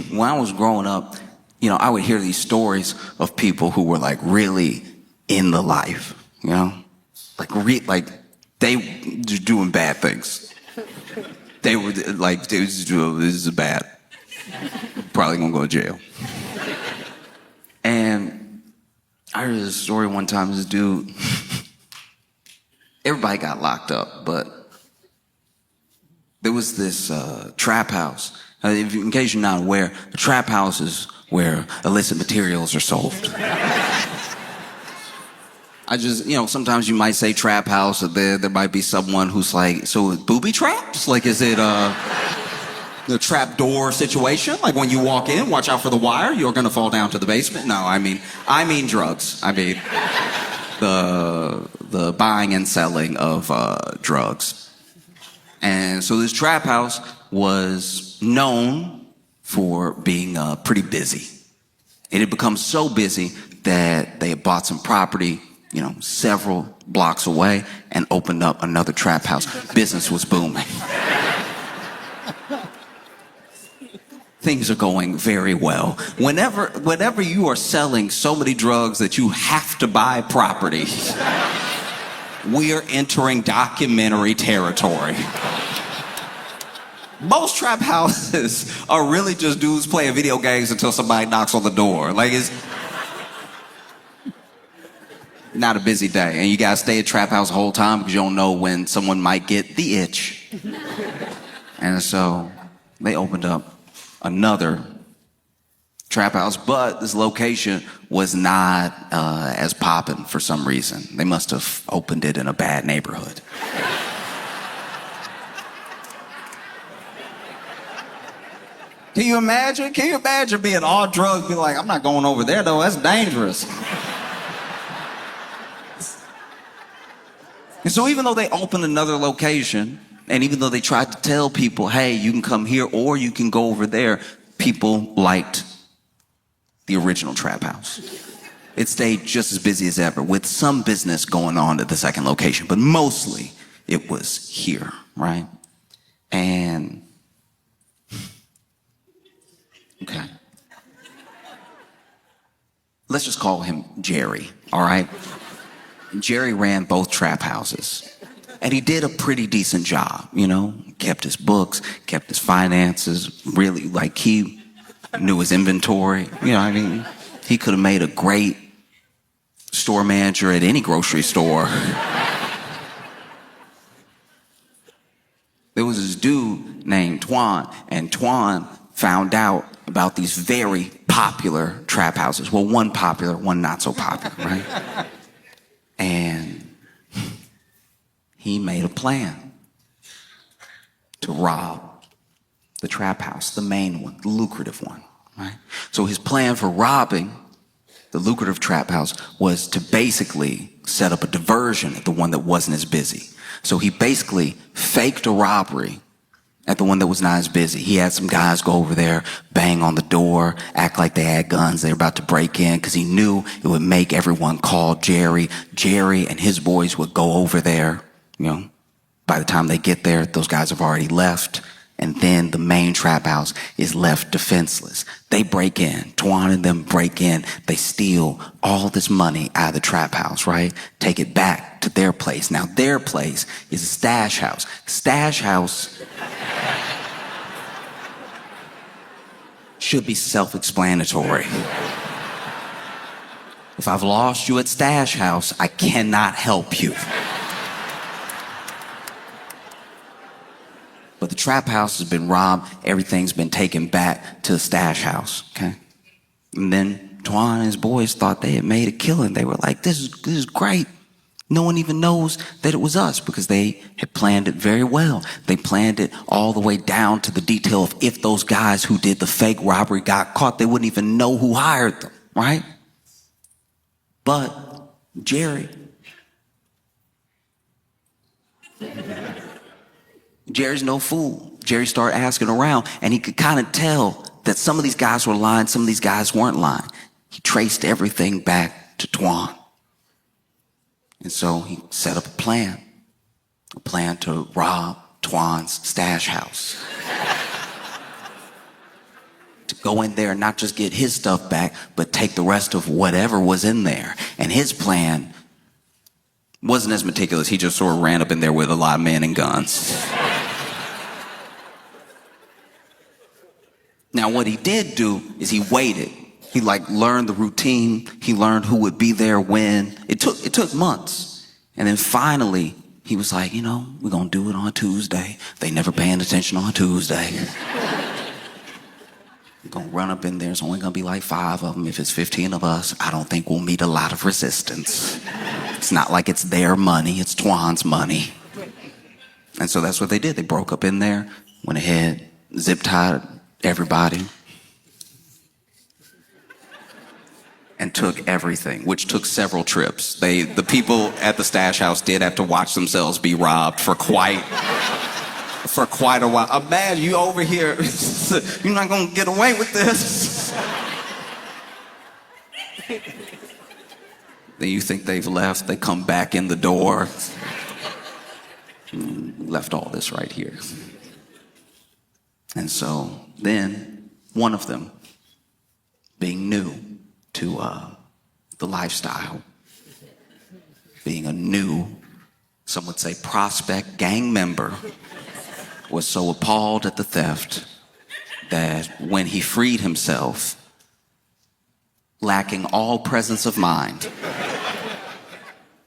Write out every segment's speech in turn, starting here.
when I was growing up, I would hear these stories of people who were like really in the life, like they were doing bad things. They were like, this is bad. Probably gonna go to jail. And I heard this story one time. This dude, everybody got locked up, but there was this trap house. In case you're not aware, a trap house is where illicit materials are sold. Sometimes you might say trap house, or there might be someone who's like, so booby traps? Like, is it the trap door situation? Like when you walk in, watch out for the wire, you're gonna fall down to the basement? No, I mean drugs. I mean the buying and selling of drugs. And so this trap house was known for being pretty busy. It had become so busy that they had bought some property, several blocks away, and opened up another trap house. Business was booming. Things are going very well. Whenever you are selling so many drugs that you have to buy property, we are entering documentary territory. Most trap houses are really just dudes playing video games until somebody knocks on the door. Like, it's not a busy day, and you gotta stay at trap house the whole time because you don't know when someone might get the itch. And so they opened up another trap house, but this location was not as poppin' for some reason. They must have opened it in a bad neighborhood. Can you imagine being on drugs, being like, I'm not going over there though, that's dangerous. And so even though they opened another location, and even though they tried to tell people, hey, you can come here or you can go over there, people liked the original trap house. It stayed just as busy as ever, with some business going on at the second location, but mostly it was here, right? And, okay. Let's just call him Jerry, all right? Jerry ran both trap houses. And he did a pretty decent job, kept his books, kept his finances, really, like, he knew his inventory, He could have made a great store manager at any grocery store. There was this dude named Twan, and Twan found out about these very popular trap houses. Well, one popular, one not so popular, right? And he made a plan to rob the trap house, the main one, the lucrative one, right? So his plan for robbing the lucrative trap house was to basically set up a diversion at the one that wasn't as busy. So he basically faked a robbery at the one that was not as busy. He had some guys go over there, bang on the door, act like they had guns. They were about to break in because he knew it would make everyone call Jerry. Jerry and his boys would go over there. By the time they get there, those guys have already left. And then the main trap house is left defenseless. They break in. Twan and them break in. They steal all this money out of the trap house, right? Take it back to their place. Now, their place is a stash house. Stash house should be self-explanatory. If I've lost you at stash house, I cannot help you. But the trap house has been robbed. Everything's been taken back to the stash house, okay? And then Twan and his boys thought they had made a killing. They were like, this is great. No one even knows that it was us, because they had planned it very well. They planned it all the way down to the detail of if those guys who did the fake robbery got caught, they wouldn't even know who hired them, right? But Jerry's no fool. Jerry started asking around, and he could kind of tell that some of these guys were lying, some of these guys weren't lying. He traced everything back to Twan. And so he set up a plan to rob Twan's stash house. to go in there and not just get his stuff back, but take the rest of whatever was in there. And his plan wasn't as meticulous. He just sort of ran up in there with a lot of men and guns. Now, what he did do is he waited. He learned the routine. He learned who would be there when. It took months. And then finally, he was like, we're going to do it on Tuesday. They never paying attention on Tuesday. We're going to run up in there. It's only going to be like 5 of them. If it's 15 of us, I don't think we'll meet a lot of resistance. It's not like it's their money. It's Twan's money. And so that's what they did. They broke up in there, went ahead, zip-tied everybody, and took everything, which took several trips. The people at the stash house did have to watch themselves be robbed for quite a while. I'm mad you over here. You're not gonna get away with this. Then you think they've left, they come back in the door. Left all this right here. And so then one of them, being new to the lifestyle, being a new, some would say prospect gang member, was so appalled at the theft that when he freed himself, lacking all presence of mind,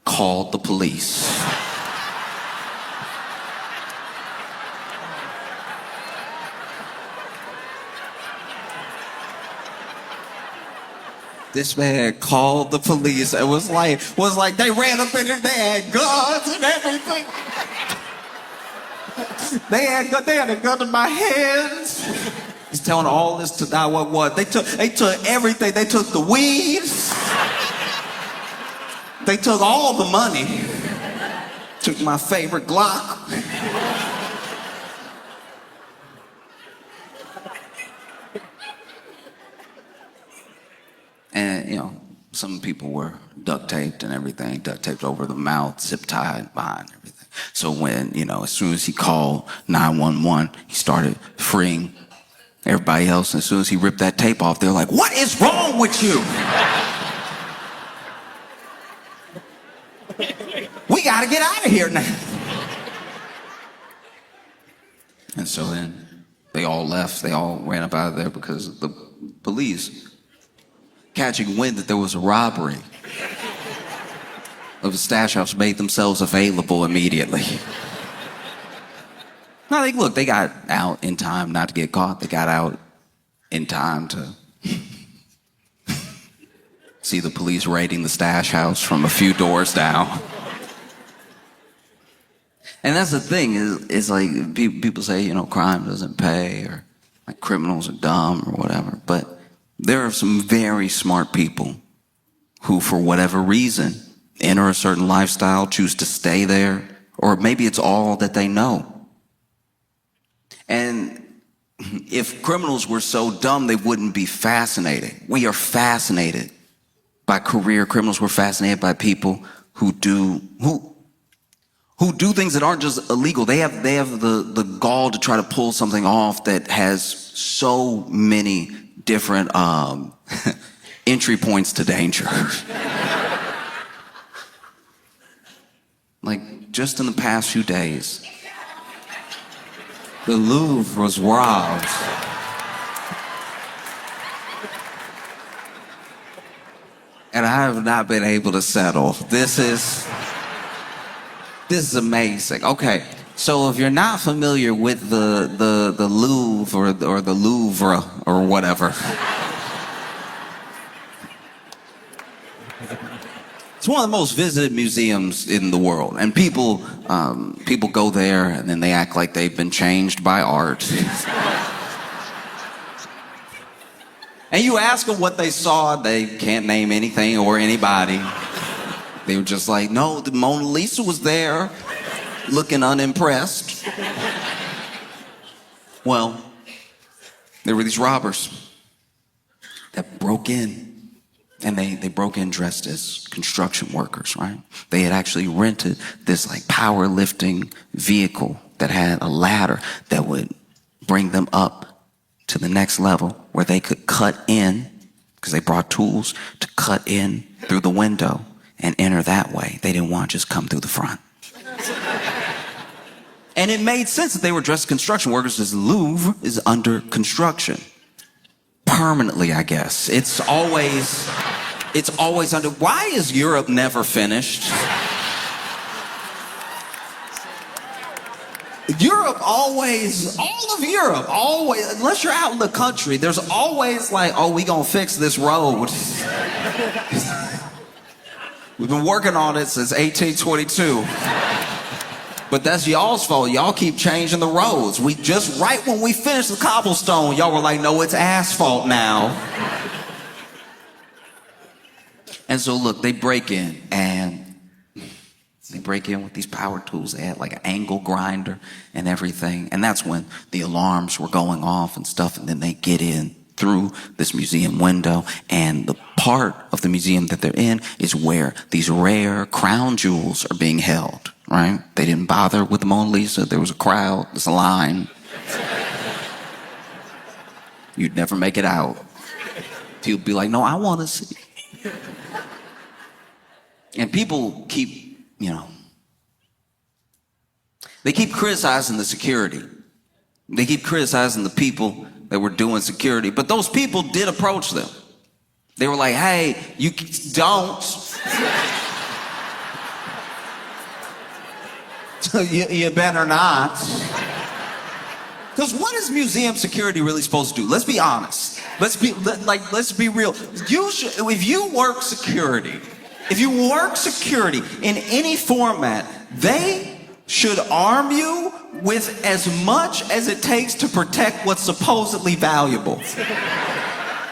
called the police. This man called the police. It was like they ran up in there, they had guns and everything. They had a gun in my hands. He's telling all this to 911. They took everything. They took the weed. They took all the money. Took my favorite Glock. And, some people were duct taped and everything, duct taped over the mouth, zip tied behind everything. So when, as soon as he called 911, he started freeing everybody else. And as soon as he ripped that tape off, they're like, "What is wrong with you? We got to get out of here now." And so then they all left. They all ran up out of there because the police, catching wind that there was a robbery of the stash house, made themselves available immediately. No, they got out in time not to get caught. They got out in time to see the police raiding the stash house from a few doors down. And that's the thing, is like people say, crime doesn't pay, or like criminals are dumb or whatever, but there are some very smart people who, for whatever reason, enter a certain lifestyle, choose to stay there, or maybe it's all that they know. And if criminals were so dumb, they wouldn't be fascinated. We are fascinated by career criminals. We're fascinated by people who do things that aren't just illegal. They have the gall to try to pull something off that has so many different entry points to danger. Like, just in the past few days, the Louvre was robbed. And I have not been able to settle. This is amazing. Okay, so if you're not familiar with the Louvre or the Louvre or whatever, it's one of the most visited museums in the world, and people go there and then they act like they've been changed by art. And you ask them what they saw, they can't name anything or anybody. They were just like, "No, the Mona Lisa was there, looking unimpressed." Well, there were these robbers that broke in, and they broke in dressed as construction workers, right? They had actually rented this like powerlifting vehicle that had a ladder that would bring them up to the next level where they could cut in, because they brought tools to cut in through the window and enter that way. They didn't want to just come through the front. And it made sense that they were dressed as construction workers, as the Louvre is under construction. Permanently, I guess. It's always under. Why is Europe never finished? Europe always, all of Europe, always, unless you're out in the country, there's always like, oh, we gonna fix this road. We've been working on it since 1822. But that's y'all's fault. Y'all keep changing the roads. We just, right when we finished the cobblestone, y'all were like, no, it's asphalt now. And so look, they break in, and they break in with these power tools. They had like an angle grinder and everything. And that's when the alarms were going off and stuff. And then they get in through this museum window. And the part of the museum that they're in is where these rare crown jewels are being held, right? They didn't bother with the Mona Lisa. There was a crowd. There's a line. You'd never make it out. People be like, no, I want to see. And people keep, they keep criticizing the security. They keep criticizing the people that were doing security. But those people did approach them. They were like, hey, you don't. you better not. Because what is museum security really supposed to do? Let's be honest. Let's be real. If you work security in any format, they should arm you with as much as it takes to protect what's supposedly valuable.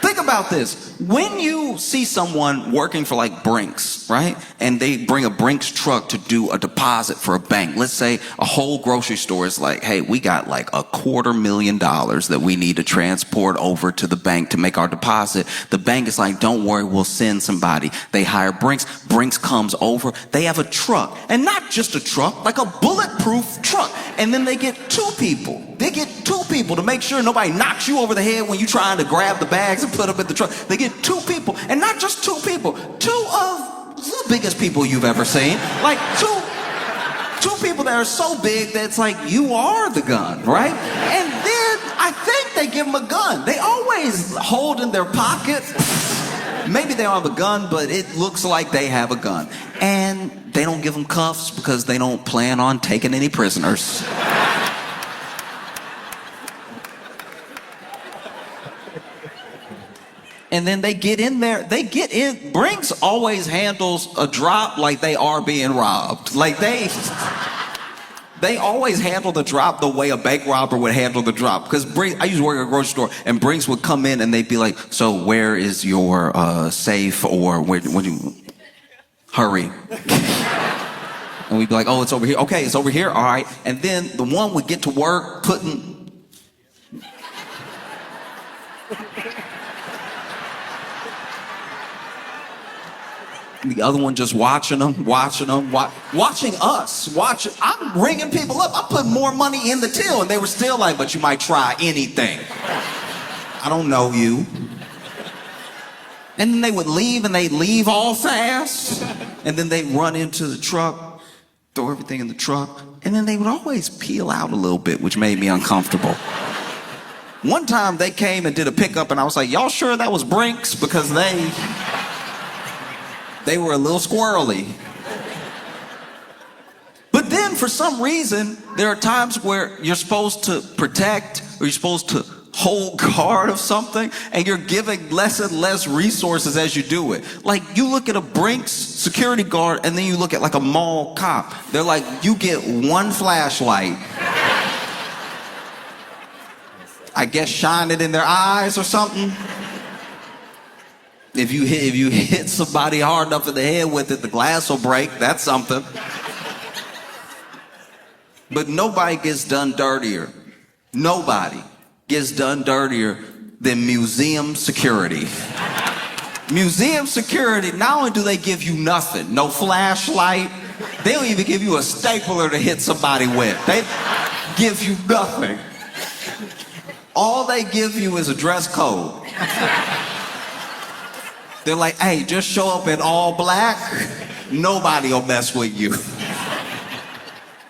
Think about this. When you see someone working for like Brinks, right? And they bring a Brinks truck to do a deposit for a bank. Let's say a whole grocery store is like, hey, we got like $250,000 that we need to transport over to the bank to make our deposit. The bank is like, don't worry, we'll send somebody. They hire Brinks. Brinks comes over. They have a truck, and not just a truck, like a bulletproof truck. And then they get two people. They get two people to make sure nobody knocks you over the head when you're trying to grab the bags and put them in the truck. They get two people, and not just two people, two of the biggest people you've ever seen. Like two people that are so big that it's like, you are the gun, right? And then I think they give them a gun. They always hold in their pocket. Maybe they don't have a gun, but it looks like they have a gun. And they don't give them cuffs because they don't plan on taking any prisoners. And then they get in there, Brinks always handles a drop like they are being robbed. Like they always handle the drop the way a bank robber would handle the drop. Because I used to work at a grocery store, and Brinks would come in and they'd be like, so where is your safe, or when you, hurry. And we'd be like, oh, it's over here. Okay, it's over here, all right. And then the one would get to work putting, the other one just watching us. I'm ringing people up. I put more money in the till, and they were still like, but you might try anything. I don't know you. And then they would leave, and they'd leave all fast. And then they'd run into the truck, throw everything in the truck. And then they would always peel out a little bit, which made me uncomfortable. One time they came and did a pickup, and I was like, y'all sure that was Brinks? Because they were a little squirrely. But then for some reason, there are times where you're supposed to protect, or you're supposed to hold guard of something, and you're giving less and less resources as you do it. Like, you look at a Brinks security guard, and then you look at like a mall cop. They're like, you get one flashlight. I guess shine it in their eyes or something. If you hit somebody hard enough in the head with it, the glass will break. That's something. But nobody gets done dirtier. Nobody gets done dirtier than museum security. Museum security, not only do they give you nothing, no flashlight, they don't even give you a stapler to hit somebody with. They give you nothing. All they give you is a dress code. They're like, hey, just show up in all black. Nobody will mess with you.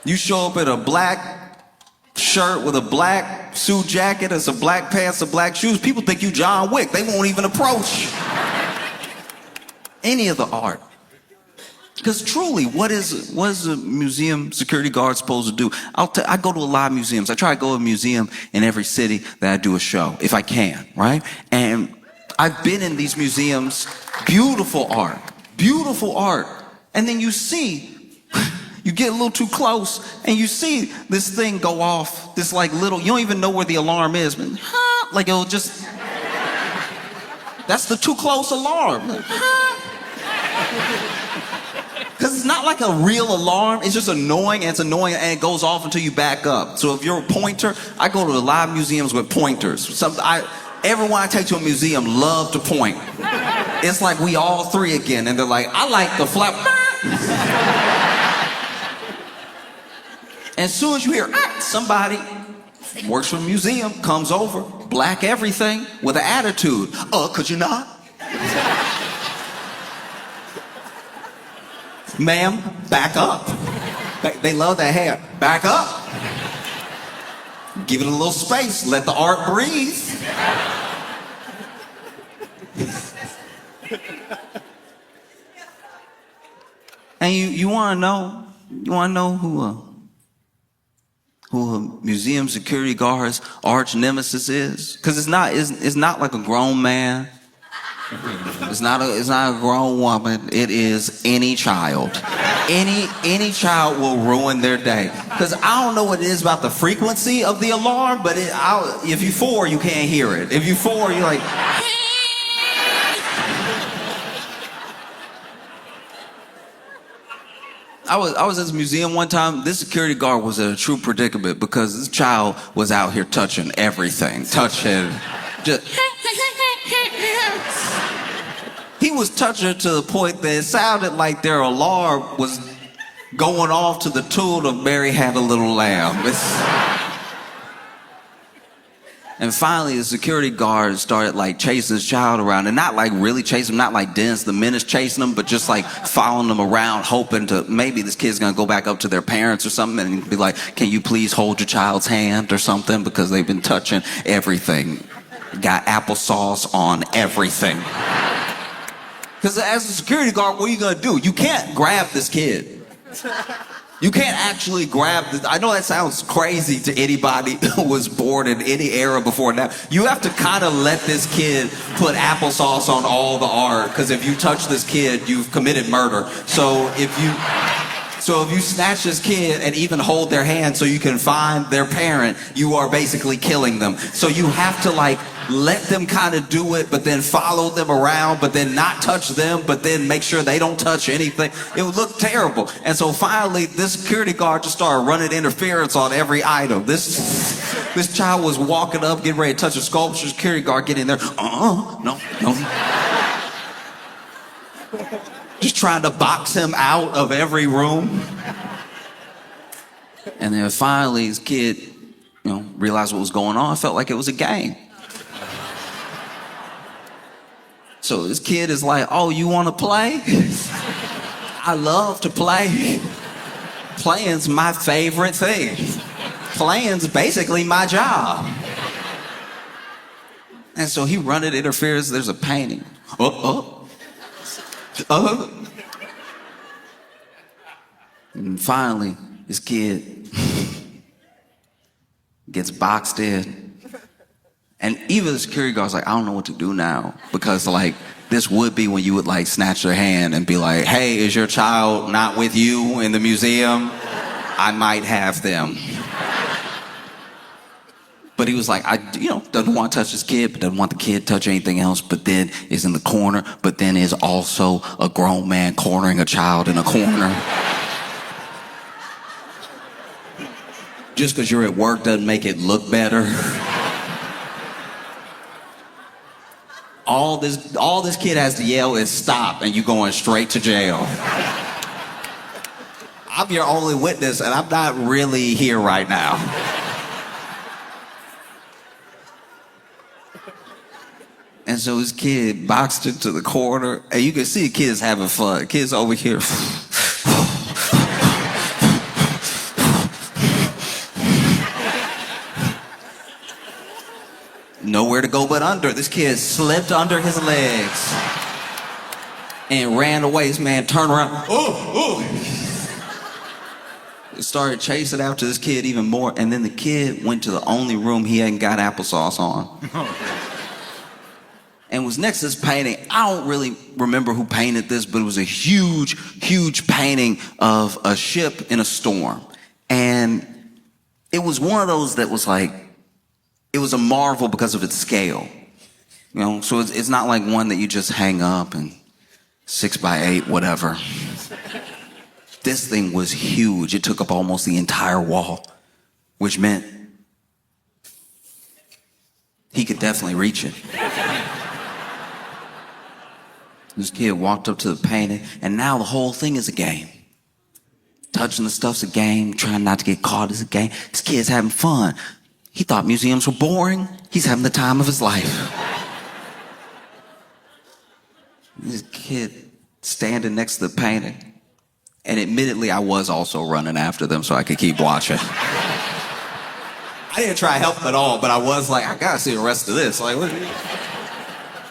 You show up in a black shirt with a black suit jacket and some black pants and black shoes, people think you John Wick. They won't even approach any of the art. Because truly, what is a museum security guard supposed to do? I go to a lot of museums. I try to go to a museum in every city that I do a show, if I can, right? And I've been in these museums, beautiful art. And then you get a little too close and you see this thing go off, this like little, you don't even know where the alarm is, but like it'll just, that's the too close alarm. Because it's not like a real alarm, it's just annoying, and it's annoying and it goes off until you back up. So if you're a pointer, I go to a lot of museums with pointers. Everyone I take to a museum love to point. It's like we all three again, and they're like, I like the flap. As soon as you hear somebody works for a museum, comes over, black everything, with an attitude. Could you not? Ma'am, back up. They love that hair. Back up. Give it a little space. Let the art breathe. And you want to know who a museum security guard's arch nemesis is? Because it's not like a grown man. It's not a grown woman. It is any child. Any child will ruin their day. Because I don't know what it is about the frequency of the alarm, but if you're 4, you can't hear it. If you're 4, you're like. I was at this museum one time. This security guard was in a true predicament because this child was out here touching everything. He was touching it to the point that it sounded like their alarm was going off to the tune of Mary Had a Little Lamb. And finally, the security guard started like chasing his child around, and not like really chasing him, not like Dennis the Menace chasing him, but just like following them around, hoping to maybe this kid's gonna go back up to their parents or something and be like, can you please hold your child's hand or something, because they've been touching everything. Got applesauce on everything. Because as a security guard, what are you gonna do? You can't grab this kid. You can't actually grab this. I know that sounds crazy to anybody who was born in any era before now. You have to kind of let this kid put applesauce on all the art, because if you touch this kid, you've committed murder. So if you snatch this kid and even hold their hand so you can find their parent, you are basically killing them. So you have to like let them kind of do it, but then follow them around, but then not touch them, but then make sure they don't touch anything. It would look terrible. And so finally, this security guard just started running interference on every item. This child was walking up, getting ready to touch a sculpture. Security guard getting there. No. Just trying to box him out of every room. And then finally, this kid, realized what was going on. Felt like it was a game. So this kid is like, oh, you want to play? I love to play. Playing's my favorite thing. Playing's basically my job. And so he running interference. There's a painting. And finally, this kid gets boxed in. And even the security guard's like, I don't know what to do now. Because like, this would be when you would like snatch their hand and be like, hey, is your child not with you in the museum? I might have them. But he was like, doesn't want to touch his kid, but doesn't want the kid to touch anything else, but then is in the corner, but then is also a grown man cornering a child in a corner. Just because you're at work doesn't make it look better. All this kid has to yell is stop, and you going straight to jail. I'm your only witness, and I'm not really here right now. And so this kid boxed into the corner, and you can see kids having fun. Kids over here. Nowhere to go but under. This kid slipped under his legs and ran away. This man turned around. Started chasing after this kid even more, and then the kid went to the only room he hadn't got applesauce on. And was next to this painting. I don't really remember who painted this, but it was a huge, huge painting of a ship in a storm. And it was one of those that was like, it was a marvel because of its scale. You know, so it's not like one that you just hang up and 6x8, whatever. This thing was huge. It took up almost the entire wall, which meant he could definitely reach it. This kid walked up to the painting, and now the whole thing is a game. Touching the stuff's a game, trying not to get caught is a game. This kid's having fun. He thought museums were boring. He's having the time of his life. This kid standing next to the painting. And admittedly, I was also running after them so I could keep watching. I didn't try to help at all, but I was like, I gotta see the rest of this. Like,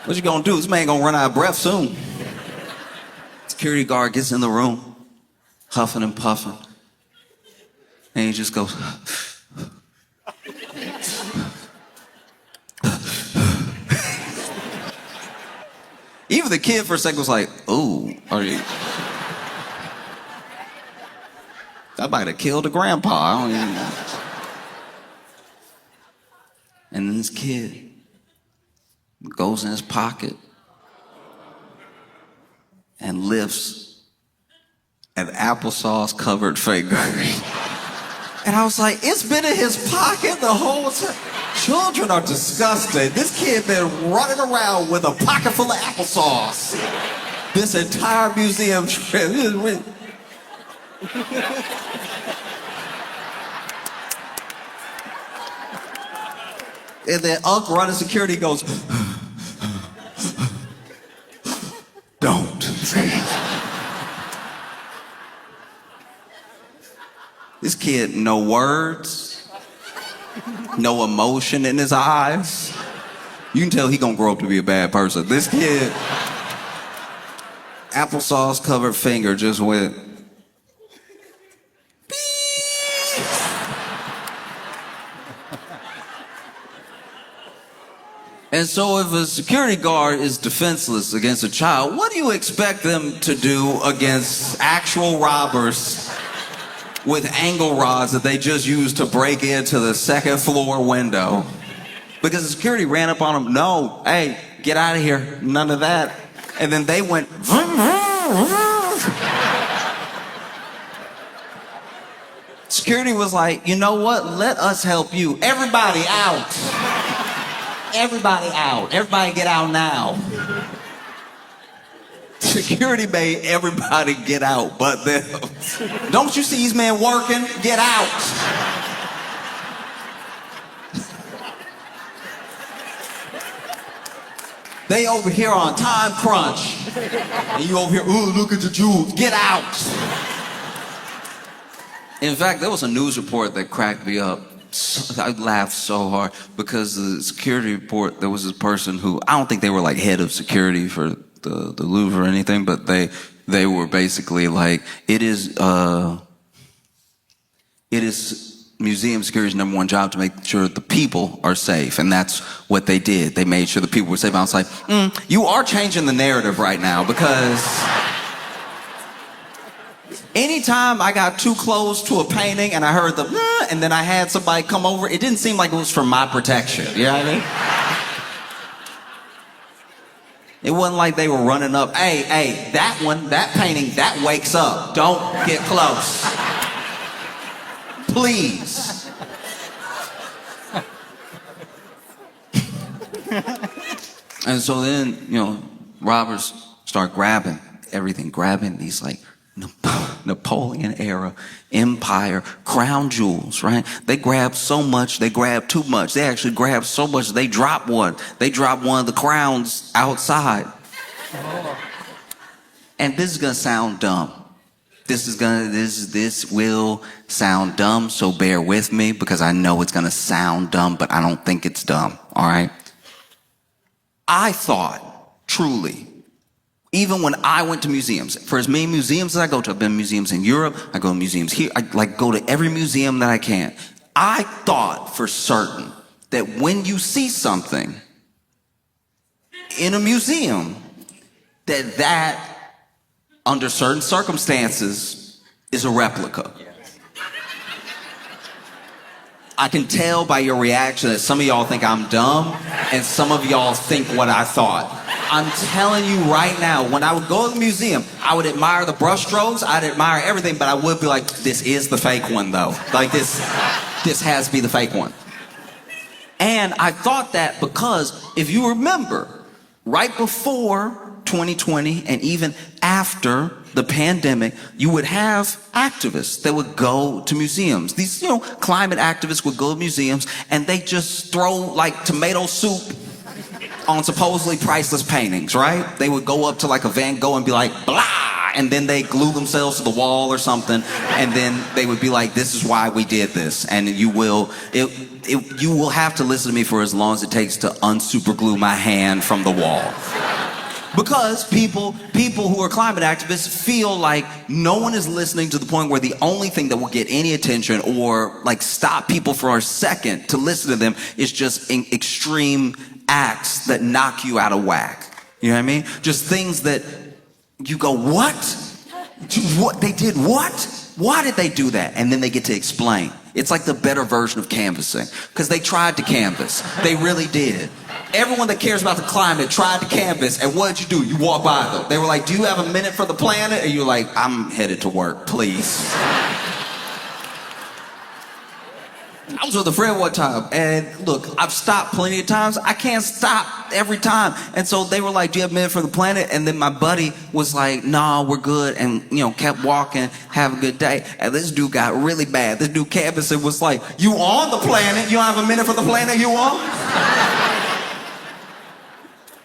what you gonna do? This man gonna run out of breath soon. Security guard gets in the room, huffing and puffing. And he just goes, even the kid for a second was like, ooh, are you? I might have killed a grandpa. I don't even know. And then this kid goes in his pocket and lifts an applesauce covered finger. And I was like, it's been in his pocket the whole time. Children are disgusting. This kid been running around with a pocket full of applesauce this entire museum trip. And then Unc running security goes, don't. This kid, no words, no emotion in his eyes. You can tell he gonna grow up to be a bad person. This kid, applesauce covered finger just went, and so if a security guard is defenseless against a child, what do you expect them to do against actual robbers with angle rods that they just used to break into the second floor window? Because the security ran up on them, no, hey, get out of here, none of that. And then they went, vroom, vroom, vroom. Security was like, you know what, let us help you. Everybody out. Everybody out. Everybody get out now. Security made everybody get out but them. Don't you see these men working? Get out. They over here on time crunch. And you over here, ooh, look at the jewels. Get out. In fact, there was a news report that cracked me up. I laughed so hard because the security report, there was this person who, I don't think they were like head of security for the Louvre or anything, but they were basically like, it is museum security's #1 job to make sure the people are safe, and that's what they did. They made sure the people were safe. I was like, you are changing the narrative right now, because anytime I got too close to a painting and I heard the and then I had somebody come over, it didn't seem like it was for my protection. You know what I mean? It wasn't like they were running up, hey, that one, that painting, that wakes up. Don't get close. Please. And so then, robbers start grabbing everything, grabbing these like Napoleon era empire crown jewels, right? They grabbed so much, they grabbed too much. They actually grabbed so much they dropped one. They dropped one of the crowns outside. And this is gonna sound dumb. This will sound dumb, so bear with me because I know it's gonna sound dumb, but I don't think it's dumb, all right? I thought, truly, even when I went to museums, for as many museums as I go to, I've been to museums in Europe, I go to museums here, I go to every museum that I can. I thought for certain that when you see something in a museum, that under certain circumstances is a replica. I can tell by your reaction that some of y'all think I'm dumb and some of y'all think what I thought. I'm telling you right now, when I would go to the museum, I would admire the brushstrokes, I'd admire everything, but I would be like, this is the fake one though. Like this has to be the fake one. And I thought that because if you remember, right before 2020 and even after the pandemic, you would have activists that would go to museums. These, climate activists would go to museums and they just throw like tomato soup on supposedly priceless paintings, right? They would go up to like a Van Gogh and be like, blah, and then they glue themselves to the wall or something, and then they would be like, this is why we did this. And you will have to listen to me for as long as it takes to unsuperglue my hand from the wall. Because people who are climate activists feel like no one is listening to the point where the only thing that will get any attention or like stop people for a second to listen to them is just extreme acts that knock you out of whack. You know what I mean? Just things that you go, what? What? They did what? Why did they do that? And then they get to explain. It's like the better version of canvassing because they tried to canvass. They really did. Everyone that cares about the climate tried to canvass, and what did you do? You walk by them. They were like, do you have a minute for the planet? And you're like, I'm headed to work, please. I was with a friend one time, and look, I've stopped plenty of times. I can't stop every time. And so they were like, do you have a minute for the planet? And then my buddy was like, nah, we're good, and kept walking, have a good day. And this dude got really bad. This dude canvassed and was like, you on the planet? You don't have a minute for the planet you on?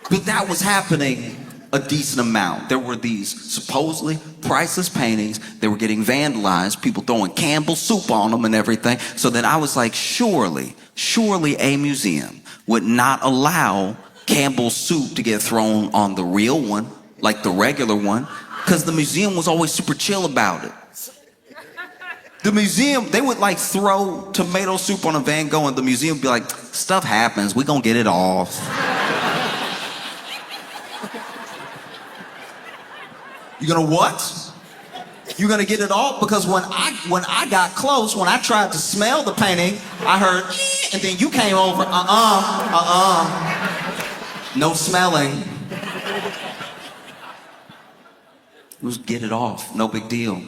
But that was happening a decent amount. There were these supposedly priceless paintings. They were getting vandalized, people throwing Campbell's soup on them and everything. So then I was like, surely a museum would not allow Campbell's soup to get thrown on the real one, like the regular one, because the museum was always super chill about it. The museum, they would like throw tomato soup on a Van Gogh and the museum would be like, stuff happens, we gonna get it off. You gonna what? You gonna get it off? Because when I got close, when I tried to smell the painting, I heard, and then you came over, no smelling. It was get it off, no big deal.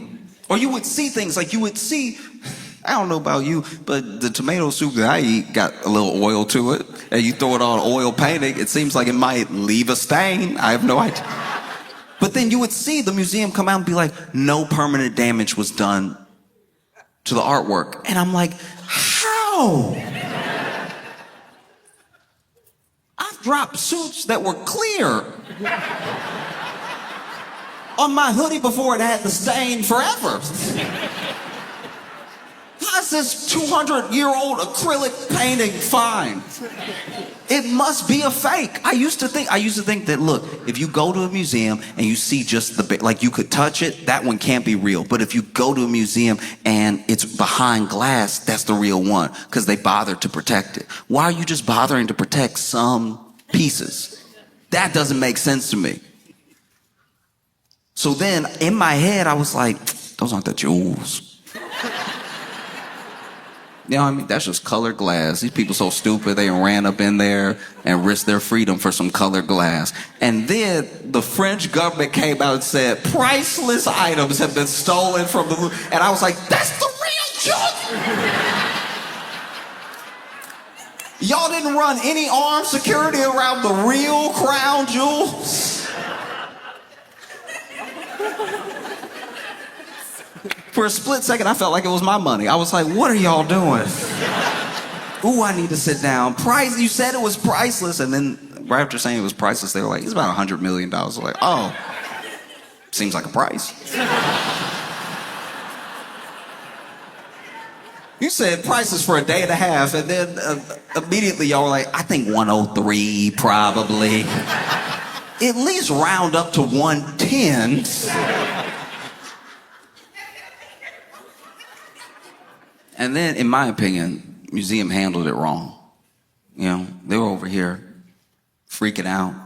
Or you would see things like I don't know about you, but the tomato soup that I eat got a little oil to it, and you throw it on oil painting, it seems like it might leave a stain. I have no idea. But then you would see the museum come out and be like, no permanent damage was done to the artwork. And I'm like, how? I've dropped suits that were clear on my hoodie before it had the stain forever. How's this 200-year-old acrylic painting fine? It must be a fake. I used to think that, look, if you go to a museum and you see just like you could touch it, that one can't be real. But if you go to a museum and it's behind glass, that's the real one because they bothered to protect it. Why are you just bothering to protect some pieces? That doesn't make sense to me. So then in my head, I was like, those aren't the jewels. You know what I mean? That's just colored glass. These people so stupid, they ran up in there and risked their freedom for some colored glass. And then the French government came out and said, priceless items have been stolen from the Louvre. And I was like, that's the real jewel! Y'all didn't run any armed security around the real crown jewels? For a split second, I felt like it was my money. I was like, what are y'all doing? Ooh, I need to sit down. Price, you said it was priceless. And then right after saying it was priceless, they were like, it's about $100 million. I was like, oh, seems like a price. You said prices for a day and a half, and then immediately y'all were like, I think 103 probably. At least round up to 110. And then, in my opinion, museum handled it wrong. You know, they were over here freaking out.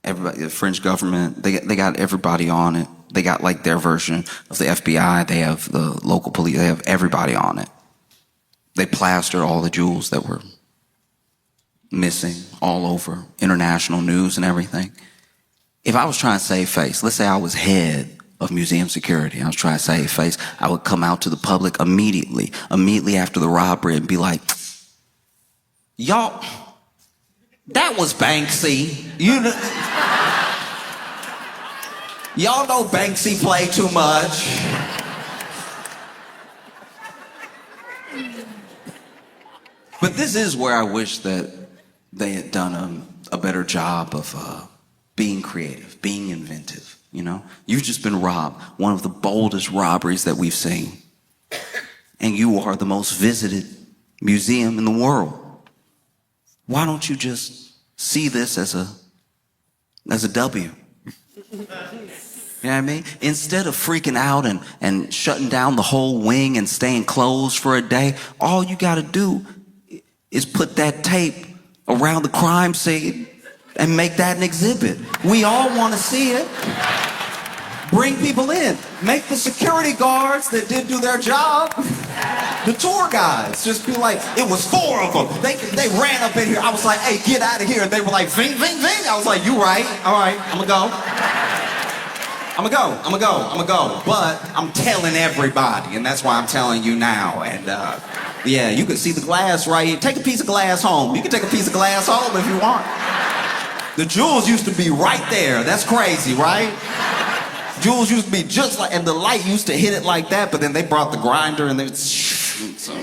Everybody, the French government, they got everybody on it. They got like their version of the FBI. They have the local police. They have everybody on it. They plastered all the jewels that were missing all over international news and everything. If I was trying to save face, let's say I was head of museum security, I was trying to save face, I would come out to the public immediately after the robbery and be like, y'all, that was Banksy. Y'all know Banksy played too much. But this is where I wish that they had done a better job of being creative, being inventive, you know? You've just been robbed, one of the boldest robberies that we've seen. And you are the most visited museum in the world. Why don't you just see this as a W? You know what I mean? Instead of freaking out and shutting down the whole wing and staying closed for a day, all you gotta do is put that tape around the crime scene and make that an exhibit. We all want to see it. Bring people in. Make the security guards that did do their job, the tour guides, just be like, it was 4 of them. They ran up in here. I was like, hey, get out of here. And they were like, ving, ving, ving. I was like, you right. All right, I'm gonna go. But I'm telling everybody, and that's why I'm telling you now. And yeah, you can see the glass right here. Take a piece of glass home. You can take a piece of glass home if you want. The jewels used to be right there. That's crazy, right? Jewels used to be just like, and the light used to hit it like that, but then they brought the grinder and they so.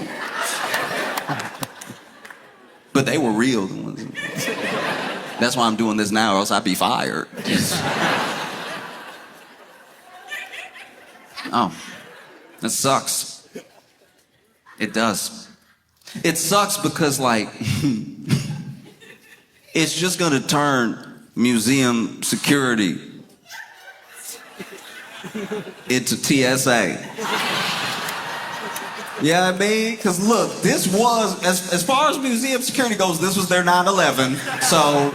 But they were real. That's why I'm doing this now, or else I'd be fired. Oh, that sucks. It does. It sucks because, like, it's just gonna turn museum security into TSA. You know what I mean? Because look, this was, as far as museum security goes, this was their 9/11. So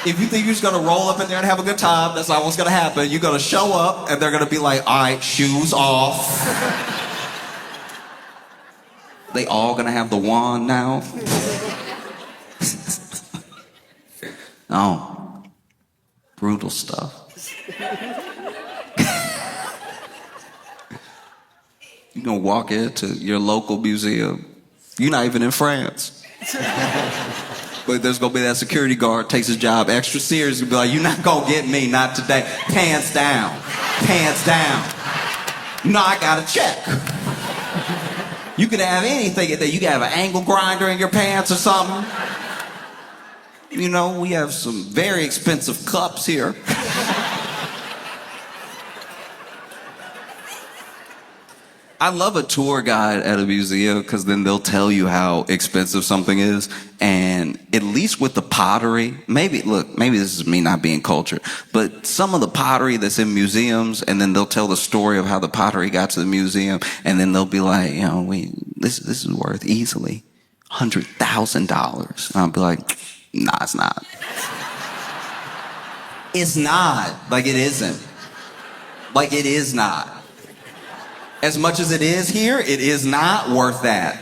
if you think you're just gonna roll up in there and have a good time, that's not what's gonna happen. You're gonna show up and they're gonna be like, all right, shoes off. They all gonna have the wand now? Oh, brutal stuff. You're gonna walk into your local museum. You're not even in France. But there's gonna be that security guard, takes his job extra serious, and be like, you're not gonna get me, not today. Pants down. Pants down. No, I got a check. You could have anything in there. You could have an angle grinder in your pants or something. You know, we have some very expensive cups here. I love a tour guide at a museum because then they'll tell you how expensive something is. And at least with the pottery, maybe this is me not being cultured, but some of the pottery that's in museums, and then they'll tell the story of how the pottery got to the museum, and then they'll be like, you know, this is worth easily $100,000. And I'll be like, nah, it's not. It's not. Like, it isn't. Like, it is not. As much as it is here, it is not worth that.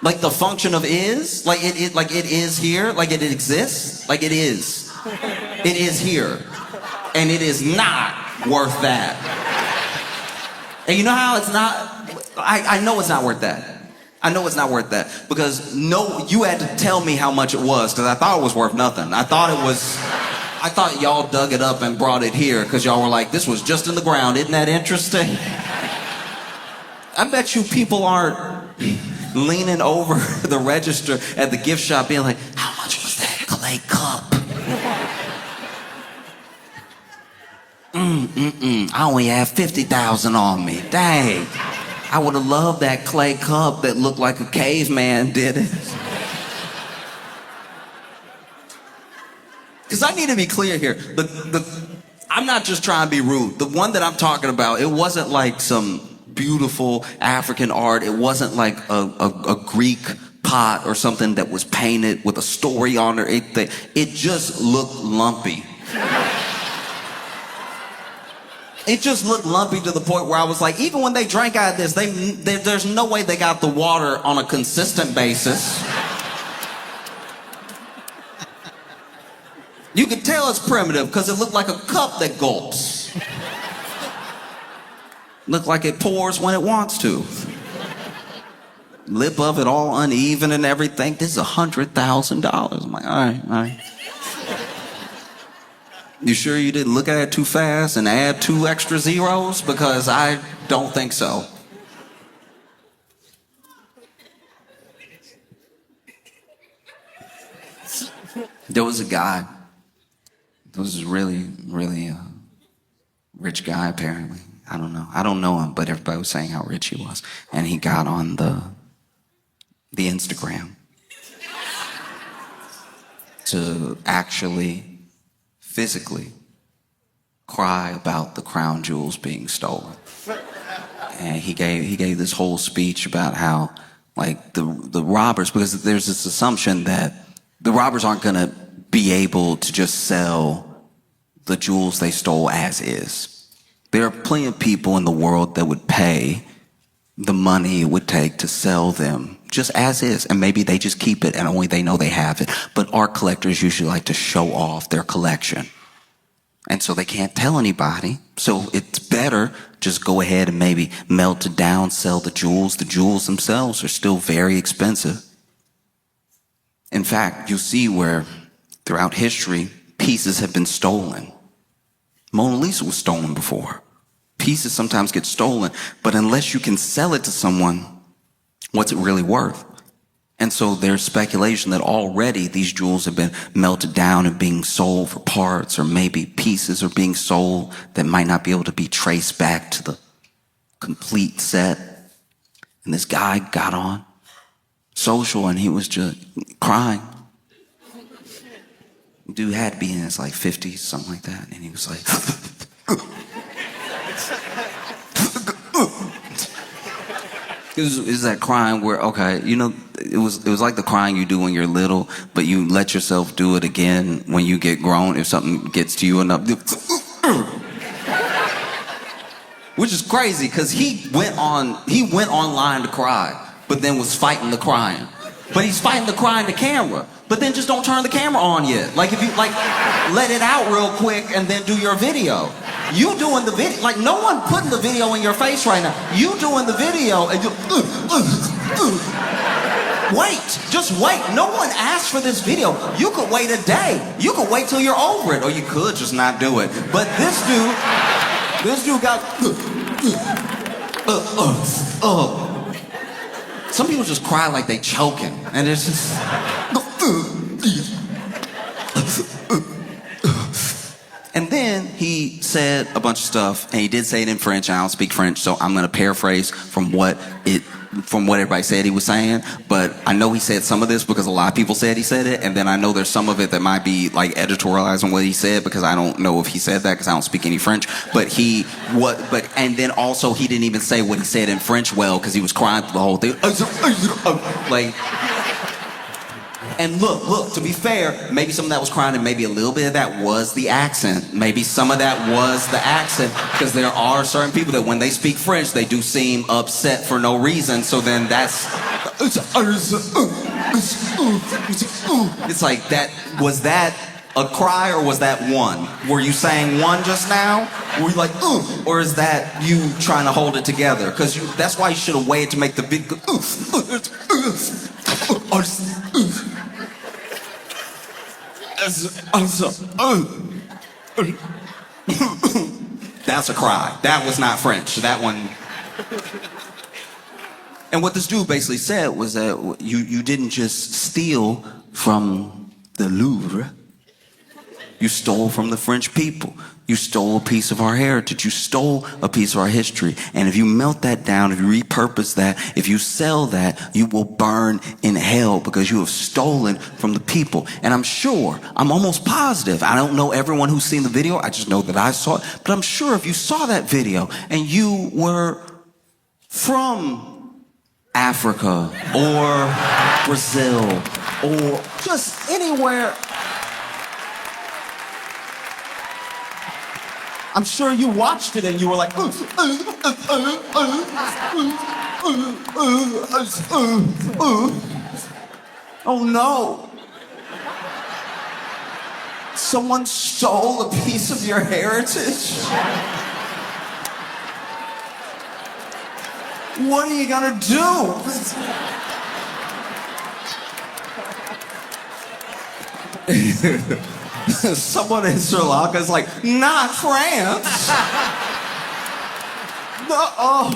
Like the function of is, like it is here, like it exists, like it is. It is here. And it is not worth that. And you know how it's not? I know it's not worth that. I know it's not worth that. Because you had to tell me how much it was, because I thought it was worth nothing. I thought y'all dug it up and brought it here because y'all were like, this was just in the ground. Isn't that interesting? I bet you people aren't leaning over the register at the gift shop being like, how much was that clay cup? I only have 50,000 on me. Dang. I would have loved that clay cup that looked like a caveman did it. Because I need to be clear here. I'm not just trying to be rude. The one that I'm talking about, it wasn't like some beautiful African art. It wasn't like a Greek pot or something that was painted with a story on it. It just looked lumpy. It just looked lumpy to the point where I was like, even when they drank out of this, there's no way they got the water on a consistent basis. You could tell it's primitive because it looked like a cup that gulps. Looked like it pours when it wants to. Lip of it all uneven and everything. This is $100,000. I'm like, all right. You sure you didn't look at it too fast and add 2 extra zeros? Because I don't think so. There was a guy. There was a really rich guy, apparently. I don't know him, but everybody was saying how rich he was. And he got on the Instagram to actually physically cry about the crown jewels being stolen. And he gave this whole speech about how, like, the robbers, because there's this assumption that the robbers aren't gonna be able to just sell the jewels they stole as is. There are plenty of people in the world that would pay the money it would take to sell them just as is, and maybe they just keep it and only they know they have it. But art collectors usually like to show off their collection, and so they can't tell anybody. So it's better just go ahead and maybe melt it down, sell the jewels. The jewels themselves are still very expensive. In fact, you'll see where throughout history pieces have been stolen. Mona Lisa was stolen before. Pieces sometimes get stolen, but unless you can sell it to someone, what's it really worth? And so there's speculation that already these jewels have been melted down and being sold for parts, or maybe pieces are being sold that might not be able to be traced back to the complete set. And this guy got on social and he was just crying. Dude had to be in his like 50s, something like that. And he was like, it was that crying where, okay, you know, it was like the crying you do when you're little, but you let yourself do it again when you get grown if something gets to you enough. Which is crazy, because he went online to cry, but then was fighting the crying. But he's fighting the crying to camera. But then just don't turn the camera on yet. Like, if you, like, let it out real quick and then do your video. You doing the video, like, no one putting the video in your face right now. You doing the video and you, wait, just wait. No one asked for this video. You could wait a day. You could wait till you're over it, or you could just not do it. But this dude got, some people just cry like they choking, and it's just, and then he said a bunch of stuff, and he did say it in French. I don't speak French, so I'm gonna paraphrase from what everybody said he was saying. But I know he said some of this because a lot of people said he said it, and then I know there's some of it that might be like editorialized on what he said, because I don't know if he said that because I don't speak any French. But and then also he didn't even say what he said in French well, because he was crying through the whole thing. Like, and look, to be fair, maybe some of that was crying and maybe a little bit of that was the accent. Maybe some of that was the accent, because there are certain people that when they speak French, they do seem upset for no reason. So then that's, it's like, was that a cry or was that one? Were you saying one just now? Were you like, or is that you trying to hold it together? Because that's why you should have waited to make the big, that's a cry. That was not French. That one. And what this dude basically said was that you didn't just steal from the Louvre. You stole from the French people. You stole a piece of our heritage. You stole a piece of our history. And if you melt that down, if you repurpose that, if you sell that, you will burn in hell because you have stolen from the people. And I'm sure, I'm almost positive, I don't know everyone who's seen the video, I just know that I saw it, but I'm sure if you saw that video and you were from Africa or Brazil or just anywhere, I'm sure you watched it and you were like, oh no. Someone stole a piece of your heritage? What are you gonna do? Someone in Sri Lanka is like, not France. No.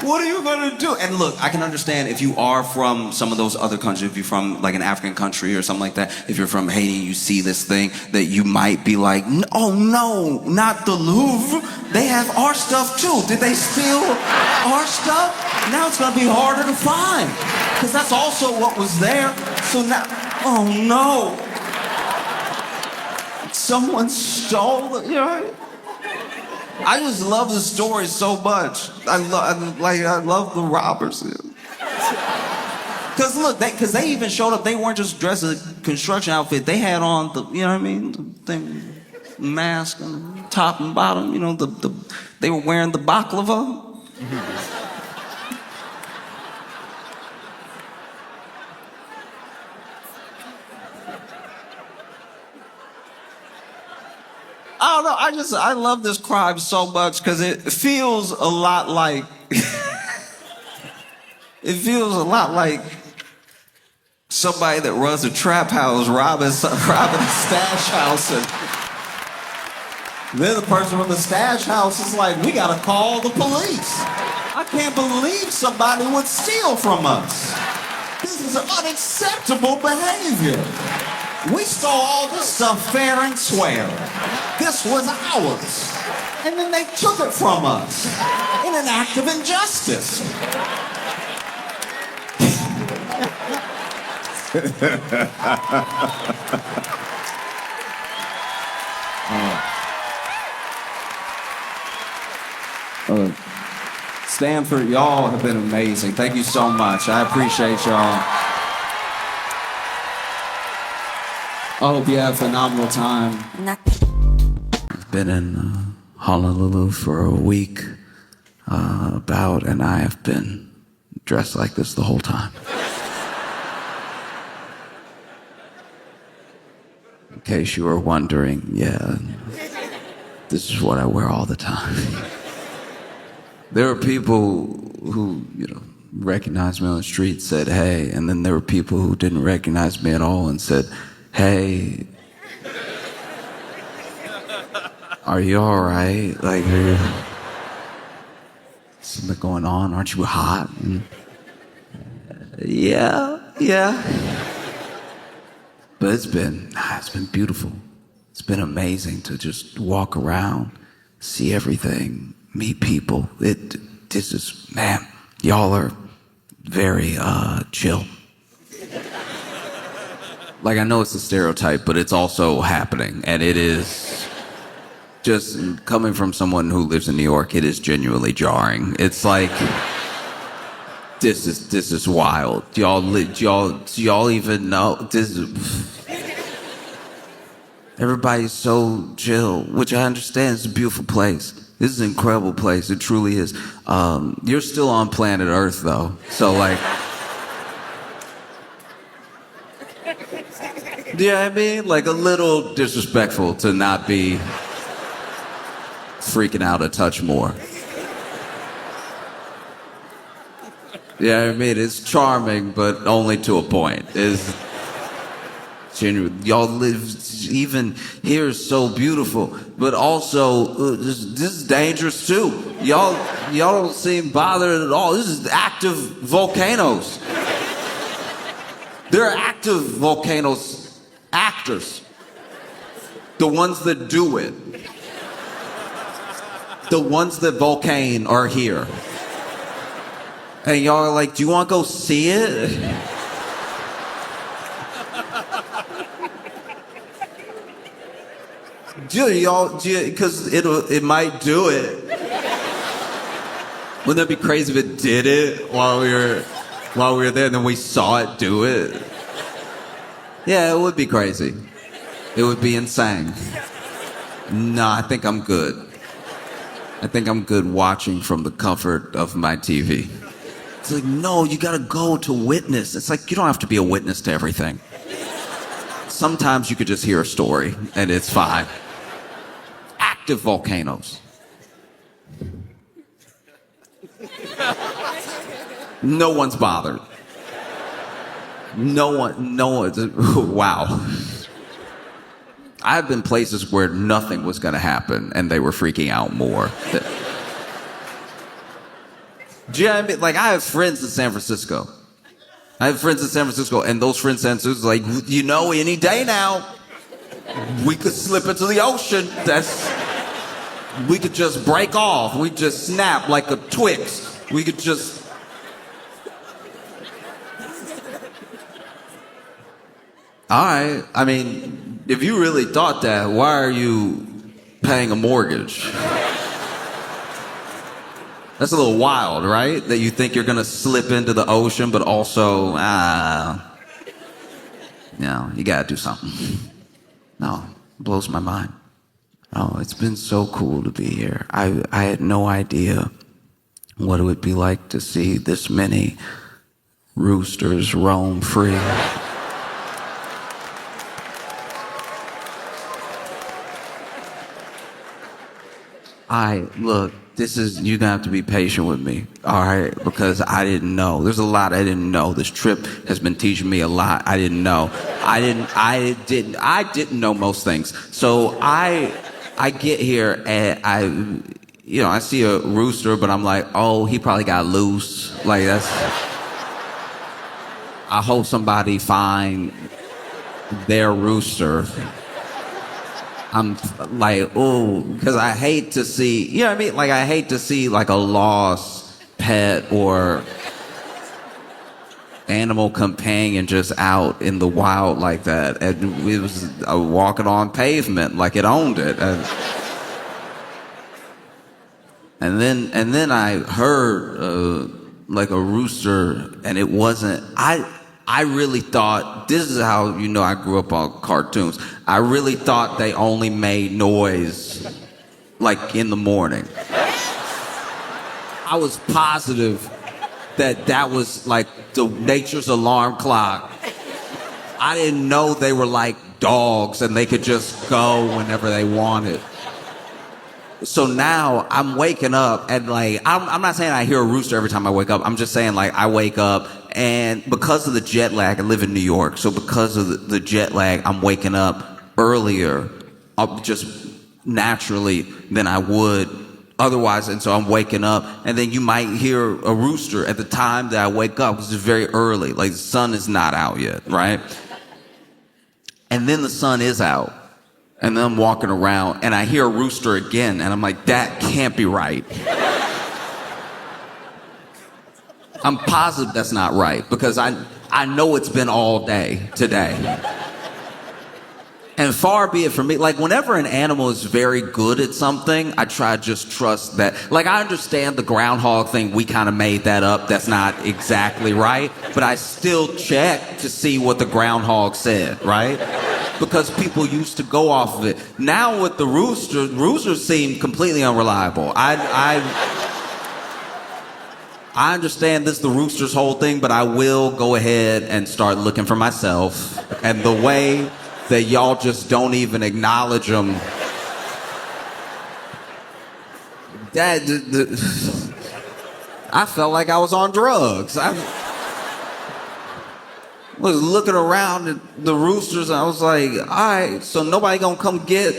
What are you gonna do? And look, I can understand if you are from some of those other countries, if you're from like an African country or something like that, if you're from Haiti, you see this thing, that you might be like, oh no, not the Louvre. They have our stuff too. Did they steal our stuff? Now it's gonna be harder to find, because that's also what was there. So now, oh no. Someone stole it, you know? I just love the story so much. I love the robbers. Cause look, because they even showed up. They weren't just dressed in a construction outfit. They had on the, you know what I mean, the thing, mask and top and bottom. You know, they were wearing the baklava. I don't know, I love this crime so much because it feels a lot like, it feels a lot like somebody that runs a trap house robbing a stash house, and then the person from the stash house is like, we gotta call the police. I can't believe somebody would steal from us. This is unacceptable behavior. We stole all this stuff fair and square. This was ours. And then they took it from us in an act of injustice. Stanford, y'all have been amazing. Thank you so much. I appreciate y'all. I hope you have a phenomenal time. I've been in Honolulu for a week, and I have been dressed like this the whole time. In case you were wondering, yeah, this is what I wear all the time. There were people who, recognized me on the street, said, hey, and then there were people who didn't recognize me at all and said, hey, are you all right? Like, something going on? Aren't you hot? And, yeah. But it's been beautiful. It's been amazing to just walk around, see everything, meet people. This is, man, y'all are very chill. Like, I know it's a stereotype, but it's also happening, and it is just coming from someone who lives in New York. It is genuinely jarring. It's like, this is wild. Do y'all even know this? Everybody's so chill, which I understand is a beautiful place. This is an incredible place. It truly is. You're still on planet Earth, though, so like. Do you know what I mean? Like, a little disrespectful to not be freaking out a touch more. Yeah, I mean, it's charming, but only to a point. Genuine. Y'all live, even here is so beautiful, but also this is dangerous too. Y'all don't seem bothered at all. This is active volcanoes. There are active volcanoes, actors. The ones that do it. The ones that volcane are here. And y'all are like, do you want to go see it? Because it might do it. Wouldn't that be crazy if it did it while we were there and then we saw it do it? Yeah, it would be crazy. It would be insane. No, I think I'm good. I think I'm good watching from the comfort of my TV. It's like, no, you gotta go to witness. It's like, you don't have to be a witness to everything. Sometimes you could just hear a story and it's fine. Active volcanoes. No one's bothered. No one, wow. I've been places where nothing was gonna happen and they were freaking out more. Do you know what I mean? Like, I have friends in San Francisco. And those friends in San Francisco, like, you know, any day now, we could slip into the ocean. We could just break off. We just snap like a Twix. We could just... All right, I mean, if you really thought that, why are you paying a mortgage? That's a little wild, right? That you think you're gonna slip into the ocean, but also, you gotta do something. No, it blows my mind. Oh, it's been so cool to be here. I had no idea what it would be like to see this many roosters roam free. Look, you're gonna have to be patient with me, all right? Because I didn't know. There's a lot I didn't know. This trip has been teaching me a lot I didn't know. I didn't know most things. So I get here and I see a rooster, but I'm like, oh, he probably got loose. Like, I hope somebody find their rooster. I'm like, oh, because I hate to see, you know what I mean? Like, I hate to see like a lost pet or animal companion just out in the wild like that. And it was walking on pavement like it owned it. And then I heard like a rooster, and it wasn't. I really thought, this is how you know I grew up on cartoons. I really thought they only made noise like in the morning. I was positive that was like the nature's alarm clock. I didn't know they were like dogs and they could just go whenever they wanted. So now I'm waking up and like, I'm not saying I hear a rooster every time I wake up. I'm just saying like I wake up, and because of the jet lag, I live in New York. So because of the jet lag, I'm waking up earlier, just naturally than I would otherwise. And so I'm waking up, and then you might hear a rooster at the time that I wake up, because it's very early. Like the sun is not out yet, right? And then the sun is out. And then I'm walking around and I hear a rooster again, and I'm like, that can't be right. I'm positive that's not right, because I know it's been all day today. And far be it from me, like whenever an animal is very good at something, I try to just trust that. Like I understand the groundhog thing, we kind of made that up, that's not exactly right, but I still check to see what the groundhog said, right? Because people used to go off of it. Now with the roosters seem completely unreliable. I understand this is the rooster's whole thing, but I will go ahead and start looking for myself. And the way that y'all just don't even acknowledge them, I felt like I was on drugs. Was looking around at the roosters, and I was like, all right, so nobody gonna come get.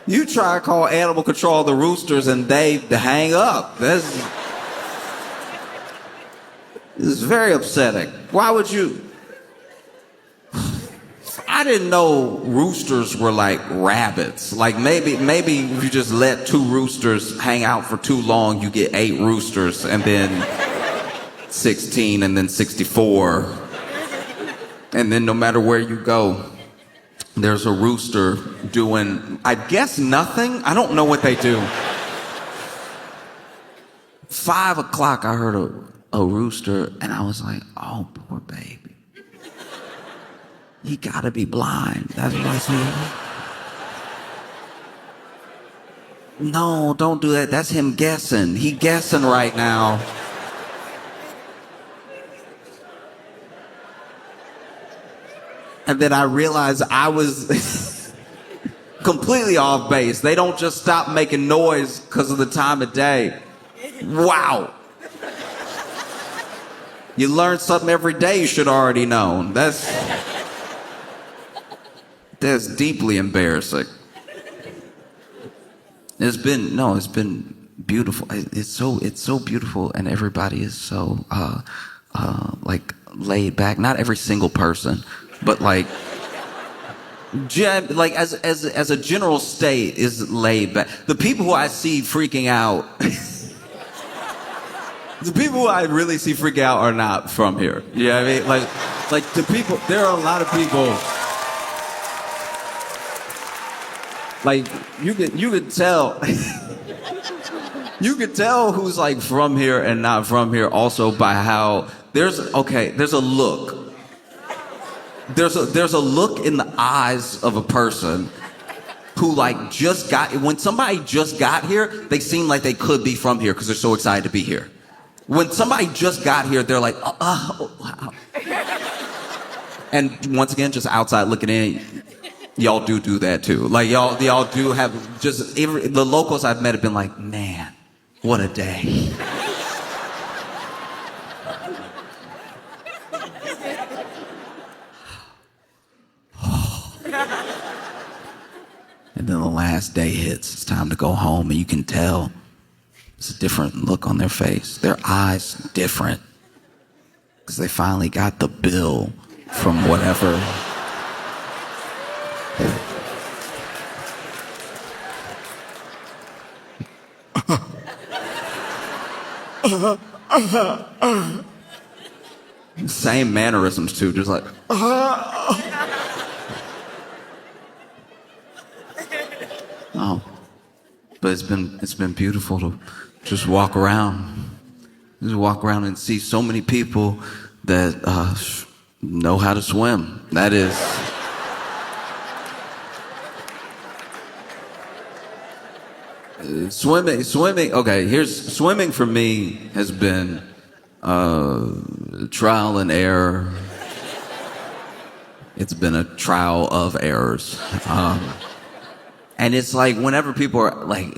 You try to call animal control of the roosters and they hang up. This is very upsetting. Why would you? I didn't know roosters were like rabbits. Like maybe if you just let two roosters hang out for too long, you get 8 roosters and then 16 and then 64. And then no matter where you go, there's a rooster doing, I guess, nothing. I don't know what they do. 5 o'clock, I heard a rooster, and I was like, oh, poor baby. He gotta be blind. That's what I said. No, don't do that. That's him guessing. He guessing right now. And then I realized I was completely off base. They don't just stop making noise because of the time of day. Wow. You learn something every day you should already know. That's deeply embarrassing. It's been beautiful. It's so beautiful, and everybody is so like laid back. Not every single person, but like as a general state is laid back. The people who I see freaking out, the people who I really see freaking out are not from here. You know what I mean? Like the people. There are a lot of people. Like you could tell you could tell who's like from here and not from here also by how there's a look. There's a look in the eyes of a person who like when somebody just got here, they seem like they could be from here because they're so excited to be here. When somebody just got here, they're like, oh wow. And once again, just outside looking in, y'all do that too. Like y'all do have just the locals I've met have been like, man, what a day. And then the last day hits. It's time to go home, and you can tell it's a different look on their face. Their eyes different because they finally got the bill from whatever. Same mannerisms too, just like. Oh, but it's been beautiful to just walk around and see so many people that know how to swim. That is. Swimming. Okay, swimming for me has been trial and error. It's been a trial of errors. And it's like whenever people are like,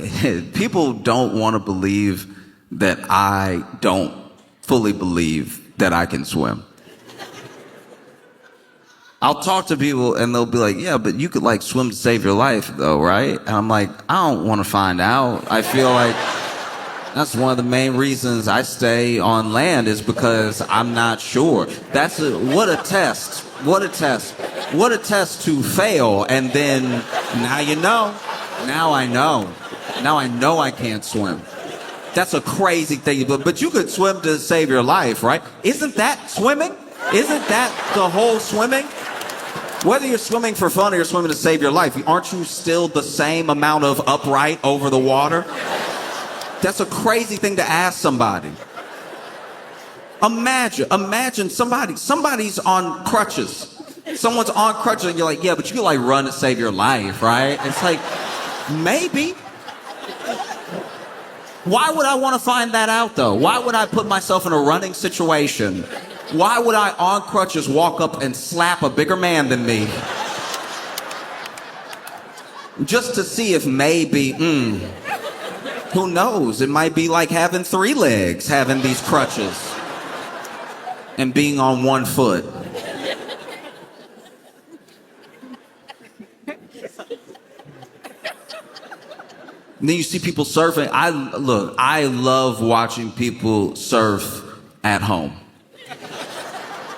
people don't want to believe that I don't fully believe that I can swim. I'll talk to people and they'll be like, yeah, but you could like swim to save your life though, right? And I'm like, I don't want to find out. I feel like that's one of the main reasons I stay on land is because I'm not sure. What a test. What a test. What a test to fail. And then now you know. Now I know. Now I know I can't swim. That's a crazy thing. But you could swim to save your life, right? Isn't that swimming? Isn't that the whole swimming? Whether you're swimming for fun or you're swimming to save your life, aren't you still the same amount of upright over the water? That's a crazy thing to ask somebody. Imagine somebody's on crutches. Someone's on crutches and you're like, yeah, but you can like run to save your life, right? It's like, maybe. Why would I want to find that out though? Why would I put myself in a running situation? Why would I, on crutches, walk up and slap a bigger man than me? Just to see if maybe, Who knows? It might be like having 3 legs, having these crutches, and being on 1 foot. And then you see people surfing. I love watching people surf at home.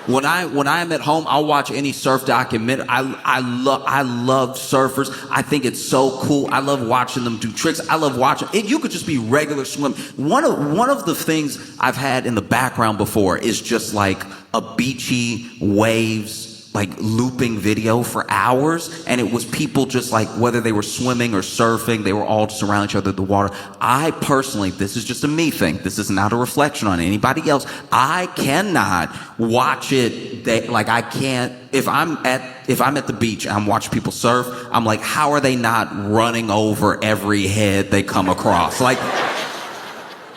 When I'm at home, I'll watch any surf documentary. I love surfers. I think it's so cool. I love watching them do tricks. I love watching it. You could just be regular swim. One of the things I've had in the background before is just like a beachy waves, like looping video for hours, and it was people just like, whether they were swimming or surfing, they were all just around each other in the water. I personally, this is just a me thing, this is not a reflection on anybody else, I cannot watch it. I can't, if I'm at the beach and I'm watching people surf, I'm like, how are they not running over every head they come across?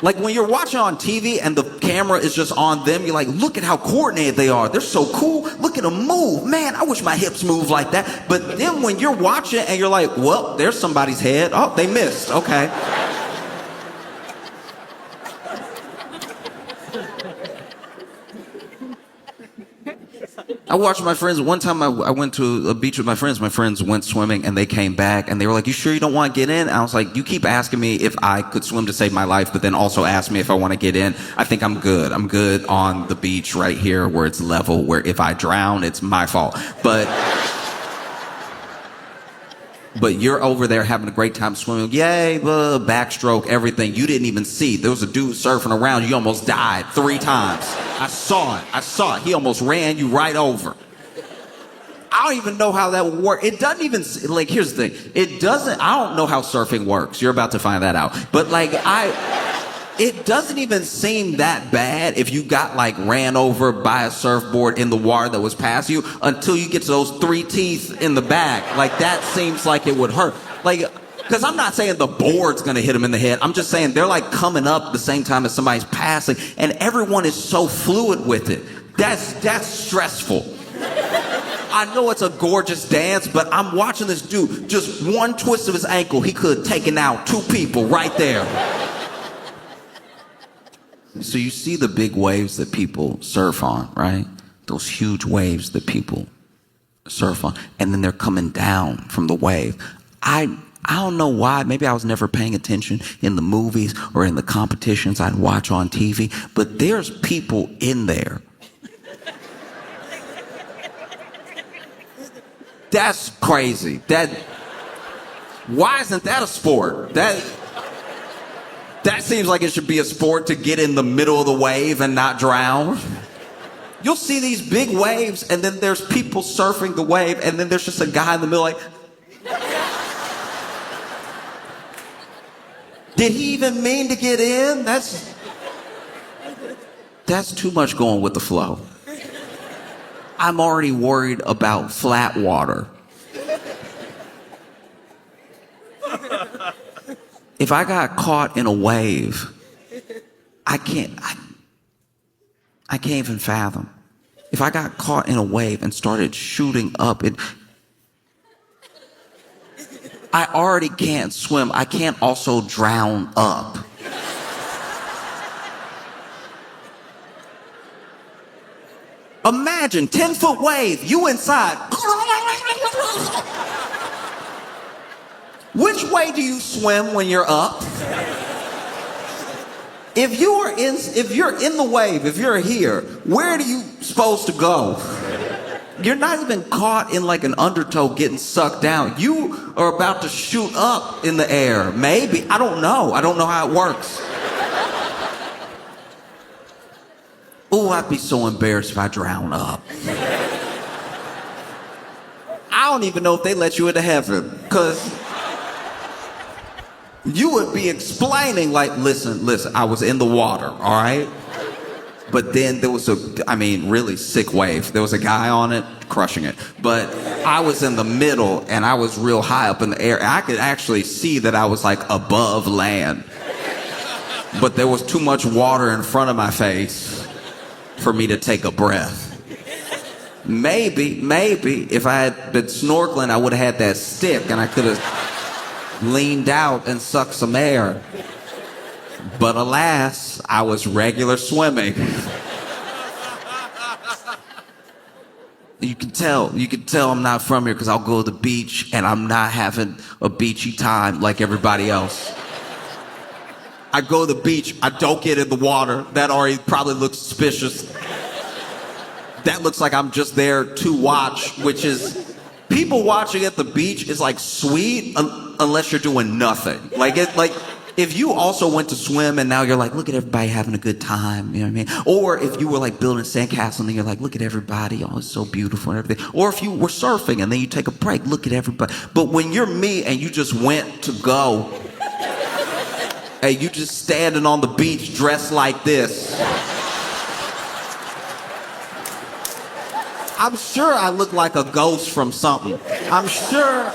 Like when you're watching on TV and the camera is just on them, you're like, look at how coordinated they are. They're so cool. Look at them move. Man, I wish my hips moved like that. But then when you're watching and you're like, well, there's somebody's head. Oh, they missed. Okay. I watched my friends. One time I went to a beach with my friends. My friends went swimming and they came back and they were like, you sure you don't want to get in? And I was like, you keep asking me if I could swim to save my life, but then also ask me if I want to get in. I think I'm good. I'm good on the beach right here where it's level, where if I drown, it's my fault. But you're over there having a great time swimming. Yay, backstroke, everything. You didn't even see. There was a dude surfing around. You almost died 3 times. I saw it. He almost ran you right over. I don't even know how that would work. It doesn't even, like, here's the thing. I don't know how surfing works. You're about to find that out. But it doesn't even seem that bad if you got ran over by a surfboard in the water that was past you until you get to those 3 teeth in the back. That seems like it would hurt. Because I'm not saying the board's gonna hit them in the head. I'm just saying they're coming up the same time as somebody's passing, and everyone is so fluid with it. That's stressful. I know it's a gorgeous dance, but I'm watching this dude, just one twist of his ankle, he could have taken out 2 people right there. So you see the big waves that people surf on, right? Those huge waves that people surf on. And then they're coming down from the wave. I don't know why. Maybe I was never paying attention in the movies or in the competitions I'd watch on TV. But there's people in there. That's crazy. Why isn't that a sport? That seems like it should be a sport to get in the middle of the wave and not drown. You'll see these big waves, and then there's people surfing the wave, and then there's just a guy in the middle did he even mean to get in? That's too much going with the flow. I'm already worried about flat water. If I got caught in a wave, I can't even fathom. If I got caught in a wave and started shooting up, I already can't swim. I can't also drown up. Imagine 10-foot wave, you inside. Which way do you swim when you're up? If you're in the wave, if you're here, where are you supposed to go? You're not even caught in an undertow getting sucked down. You are about to shoot up in the air. Maybe. I don't know. I don't know how it works. Oh, I'd be so embarrassed if I drown up. I don't even know if they let you into heaven, because you would be explaining listen, I was in the water, all right? But then there was really sick wave. There was a guy on it, crushing it. But I was in the middle, and I was real high up in the air. I could actually see that I was above land. But there was too much water in front of my face for me to take a breath. Maybe, if I had been snorkeling, I would have had that stick, and I could have leaned out and sucked some air. But alas, I was regular swimming. You can tell I'm not from here because I'll go to the beach and I'm not having a beachy time like everybody else. I go to the beach, I don't get in the water. That already probably looks suspicious. That looks like I'm just there to watch, which is, people watching at the beach is like sweet unless you're doing nothing. Like if you also went to swim and now you're like, look at everybody having a good time, you know what I mean? Or if you were like building a sandcastle and you're like, look at everybody, oh, it's so beautiful and everything. Or if you were surfing and then you take a break, look at everybody. But when you're me and you just went to go, and you just standing on the beach dressed like this, I'm sure I look like a ghost from something. I'm sure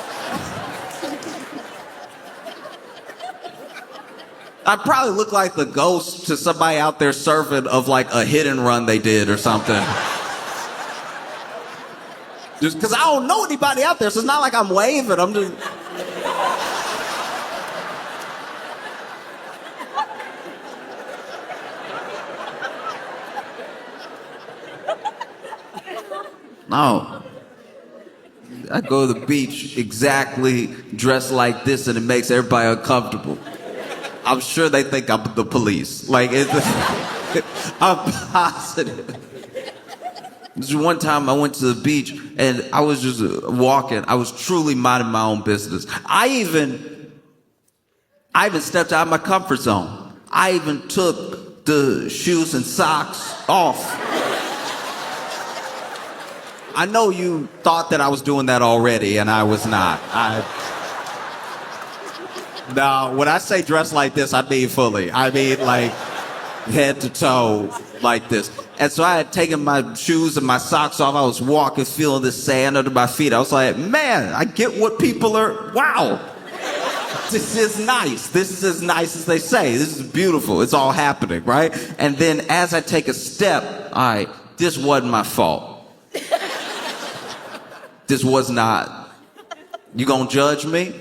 I probably look like the ghost to somebody out there surfing of like a hit and run they did or something. Just because I don't know anybody out there, so it's not like I'm waving. I'm just... No. I go to the beach exactly dressed like this and it makes everybody uncomfortable. I'm sure they think I'm the police. Like, I'm positive. This one time I went to the beach and I was just walking. I was truly minding my own business. I even stepped out of my comfort zone. I even took the shoes and socks off. I know you thought that I was doing that already, and I was not. Now, when I say dress like this, I mean fully. I mean like head to toe like this. And so I had taken my shoes and my socks off. I was walking, feeling the sand under my feet. I was like, man, I get what people are, wow. This is nice. This is as nice as they say. This is beautiful. It's all happening, right? And then as I take a step, all right, this wasn't my fault. This was not. You gonna judge me?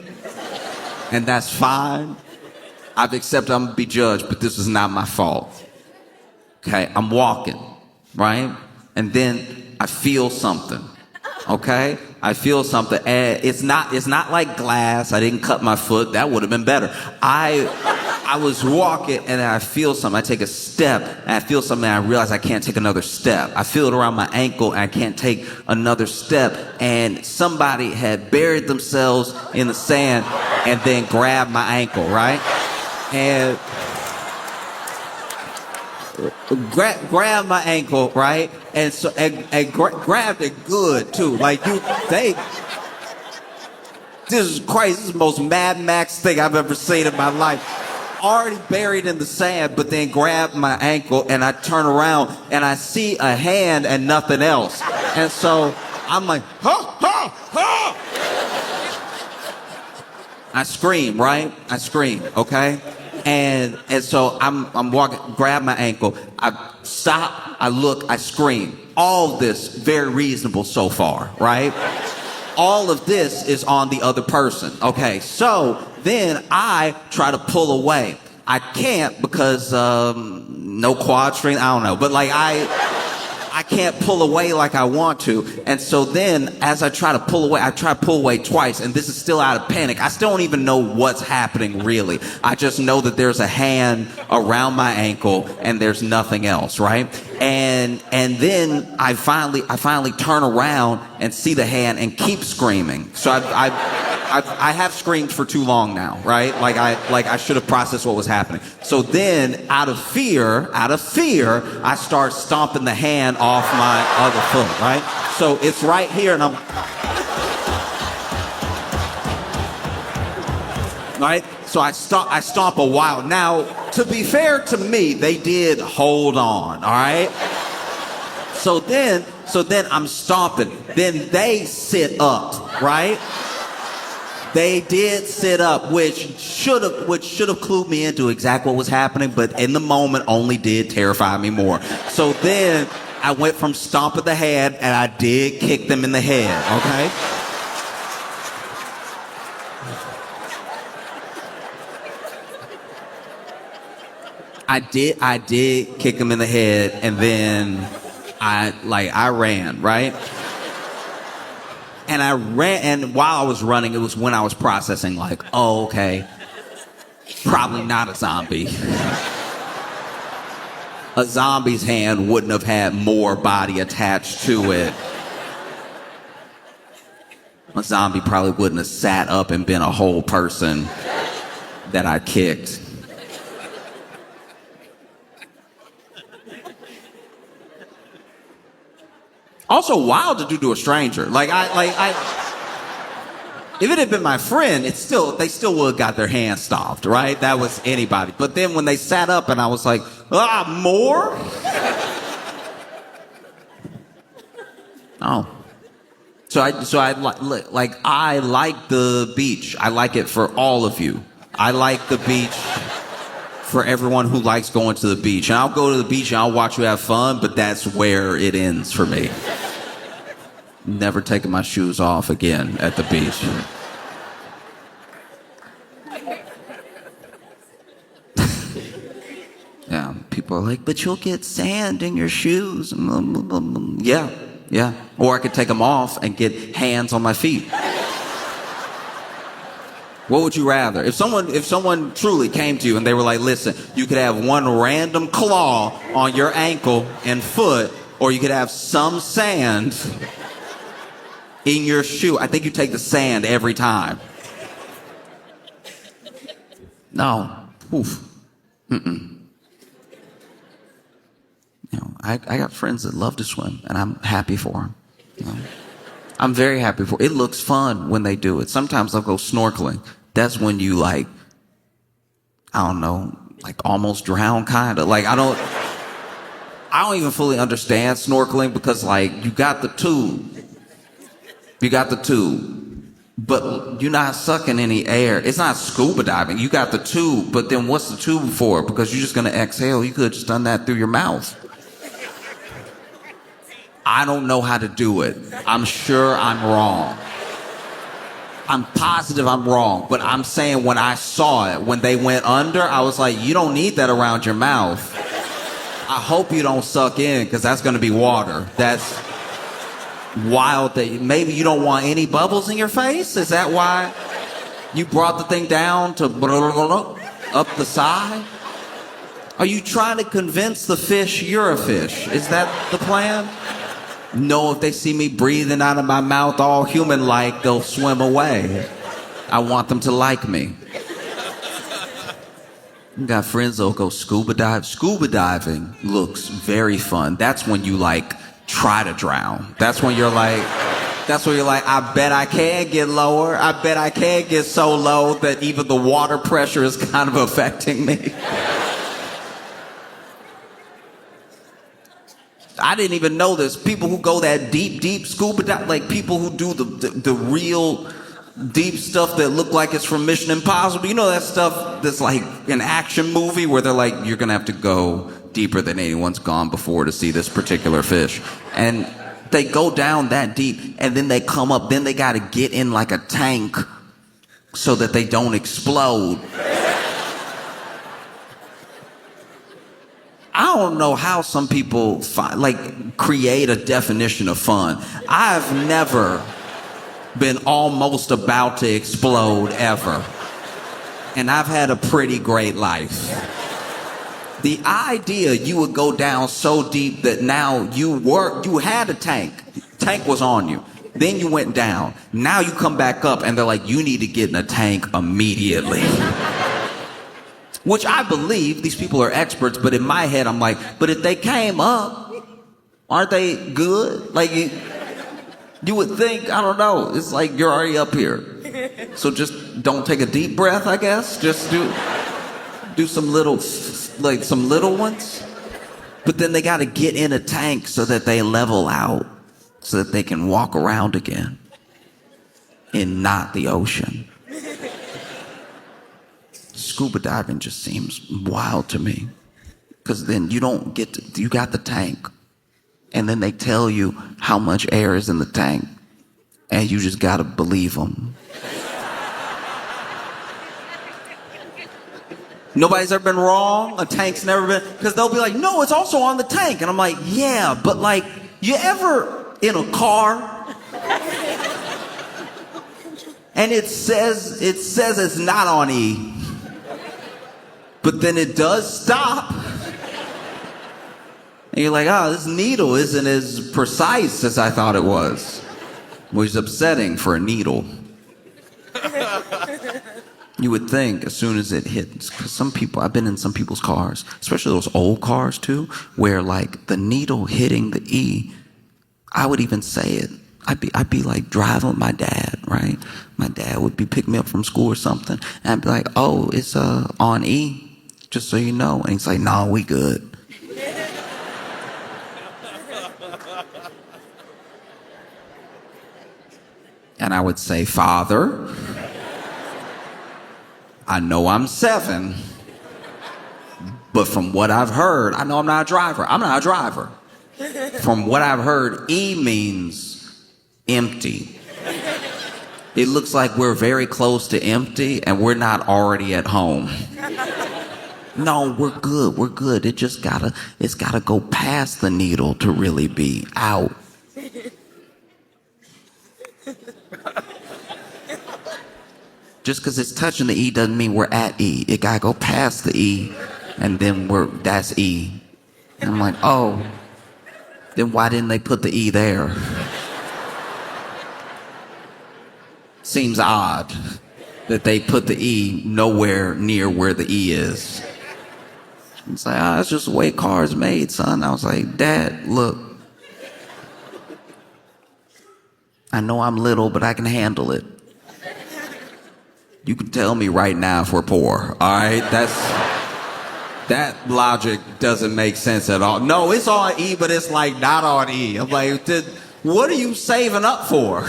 And that's fine. I've accepted I'm gonna be judged, but this was not my fault. Okay, I'm walking, right? And then I feel something. Okay? I feel something. And it's not like glass. I didn't cut my foot. That would have been better. I was walking and I feel something. I take a step and I feel something and I realize I can't take another step. I feel it around my ankle and I can't take another step. And somebody had buried themselves in the sand and then grabbed my ankle, right? And grabbed my ankle, right? And so grabbed it good too. Like this is crazy. This is the most Mad Max thing I've ever seen in my life. Already buried in the sand, but then grabbed my ankle and I turn around and I see a hand and nothing else. And so I'm like, ha, ha, ha. I scream, right? I scream, okay? And so I'm walking, grab my ankle, I stop, I look, I scream. All this very reasonable so far, right? All of this is on the other person. Okay, so then I try to pull away. I can't because no quad strength, I don't know. But like I can't pull away like I want to. And so then as I try to pull away, I try to pull away twice. And this is still out of panic. I still don't even know what's happening really. I just know that there's a hand around my ankle and there's nothing else, right? And then I finally turn around and see the hand and keep screaming. So I have screamed for too long now, right? Like I should have processed what was happening. So then out of fear, I start stomping the hand off my other foot, right? So it's right here and I'm, right? So I stomp a while. Now, to be fair to me, they did hold on, all right? So then I'm stomping. Then they sit up, right? They did sit up, which should have clued me into exactly what was happening, but in the moment only did terrify me more. So then I went from stomping the head and I did kick them in the head, okay? I did kick him in the head, and then I ran, right? And I ran, and while I was running, it was when I was processing, like, oh, okay, probably not a zombie. A zombie's hand wouldn't have had more body attached to it. A zombie probably wouldn't have sat up and been a whole person that I kicked. Also wild to do to a stranger. If it had been my friend, they still would have got their hands stopped, right? That was anybody. But then when they sat up and I was like, more? Oh. So I like the beach. I like it for all of you. I like the beach for everyone who likes going to the beach. And I'll go to the beach and I'll watch you have fun, but that's where it ends for me. Never taking my shoes off again at the beach. Yeah, people are like, but you'll get sand in your shoes. Yeah. Or I could take them off and get hands on my feet. What would you rather? If someone truly came to you and they were like, listen, you could have one random claw on your ankle and foot, or you could have some sand in your shoe. I think you take the sand every time. No. Oof. I got friends that love to swim, and I'm happy for them. I'm very happy for it. It looks fun when they do it. Sometimes they'll go snorkeling. That's when you I don't know, almost drown, kind of. I don't even fully understand snorkeling because you got the tube. But you're not sucking any air. It's not scuba diving. You got the tube, but then what's the tube for? Because you're just going to exhale. You could have just done that through your mouth. I don't know how to do it. I'm sure I'm wrong. I'm positive I'm wrong, but I'm saying when I saw it, when they went under, I was like, you don't need that around your mouth. I hope you don't suck in, because that's going to be water. That's wild. That maybe you don't want any bubbles in your face? Is that why you brought the thing down to up the side? Are you trying to convince the fish you're a fish? Is that the plan? No, if they see me breathing out of my mouth all human-like, they'll swim away. I want them to like me. Got friends that'll go scuba dive. Scuba diving looks very fun. That's when you try to drown. That's when you're like, I bet I can get lower. I bet I can get so low that even the water pressure is kind of affecting me. I didn't even know this. People who go that deep scuba dive, people who do the real deep stuff that look like it's from Mission Impossible. You know that stuff that's like an action movie where they're like, you're gonna have to go deeper than anyone's gone before to see this particular fish. And they go down that deep and then they come up, then they gotta get in a tank so that they don't explode. I don't know how some people create a definition of fun. I've never been almost about to explode ever. And I've had a pretty great life. The idea you would go down so deep that now you had a tank. Tank was on you. Then you went down. Now you come back up and they're like, you need to get in a tank immediately. Which I believe these people are experts, but in my head I'm like, but if they came up, aren't they good? You would think, I don't know, it's like you're already up here. So just don't take a deep breath, I guess. Just do some little ones. But then they got to get in a tank so that they level out, so that they can walk around again in not the ocean. Scuba diving just seems wild to me, because then you got the tank, and then they tell you how much air is in the tank, and you just gotta believe them. Nobody's ever been wrong. A tank's never been, because they'll be like, no, it's also on the tank. And I'm like, yeah, but like, you ever in a car and it says it's not on E, but then it does stop. And you're like, oh, this needle isn't as precise as I thought it was. Which is upsetting for a needle. You would think as soon as it hits, because some people, I've been in some people's cars, especially those old cars too, where like the needle hitting the E, I would even say it. I'd be like driving with my dad, right? My dad would be picking me up from school or something, and I'd be like, oh, it's on E, just so you know. And he's like, no, we good. And I would say, Father, I know I'm 7, but from what I've heard, I know I'm not a driver. I'm not a driver. From what I've heard, E means empty. It looks like we're very close to empty and we're not already at home. No, we're good. We're good. It's gotta go past the needle to really be out. Just because it's touching the E doesn't mean we're at E. It gotta go past the E, and then that's E. And I'm like, oh, then why didn't they put the E there? Seems odd that they put the E nowhere near where the E is. It's like, it's just the way cars made, son. I was like, Dad, look. I know I'm little, but I can handle it. You can tell me right now if we're poor, all right? That logic doesn't make sense at all. No, it's on E, but it's like not on E. I'm like, what are you saving up for?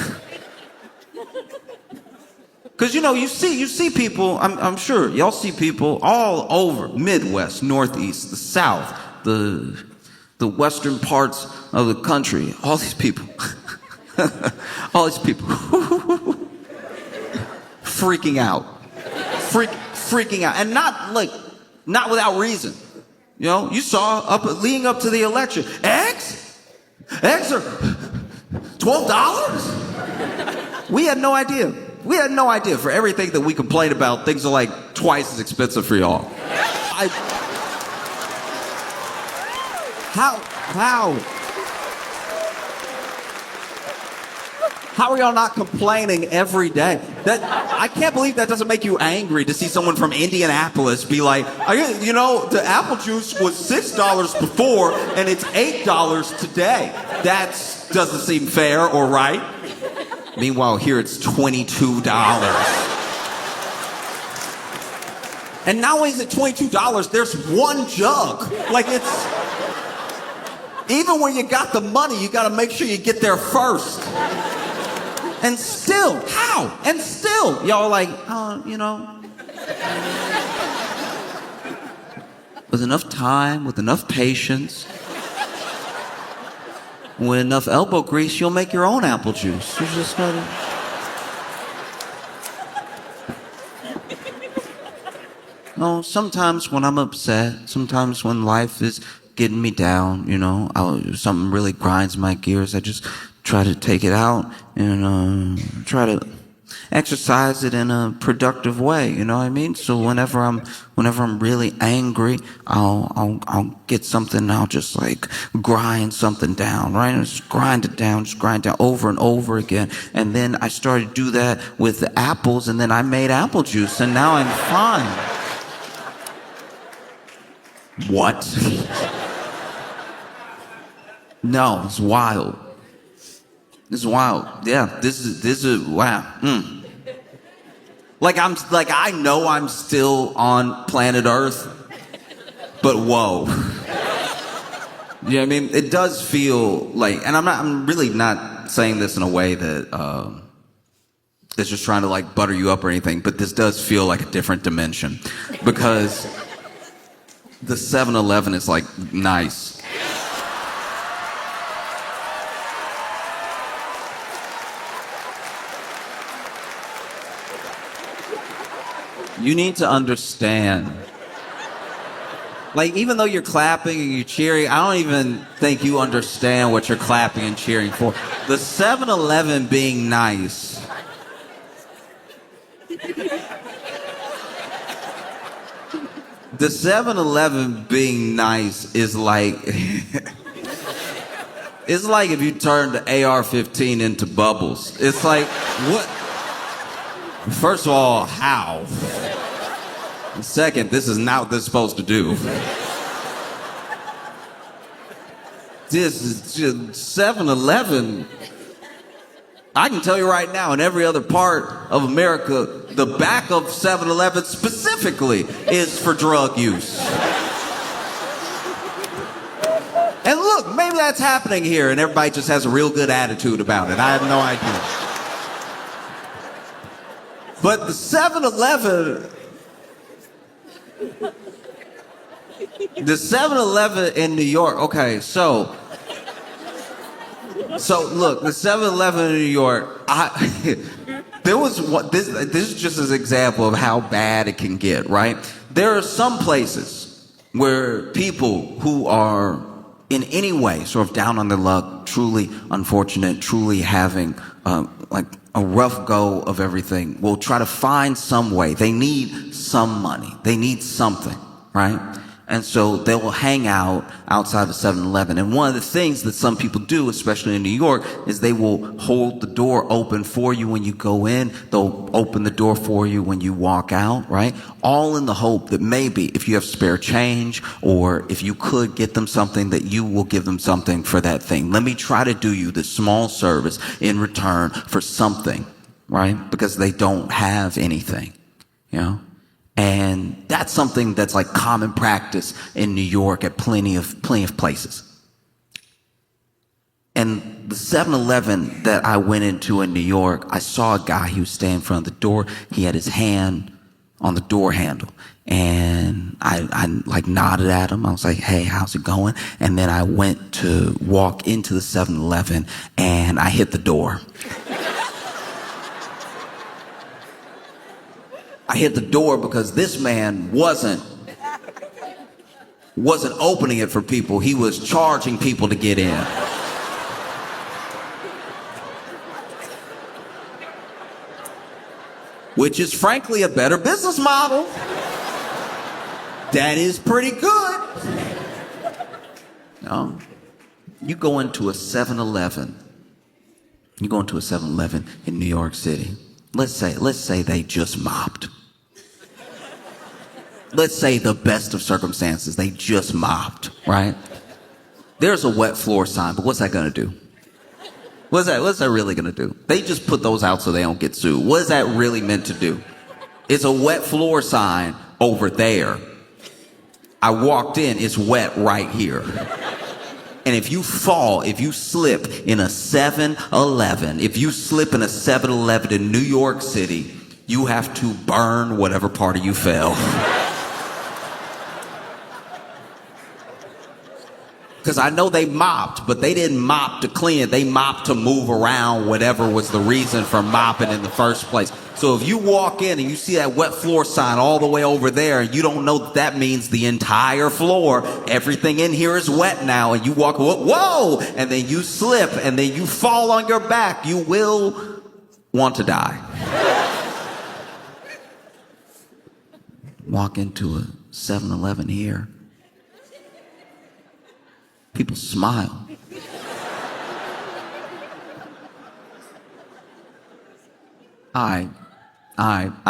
Because, you see people, I'm sure, y'all see people all over, Midwest, Northeast, the South, the western parts of the country, all these people. All these people. Freaking out. Freaking out. And not without reason. You saw leading up to the election. Eggs are $12? We had no idea. For everything that we complain about, things are like twice as expensive for y'all. How are y'all not complaining every day? I can't believe that doesn't make you angry to see someone from Indianapolis be like, the apple juice was $6 before and it's $8 today. That doesn't seem fair or right. Meanwhile, here it's $22. And not only is it $22, there's one jug. Like even when you got the money, you gotta make sure you get there first. And still, how? And still, y'all are like, with enough time, with enough patience, with enough elbow grease, you'll make your own apple juice. You just gotta... Sometimes when I'm upset, sometimes when life is getting me down, something really grinds my gears, I just try to take it out and try to exercise it in a productive way, you know what I mean? So whenever I'm really angry, I'll get something and I'll just like grind something down, right? And just grind it down over and over again. And then I started to do that with the apples, and then I made apple juice, and now I'm fine. What? No, it's wild. This is wild. Yeah, this is wow. I know I'm still on planet Earth, but whoa. You know what I mean? It does feel like, and I'm really not saying this in a way that is just trying to like butter you up or anything, but this does feel like a different dimension, because the 7-Eleven is like nice. You need to understand Like, even though you're clapping and you're cheering, I don't even think you understand what you're clapping and cheering for. The 7-Eleven being nice. The 7-Eleven being nice is like... It's like if you turned the AR-15 into bubbles. It's like, what? First of all, how? Second, this is not what this is supposed to do. This is just 7-Eleven. I can tell you right now, in every other part of America, the back of 7-Eleven specifically is for drug use. And look, maybe that's happening here and everybody just has a real good attitude about it. I have no idea. But the 7-Eleven... The 7-Eleven in New York, okay, so look, the 7-Eleven in New York, there was what, this is just an example of how bad it can get, right? There are some places where people who are in any way sort of down on their luck, truly unfortunate, truly having like a rough go of everything, will try to find some way. They need some money. They need something, right? And so they will hang out outside the 7-Eleven. And one of the things that some people do, especially in New York, is they will hold the door open for you when you go in. They'll open the door for you when you walk out, right? All in the hope that maybe if you have spare change or if you could get them something, that you will give them something for that thing. Let me try to do you this small service in return for something, right? Because they don't have anything, you know? And that's something that's like common practice in New York at plenty of places. And the 7-Eleven that I went into in New York, I saw a guy, he was standing in front of the door. He had his hand on the door handle. And I like nodded at him. I was like, hey, how's it going? And then I went to walk into the 7-Eleven and I hit the door. I hit the door because this man wasn't opening it for people. He was charging people to get in. Which is frankly a better business model. That is pretty good. No. You go into a 7-Eleven. You go into a 7-Eleven in New York City. Let's say they just mopped. Let's say the best of circumstances, they just mopped, right? There's a wet floor sign, but what's that gonna do? What's that really gonna do? They just put those out so they don't get sued. What is that really meant to do? It's a wet floor sign over there. I walked in, it's wet right here. And if you fall, if you slip in a 7-Eleven, if you slip in a 7-Eleven in New York City, you have to burn whatever part of you fell. Because I know they mopped, but they didn't mop to clean it. They mopped to move around whatever was the reason for mopping in the first place. So if you walk in and you see that wet floor sign all the way over there, and you don't know that means the entire floor, everything in here is wet now, and you walk, whoa, and then you slip, and then you fall on your back, you will want to die. Walk into a 7-Eleven here. People smile. I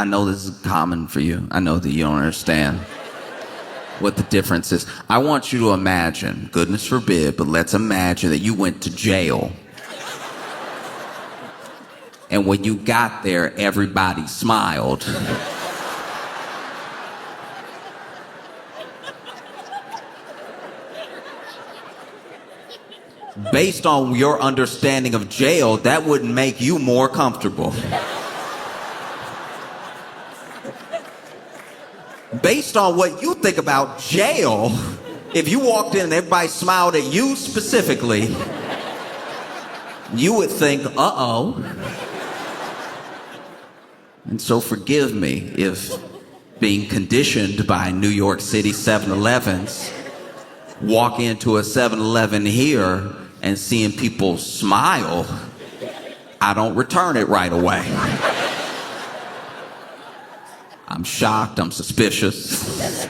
know this is common for you. I know that you don't understand what the difference is. I want you to imagine, goodness forbid, but let's imagine that you went to jail. And when you got there, everybody smiled. Based on your understanding of jail, that wouldn't make you more comfortable. Based on what you think about jail, if you walked in and everybody smiled at you specifically, you would think, uh-oh. And so forgive me if being conditioned by New York City 7-Elevens, walk into a 7-Eleven here and seeing people smile, I don't return it right away. I'm shocked, I'm suspicious.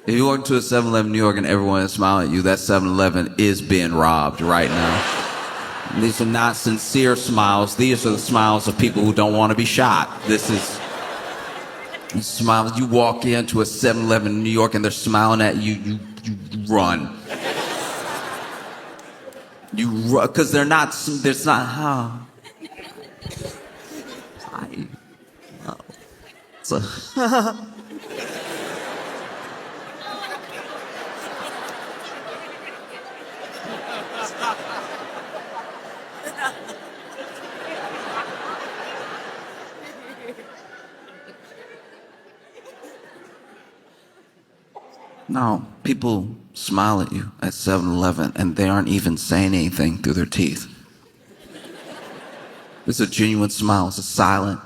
If you walk to a 7-Eleven in New York and everyone is smiling at you, that 7-Eleven is being robbed right now. These are not sincere smiles. These are the smiles of people who don't want to be shot. This is smiles. You walk into a 7-Eleven in New York and they're smiling at you, you run. You run, because there's not, it's a, No, people smile at you at 7-Eleven and they aren't even saying anything through their teeth. It's a genuine smile, it's a silent.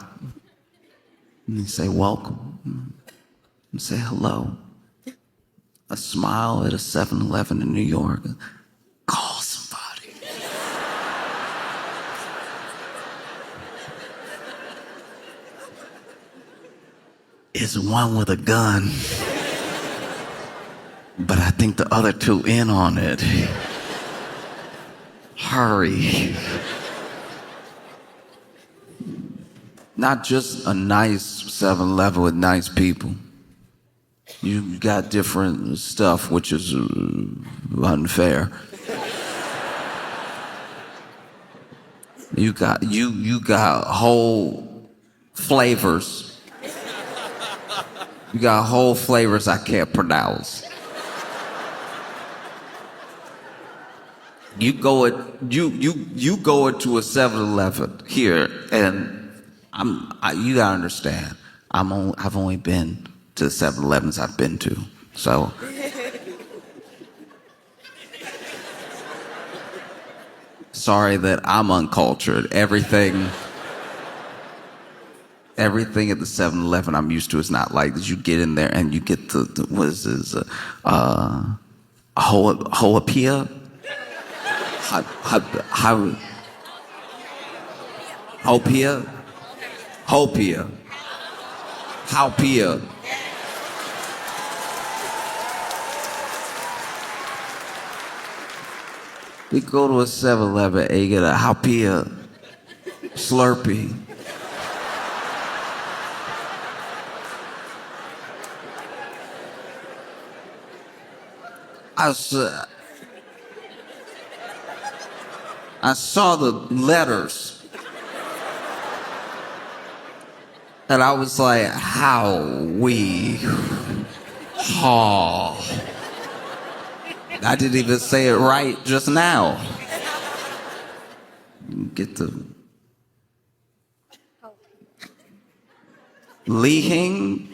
And you say welcome, and say hello. A smile at a 7-Eleven in New York. Call somebody. It's one with a gun. But I think the other two in on it. Hurry. Not just a nice 7-Eleven with nice people. You got different stuff, which is unfair. You got whole flavors. You got whole flavors I can't pronounce. You go into a 7-Eleven here, and you gotta understand. I've only been to the 7-Elevens I've been to, so. Sorry that I'm uncultured. Everything at the 7-Eleven I'm used to is not like this. You get in there and you get the what is this? Hoapia? Hopia. We go to a 7-Eleven and you get a Hopia Slurpee. I saw the letters and I was like, I didn't even say it right just now. Get the Lihing.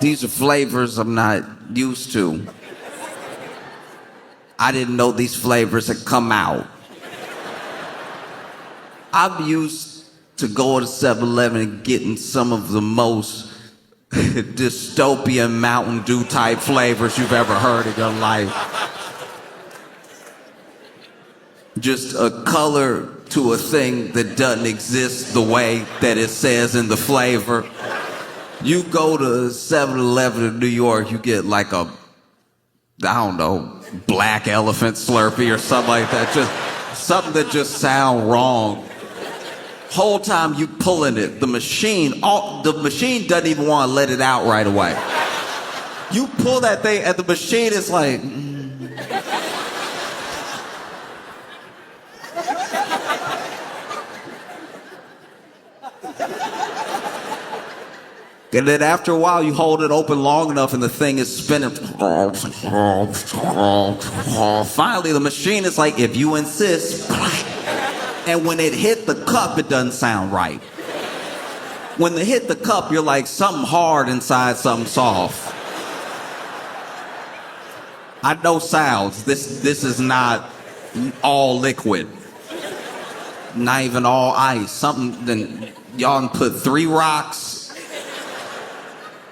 These are flavors I'm not used to. I didn't know these flavors had come out. I'm used to going to 7-Eleven and getting some of the most dystopian Mountain Dew type flavors you've ever heard in your life. Just a color to a thing that doesn't exist the way that it says in the flavor. You go to 7-Eleven in New York, you get like a, I don't know, black elephant Slurpee or something like that. Just something that just sound wrong. Whole time you pulling it, the machine doesn't even want to let it out right away. You pull that thing and the machine is like, And then after a while, you hold it open long enough and the thing is spinning. Finally, the machine is like, if you insist. And when it hit the cup, it doesn't sound right. When it hit the cup, you're like, something hard inside, something soft. I know sounds. This is not all liquid. Not even all ice. Something, then y'all can put 3 rocks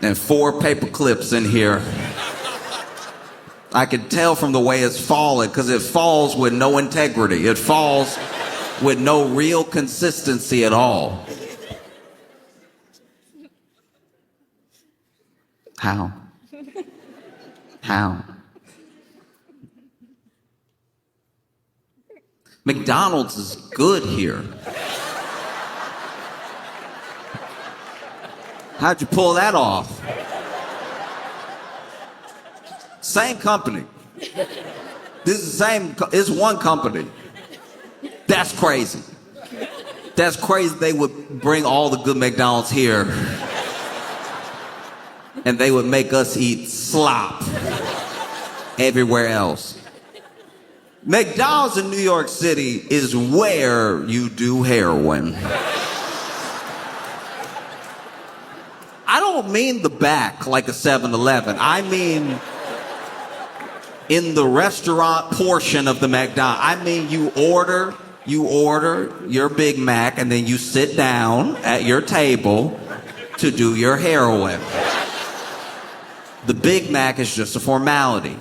and 4 paper clips in here. I could tell from the way it's falling, because it falls with no integrity. It falls with no real consistency at all. How? How? McDonald's is good here. How'd you pull that off? Same company. This is the same, it's one company. That's crazy. That's crazy they would bring all the good McDonald's here and they would make us eat slop everywhere else. McDonald's in New York City is where you do heroin. I don't mean the back like a 7-Eleven. I mean in the restaurant portion of the McDonald's. I mean you order your Big Mac and then you sit down at your table to do your heroin. The Big Mac is just a formality.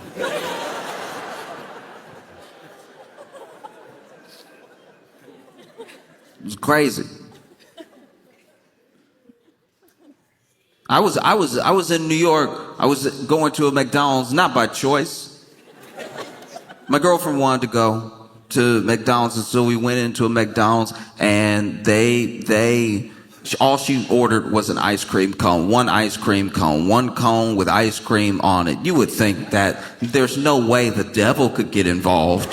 It was crazy. I was in New York. I was going to a McDonald's, not by choice. My girlfriend wanted to go to McDonald's, and so we went into a McDonald's, and all she ordered was an ice cream cone, one ice cream cone, one cone with ice cream on it. You would think that there's no way the devil could get involved.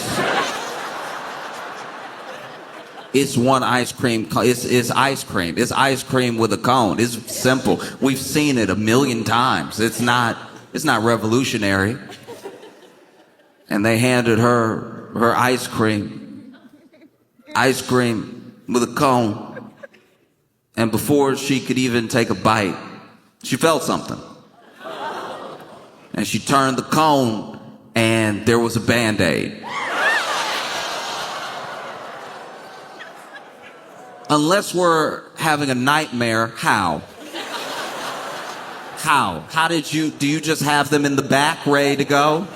It's one ice cream cone. It's ice cream. It's ice cream with a cone. It's simple. We've seen it a million times. It's not revolutionary. And they handed her ice cream with a cone. And before she could even take a bite, she felt something. And she turned the cone, and there was a Band-Aid. Unless we're having a nightmare, how? How do you just have them in the back ready to go?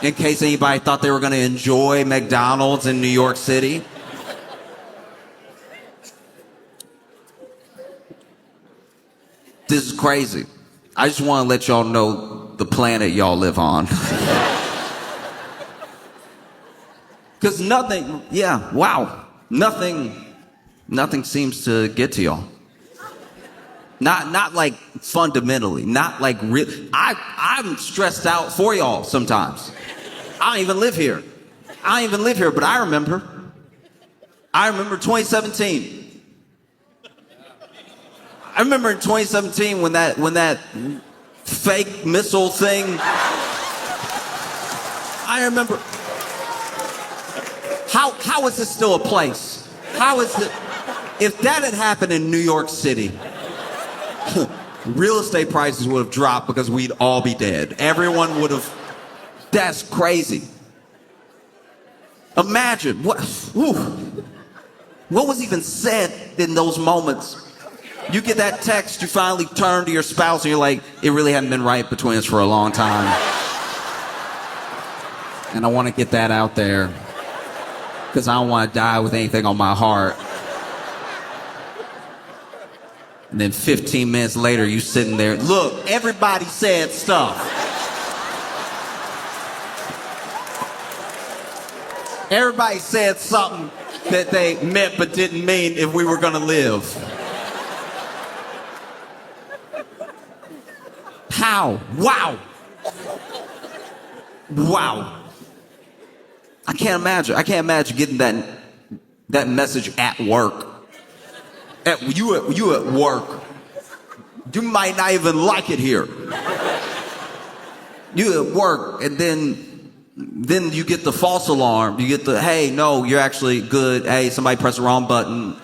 In case anybody thought they were going to enjoy McDonald's in New York City? This is crazy. I just want to let y'all know the planet y'all live on. Because nothing seems to get to y'all. Not like fundamentally, not like real. I'm stressed out for y'all sometimes. I don't even live here, but I remember 2017. I remember in 2017 when that fake missile thing. I remember. How is this still a place? How is it? If that had happened in New York City, real estate prices would have dropped because we'd all be dead. Everyone would have. That's crazy. Imagine what was even said in those moments. You get that text, you finally turn to your spouse and you're like, it really hadn't been right between us for a long time. And I want to get that out there because I don't want to die with anything on my heart. And then 15 minutes later, you sitting there. Look, everybody said stuff. Everybody said something that they meant but didn't mean if we were going to live. How? Wow. I can't imagine getting that message at work. You at work. You might not even like it here. You at work, and then you get the false alarm. You get the, hey, no, you're actually good. Hey, somebody pressed the wrong button.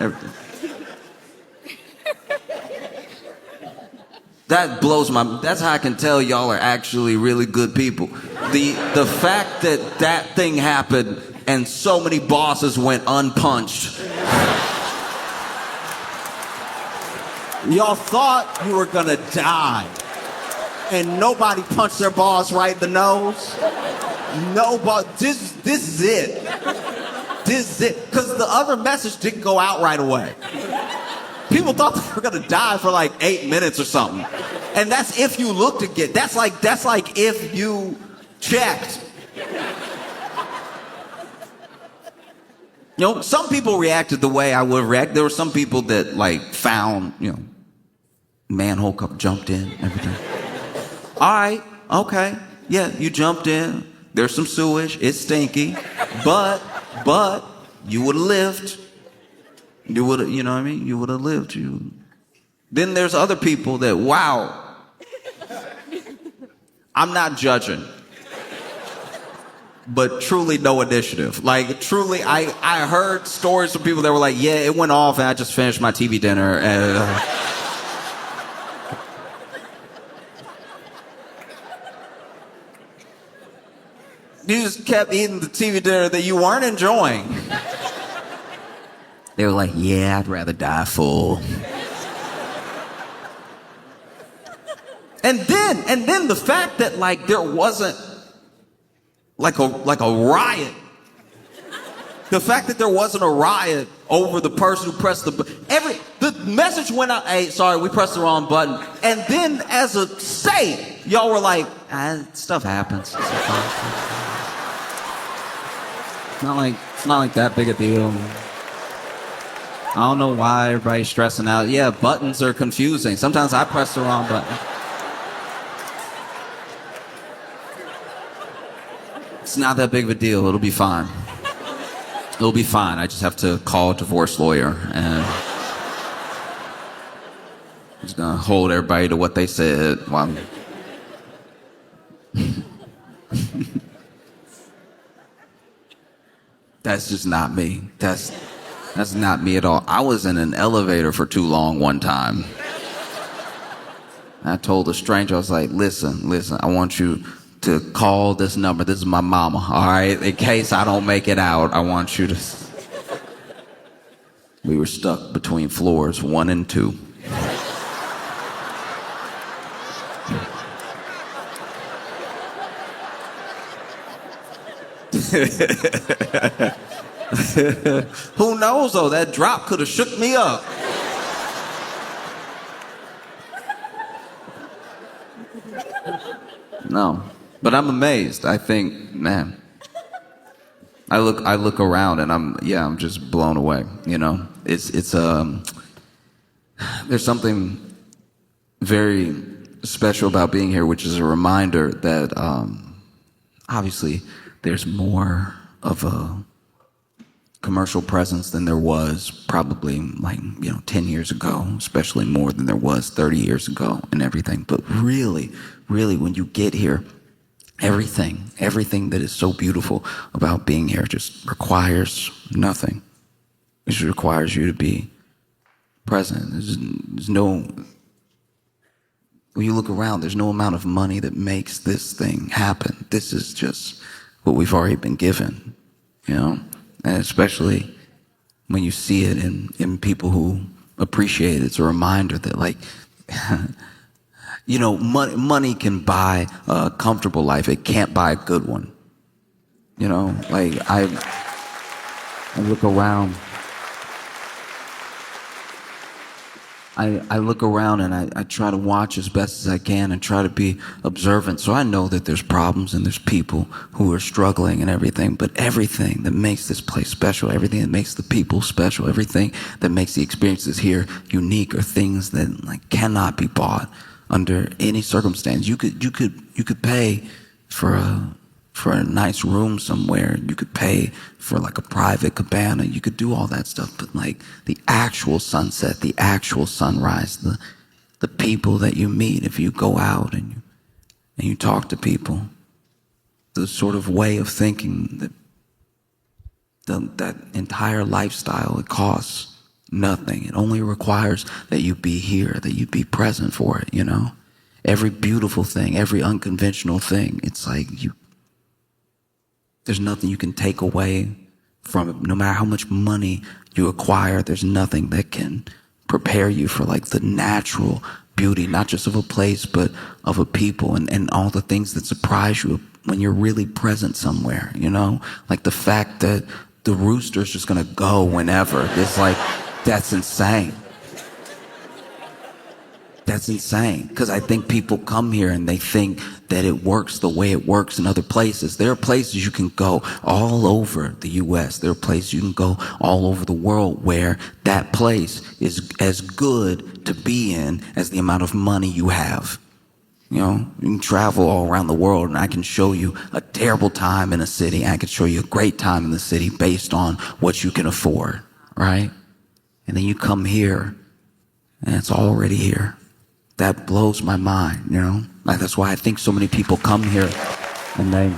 That blows that's how I can tell y'all are actually really good people. The fact that thing happened and so many bosses went unpunched Y'all thought you were gonna die. And nobody punched their boss right in the nose. Nobody, this is it. This is it. Because the other message didn't go out right away. People thought they were gonna die for like 8 minutes or something. And that's if you looked again. That's like if you checked. You know, some people reacted the way I would react. There were some people that like found, manhole cover, jumped in, everything. All right, okay, yeah, you jumped in. There's some sewage, it's stinky, but you would have lived. You would have, you know what I mean? You would have lived. Then there's other people that, wow, I'm not judging, but truly no initiative. Like, truly, I heard stories from people that were like, yeah, it went off and I just finished my TV dinner and... You just kept eating the TV dinner that you weren't enjoying. They were like, yeah, I'd rather die full. And then the fact that like there wasn't like a riot. The fact that there wasn't a riot over the person who pressed the message went out, hey, sorry, we pressed the wrong button. And then as a state, y'all were like, stuff happens. It's not like that big a deal. I don't know why everybody's stressing out. Yeah, buttons are confusing. Sometimes I press the wrong button. It's not that big of a deal. It'll be fine. It'll be fine. I just have to call a divorce lawyer and I'm just gonna hold everybody to what they said while That's just not me. That's not me at all. I was in an elevator for too long one time. I told a stranger, I was like, listen, I want you to call this number. This is my mama, all right? In case I don't make it out, I want you to... We were stuck between floors 1 and 2. Who knows though, that drop could have shook me up. No, but I'm amazed. I think, man, I look around and I'm just blown away. There's something very special about being here, which is a reminder that obviously there's more of a commercial presence than there was probably 10 years ago, especially more than there was 30 years ago and everything. But really, when you get here, everything that is so beautiful about being here just requires nothing. It just requires you to be present. There's no, when you look around, there's no amount of money that makes this thing happen. This is just what we've already been given, and especially when you see it in people who appreciate it. It's a reminder that money can buy a comfortable life. It can't buy a good one. I look around. I look around and I try to watch as best as I can and try to be observant. So I know that there's problems and there's people who are struggling and everything, but everything that makes this place special, everything that makes the people special, everything that makes the experiences here unique are things that cannot be bought under any circumstance. You could pay for a nice room somewhere. You could pay for a private cabana. You could do all that stuff. But the actual sunset, the actual sunrise, the people that you meet if you go out and you talk to people, the sort of way of thinking, that entire lifestyle, it costs nothing. It only requires that you be here, that you be present for it, Every beautiful thing, every unconventional thing, it's there's nothing you can take away from it. No matter how much money you acquire, there's nothing that can prepare you for like the natural beauty, not just of a place, but of a people, and all the things that surprise you when you're really present somewhere, you know? Like the fact that the rooster's just gonna go whenever. It's like, that's insane. That's insane. Because I think people come here and they think that it works the way it works in other places. There are places you can go all over the U.S. There are places you can go all over the world where that place is as good to be in as the amount of money you have. You know, you can travel all around the world and I can show you a terrible time in a city. And I can show you a great time in the city based on what you can afford, right? And then you come here and it's already here. That blows my mind, you know? Like, that's why I think so many people come here and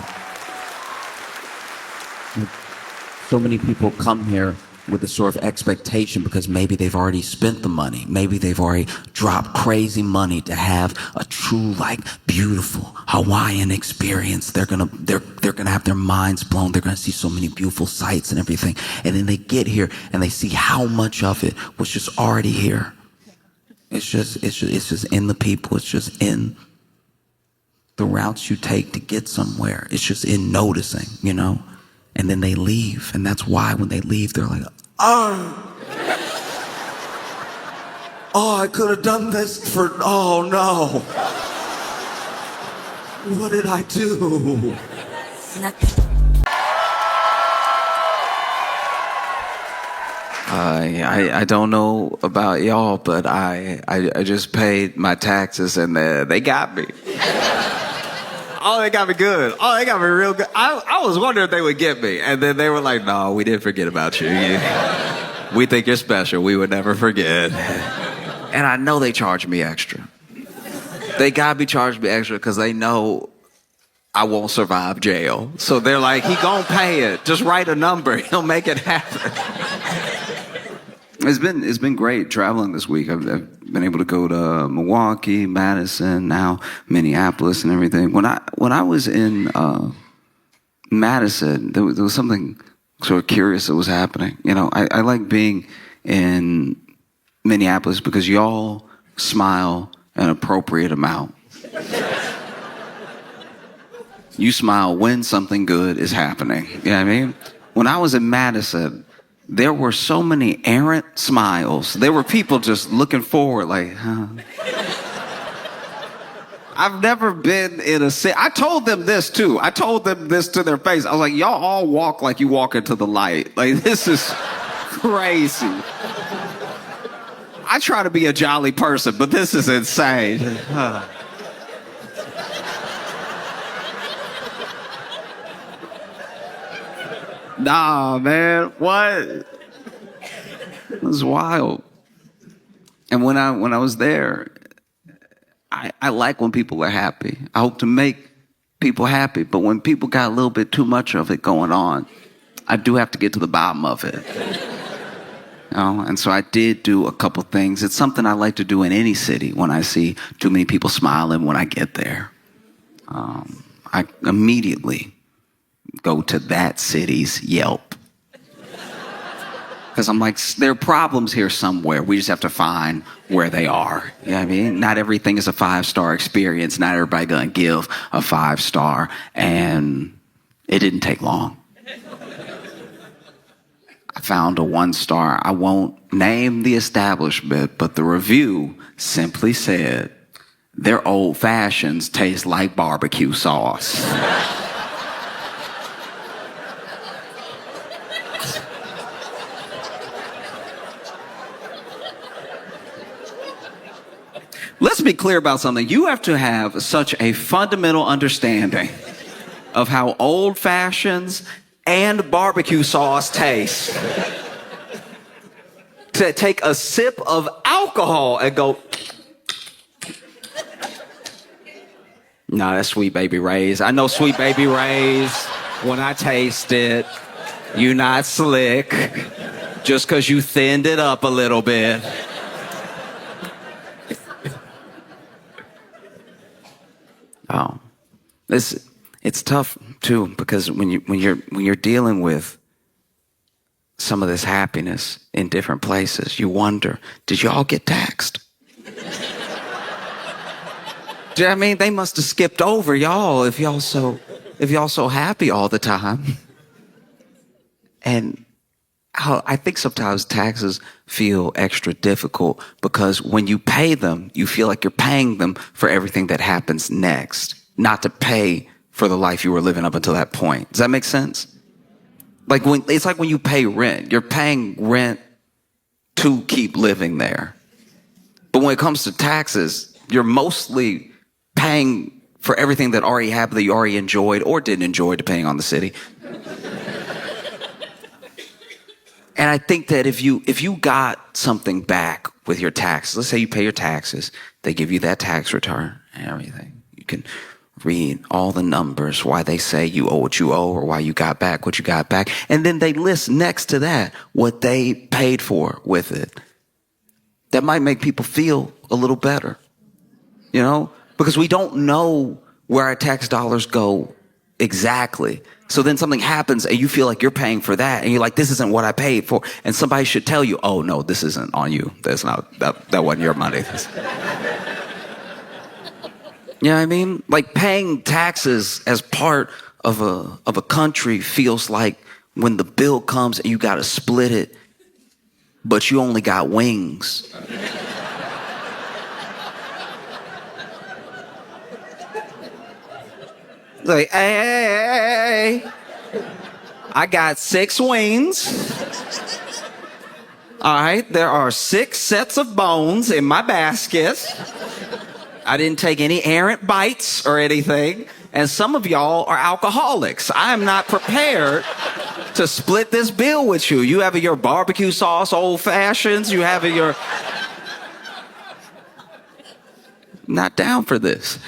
so many people come here with a sort of expectation because maybe they've already spent the money. Maybe they've already dropped crazy money to have a true, like, beautiful Hawaiian experience. They're gonna have their minds blown. They're gonna see so many beautiful sights and everything. And then they get here and they see how much of it was just already here. It's just in the people. It's just in the routes you take to get somewhere. It's just in noticing, you know? And then they leave. And that's why when they leave, they're like, oh, I could have done this oh no. What did I do? Nothing. I don't know about y'all, but I just paid my taxes and they got me. Oh, they got me good. Oh, they got me real good. I was wondering if they would get me. And then they were like, no, we didn't forget about you. We think you're special. We would never forget. And I know they charged me extra. They got me charged me extra because they know I won't survive jail. So they're like, he gonna pay it. Just write a number. He'll make it happen. It's been great traveling this week. I've been able to go to Milwaukee, Madison, now Minneapolis, and everything. When I was in Madison, there was something sort of curious that was happening. You know, I like being in Minneapolis because y'all smile an appropriate amount. You smile when something good is happening. You know what I mean? When I was in Madison, there were so many errant smiles. There were people just looking forward like, huh. I've never been in a city. I told them this too. I told them this to their face. I was like, y'all all walk like you walk into the light. Like, this is crazy. I try to be a jolly person, but this is insane. Nah, man, what? It was wild. And when I was there, I like when people are happy. I hope to make people happy. But when people got a little bit too much of it going on, I do have to get to the bottom of it. You know? And so I did do a couple things. It's something I like to do in any city when I see too many people smiling when I get there. I immediately go to that city's Yelp. Because I'm like, there are problems here somewhere. We just have to find where they are. You know what I mean? Not everything is a 5-star experience. Not everybody gonna give a 5-star. And it didn't take long. I found a 1-star. I won't name the establishment, but the review simply said, their old fashions taste like barbecue sauce. Let's be clear about something. You have to have such a fundamental understanding of how old fashions and barbecue sauce taste to take a sip of alcohol and go, nah, that's Sweet Baby Ray's. I know Sweet Baby Ray's. When I taste it, you're not slick just because you thinned it up a little bit. Oh, it's tough too, because when you're dealing with some of this happiness in different places, you wonder, did y'all get taxed? Do you know what I mean? They must have skipped over y'all if y'all so happy all the time. And I think sometimes taxes feel extra difficult because when you pay them, you feel like you're paying them for everything that happens next, not to pay for the life you were living up until that point. Does that make sense? It's like when you pay rent, you're paying rent to keep living there. But when it comes to taxes, you're mostly paying for everything that already happened, that you already enjoyed or didn't enjoy, depending on the city. And I think that if you got something back with your taxes, let's say you pay your taxes, they give you that tax return and everything. You can read all the numbers, why they say you owe what you owe or why you got back what you got back. And then they list next to that what they paid for with it. That might make people feel a little better, you know, because we don't know where our tax dollars go exactly. So then something happens and you feel like you're paying for that and you're like, this isn't what I paid for. And somebody should tell you, oh no, this isn't on you. That's not, that wasn't your money. You know what I mean? Like paying taxes as part of a country feels like when the bill comes and you got to split it, but you only got wings. Like, hey, I got 6 wings. All right, there are 6 sets of bones in my basket. I didn't take any errant bites or anything. And some of y'all are alcoholics. I am not prepared to split this bill with you. You have your barbecue sauce, old fashions. You have your... Not down for this.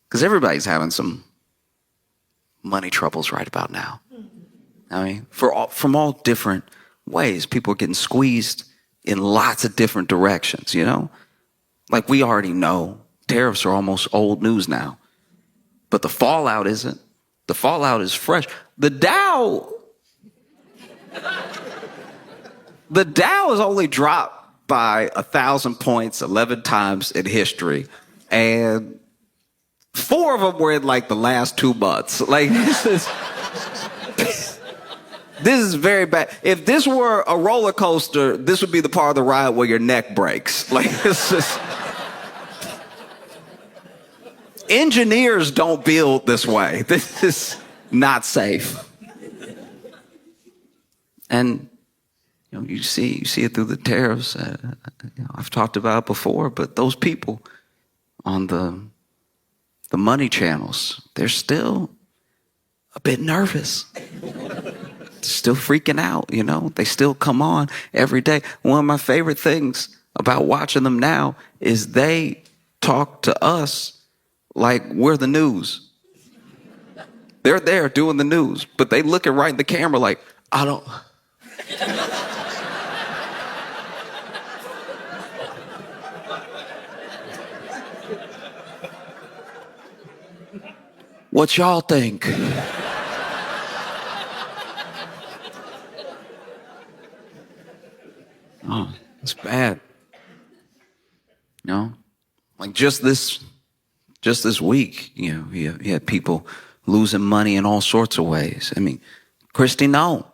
Because everybody's having some money troubles right about now. I mean, from all different ways. People are getting squeezed in lots of different directions, you know? Like we already know, tariffs are almost old news now. But the fallout isn't. The fallout is fresh. The Dow has only dropped by 1,000 points 11 times in history. And 4 of them were in like the last 2 months. Like this is very bad. If this were a roller coaster, this would be the part of the ride where your neck breaks. Like this is... Engineers don't build this way. This is not safe. And you know, you see it through the tariffs. I've talked about it before, but those people on the money channels, they're still a bit nervous. Still freaking out, you know? They still come on every day. One of my favorite things about watching them now is they talk to us like we're the news. They're there doing the news, but they looking right in the camera like, I don't... What y'all think? Oh, it's bad. You know, like just this week, you know, you had people losing money in all sorts of ways. I mean, Christy Noah.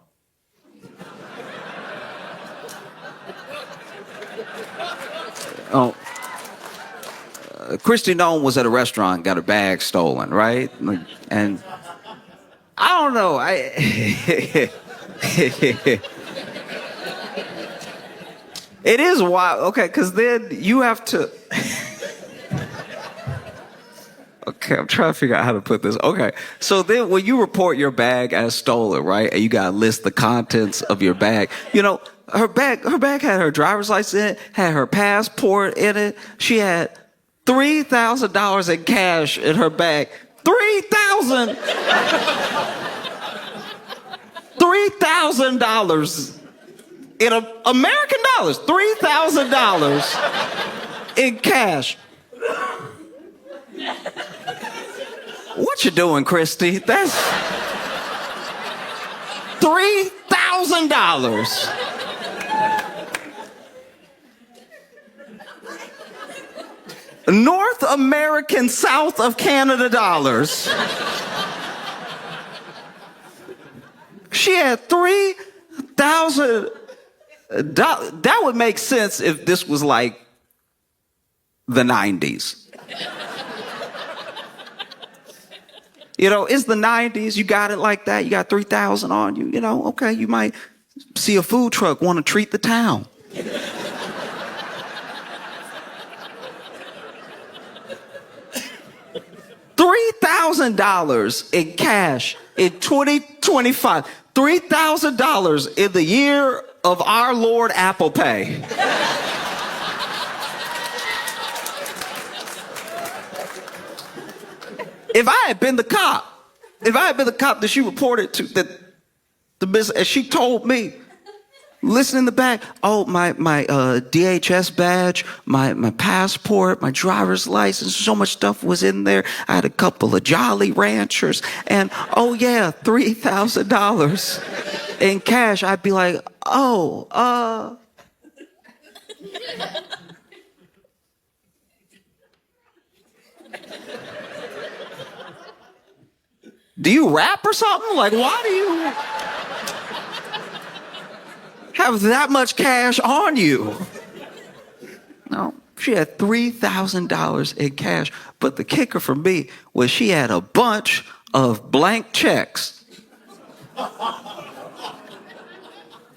Christy Noah was at a restaurant, got her bag stolen, right? And I don't know. It is wild. Okay, because then you have to... Okay, I'm trying to figure out how to put this. Okay, so then when you report your bag as stolen, right, and you got to list the contents of your bag, you know, her bag had her driver's license in it, had her passport in it. She had $3,000 in cash in her bag. $3,000 in American dollars. $3,000 in cash. What you doing, Christy? $3,000. North American, South of Canada dollars. She had $3,000. That would make sense if this was like the 90s. You know, it's the 90s. You got it like that. You got 3,000 on you. You know, okay, you might see a food truck, want to treat the town. $3,000 in cash in 2025. $3,000 in the year of our Lord Apple Pay. If I had been the cop that she reported to, that the business, and she told me, listen in the back, oh, my DHS badge, my passport, my driver's license, so much stuff was in there. I had a couple of Jolly Ranchers, and oh yeah, $3,000 in cash. I'd be like, oh, do you rap or something? Like, why do you have that much cash on you? No, she had $3,000 in cash. But the kicker for me was she had a bunch of blank checks.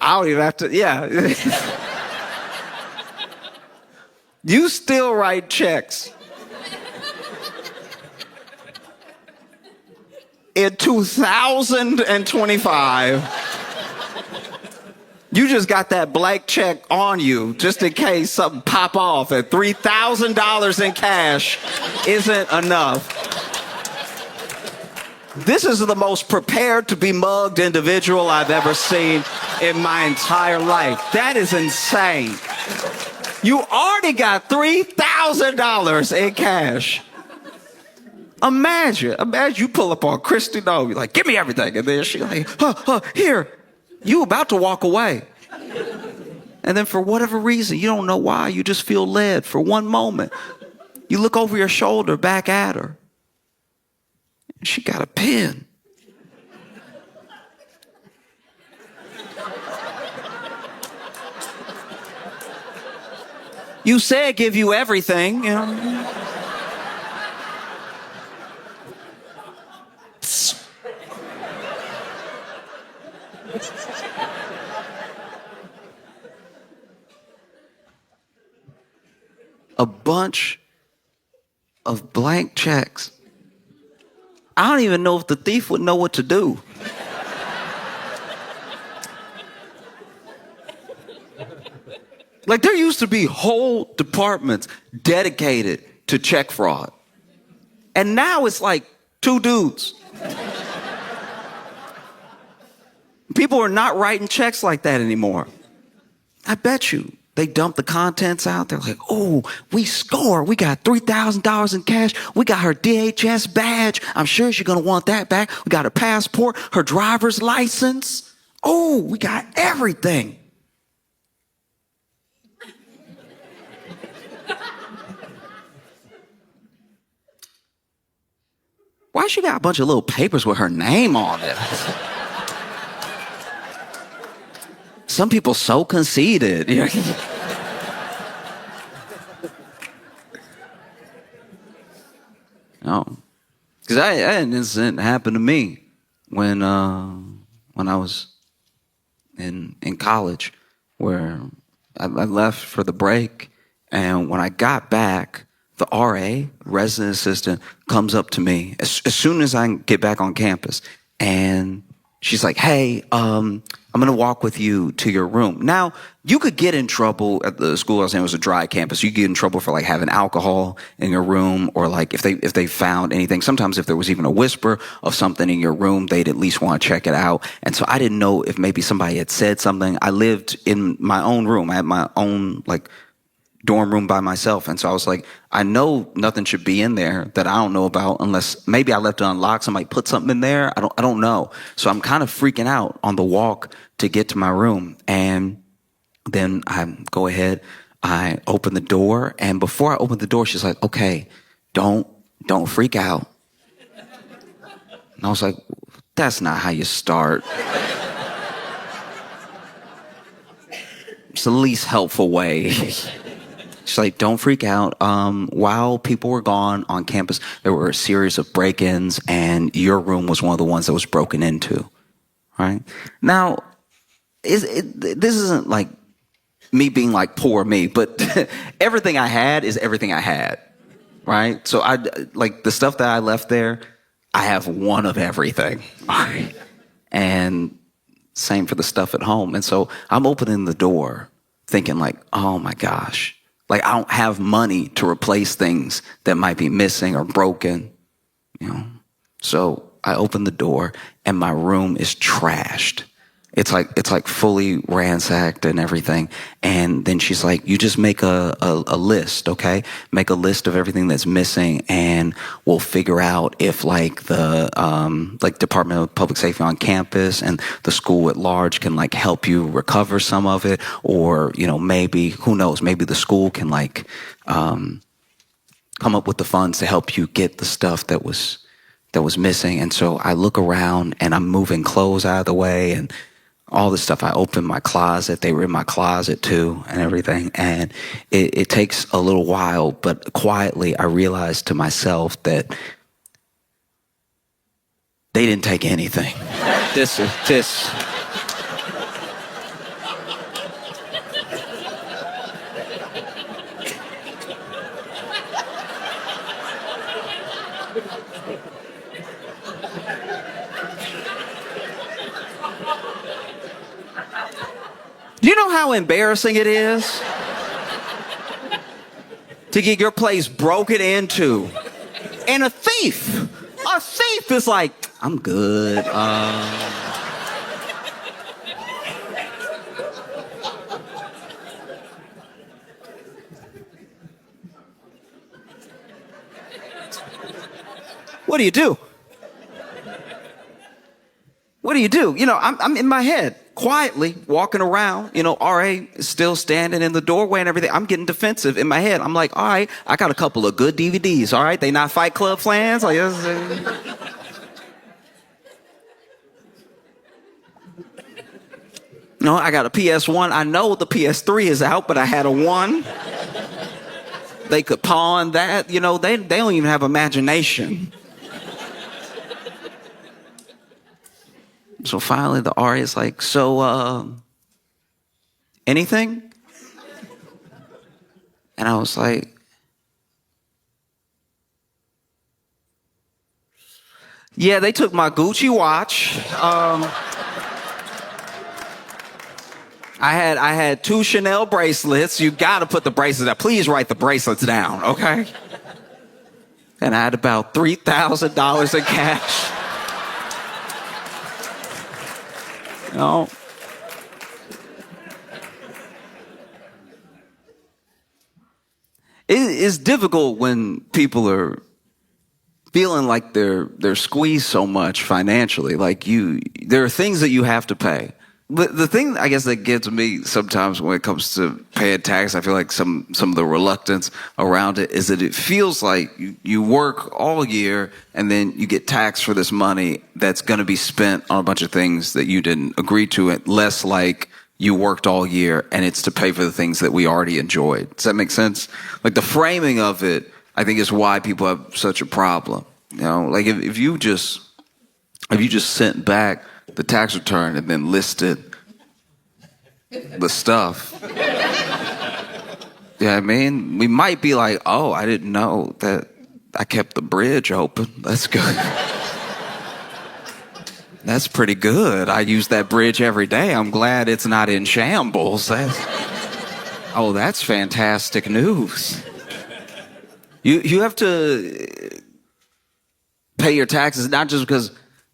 I don't even have to, yeah. You still write checks. In 2025, you just got that blank check on you just in case something pop off, and $3,000 in cash isn't enough. This is the most prepared to be mugged individual I've ever seen in my entire life. That is insane. You already got $3,000 in cash. Imagine you pull up on Christy Noah, you're like, give me everything. And then she's like, here, you about to walk away. And then for whatever reason, you don't know why, you just feel led for one moment. You look over your shoulder back at her. And she got a pen. You said give you everything, you know. A bunch of blank checks. I don't even know if the thief would know what to do. Like, there used to be whole departments dedicated to check fraud. And now it's like two dudes. People are not writing checks like that anymore. I bet you. They dump the contents out. They're like, oh, we score. We got $3,000 in cash. We got her DHS badge. I'm sure she's going to want that back. We got her passport, her driver's license. Oh, we got everything. Why she got a bunch of little papers with her name on it? Some people so conceited. No, because I had an incident happen to me when I was in college, where I left for the break, and when I got back, the RA, resident assistant, comes up to me as soon as I get back on campus, and she's like, hey, I'm going to walk with you to your room. Now, you could get in trouble at the school I was in. It was a dry campus. You could get in trouble for like having alcohol in your room, or like if they found anything. Sometimes if there was even a whisper of something in your room, they'd at least want to check it out. And so I didn't know if maybe somebody had said something. I lived in my own room. I had my own like dorm room by myself. And so I was like, I know nothing should be in there that I don't know about, unless maybe I left it unlocked. Somebody put something in there. I don't know. So I'm kind of freaking out on the walk to get to my room. And then I go ahead, I open the door. And before I open the door, she's like, okay, don't freak out. And I was like, that's not how you start. It's the least helpful way. She's like, don't freak out. While people were gone on campus, there were a series of break-ins, and your room was one of the ones that was broken into. Right? Now, this isn't like me being like poor me, but everything I had is everything I had. Right? So I like the stuff that I left there, I have one of everything. Right? And same for the stuff at home. And so I'm opening the door thinking like, oh my gosh, like I don't have money to replace things that might be missing or broken, you know? So I open the door and my room is trashed. It's like fully ransacked and everything. And then she's like, you just make a list, okay? Make a list of everything that's missing, and we'll figure out if like the like Department of Public Safety on campus and the school at large can like help you recover some of it, or you know, maybe, who knows, maybe the school can like come up with the funds to help you get the stuff that was missing. And so I look around and I'm moving clothes out of the way and all this stuff. I opened my closet. They were in my closet too and everything. And it takes a little while, but quietly I realized to myself that they didn't take anything. This. Do you know how embarrassing it is to get your place broken into? And a thief is like, I'm good. What do you do? What do you do? You know, I'm in my head, quietly walking around. You know, RA is still standing in the doorway and everything. I'm getting defensive in my head. I'm like, all right, I got a couple of good DVDs. All right, they not Fight Club fans. Like, no, I got a PS1. I know the PS3 is out, but I had a 1. They could pawn that. You know, they don't even have imagination. So finally the RA is like, so, anything? And I was like, yeah, they took my Gucci watch. I had 2 Chanel bracelets. You gotta put the bracelets down. Please write the bracelets down, okay? And I had about $3,000 in cash. No. It's difficult when people are feeling like they're squeezed so much financially. Like there are things that you have to pay. The thing I guess that gets me sometimes when it comes to paying tax, I feel like some of the reluctance around it is that it feels like you work all year and then you get taxed for this money that's going to be spent on a bunch of things that you didn't agree to, it less like you worked all year and it's to pay for the things that we already enjoyed. Does that make sense? Like the framing of it, I think, is why people have such a problem. You know, like if you just sent back the tax return and then listed the stuff. Yeah, I mean, we might be like, oh, I didn't know that I kept the bridge open. That's good. That's pretty good. I use that bridge every day. I'm glad it's not in shambles. That's fantastic news. You have to pay your taxes not just because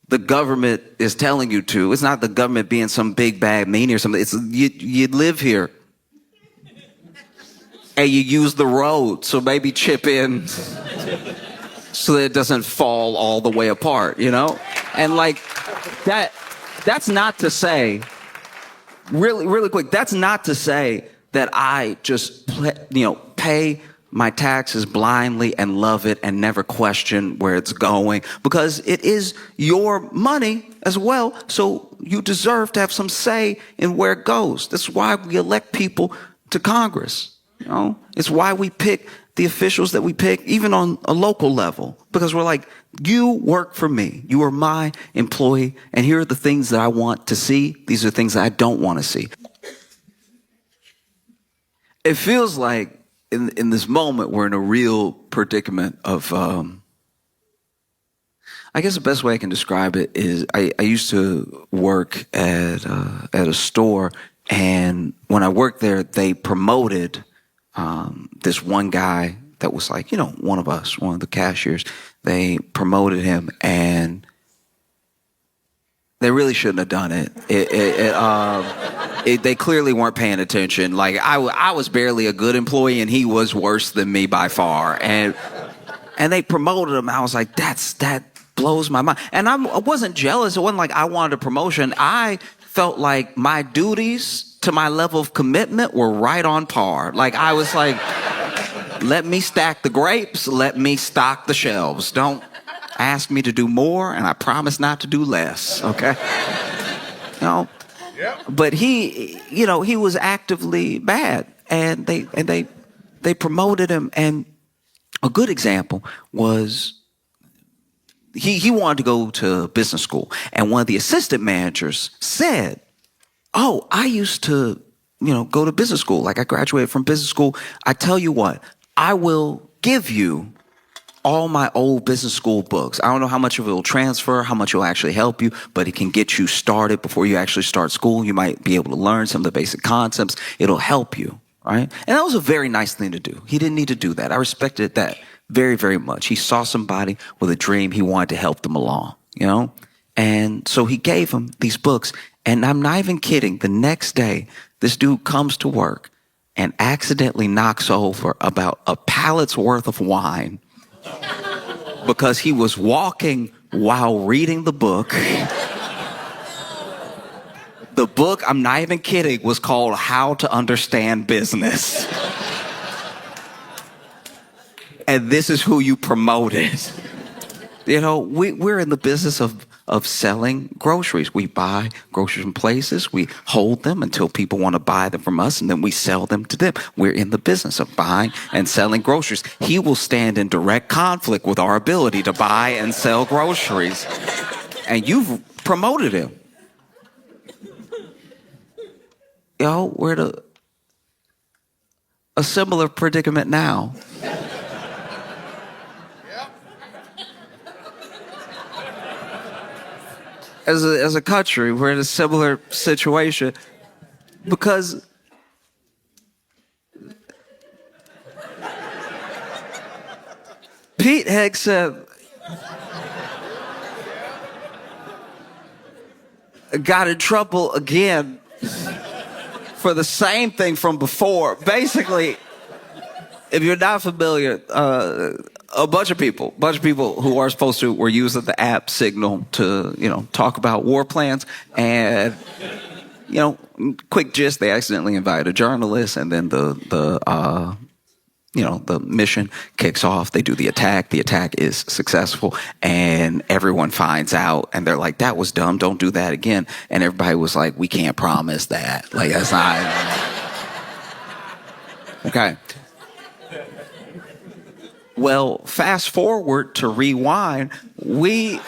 the government is telling you to. It's not the government being some big bad meanie or something. It's you live here. and you use the road, so maybe chip in so that it doesn't fall all the way apart, you know? And like that's not to say, really quick, that's not to say that I just, pay my taxes blindly and love it and never question where it's going, because it is your money as well. So you deserve to have some say in where it goes. That's why we elect people to Congress. You know, it's why we pick the officials that we pick, even on a local level, because we're like, you work for me. You are my employee. And here are the things that I want to see. These are things that I don't want to see. It feels like in this moment, we're in a real predicament of, I guess the best way I can describe it is I used to work at a store, and when I worked there, they promoted this one guy that was like, one of us, one of the cashiers. They promoted him, and they really shouldn't have done it. They clearly weren't paying attention. Like I was barely a good employee, and he was worse than me by far. And they promoted him. I was like, that blows my mind. And I wasn't jealous. It wasn't like I wanted a promotion. I felt like my duties to my level of commitment were right on par. Like I was like, let me stack the grapes. Let me stock the shelves. Don't ask me to do more, and I promise not to do less. Okay. Yep. But he was actively bad, and they promoted him. And a good example was he wanted to go to business school, and one of the assistant managers said, "Oh, I used to, go to business school. Like I graduated from business school. I tell you what, I will give you all my old business school books. I don't know how much of it will transfer, how much it will actually help you, but it can get you started before you actually start school. You might be able to learn some of the basic concepts. It'll help you, right?" And that was a very nice thing to do. He didn't need to do that. I respected that very, very much. He saw somebody with a dream. He wanted to help them along, And so he gave him these books. And I'm not even kidding. The next day, this dude comes to work and accidentally knocks over about a pallet's worth of wine because he was walking while reading the book. The book, I'm not even kidding, was called How to Understand Business. And this is who you promoted. We're in the business of selling groceries. We buy groceries from places. We hold them until people want to buy them from us, and then we sell them to them. We're in the business of buying and selling groceries. He will stand in direct conflict with our ability to buy and sell groceries. And you've promoted him. We're in a similar predicament now. As a country, we're in a similar situation because Pete Hegseth got in trouble again for the same thing from before. Basically, if you're not familiar, a bunch of people who are supposed to were using the app Signal to, talk about war plans. And, quick gist, they accidentally invited a journalist, and then the mission kicks off. They do the attack. The attack is successful, and everyone finds out, and they're like, that was dumb. Don't do that again. And everybody was like, we can't promise that. Like, that's not. Okay. Well, fast forward to rewind, we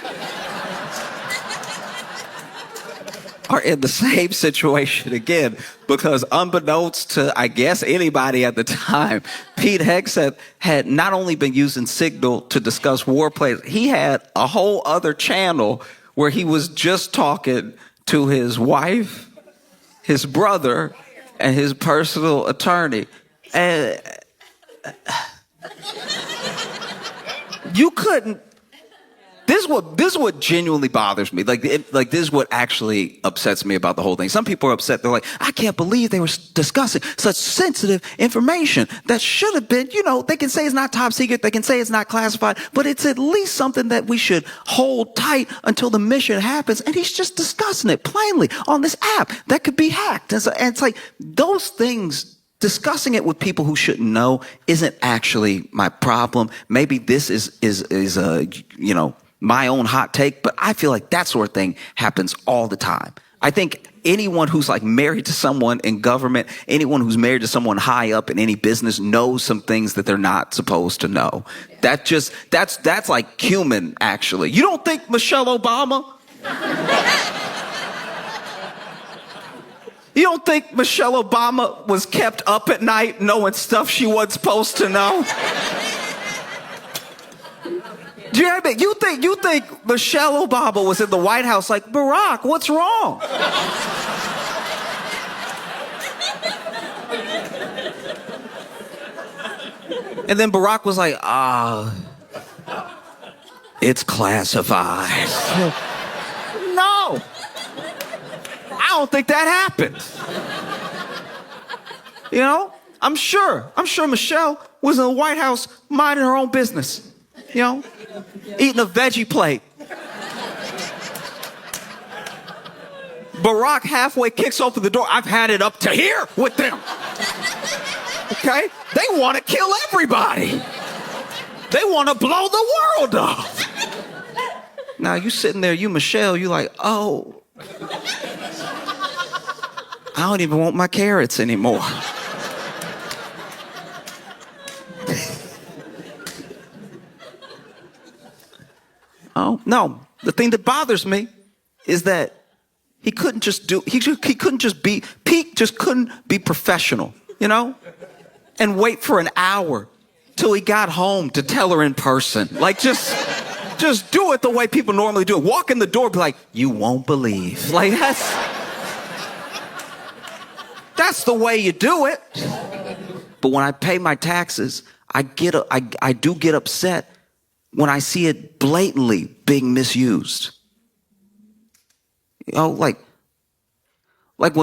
are in the same situation again, because unbeknownst to, I guess, anybody at the time, Pete Hegseth had not only been using Signal to discuss war plays, he had a whole other channel where he was just talking to his wife, his brother, and his personal attorney. And you couldn't, this is what genuinely bothers me. Like this is what actually upsets me about the whole thing. Some people are upset. They're like, I can't believe they were discussing such sensitive information that should have been, they can say it's not top secret. They can say it's not classified, but it's at least something that we should hold tight until the mission happens. And he's just discussing it plainly on this app that could be hacked. And it's like those things. Discussing it with people who shouldn't know isn't actually my problem. Maybe this is my own hot take, but I feel like that sort of thing happens all the time. I think anyone who's like married to someone in government, anyone who's married to someone high up in any business knows some things that they're not supposed to know. That's like human, actually. You don't think Michelle Obama? You don't think Michelle Obama was kept up at night knowing stuff she wasn't supposed to know? Do you hear me? You think Michelle Obama was in the White House like, Barack, what's wrong? And then Barack was like, it's classified. No. I don't think that happened. I'm sure Michelle was in the White House minding her own business, eating a veggie plate. Barack halfway kicks open the door. I've had it up to here with them. Okay? They want to kill everybody. They want to blow the world up. Now you sitting there, you Michelle, you like, oh, I don't even want my carrots anymore. Oh, no. The thing that bothers me is that Pete just couldn't be professional, and wait for an hour till he got home to tell her in person. Like, just do it the way people normally do it. Walk in the door, be like, you won't believe. Like, that's the way you do it. But when I pay my taxes, I do get upset when I see it blatantly being misused. Like when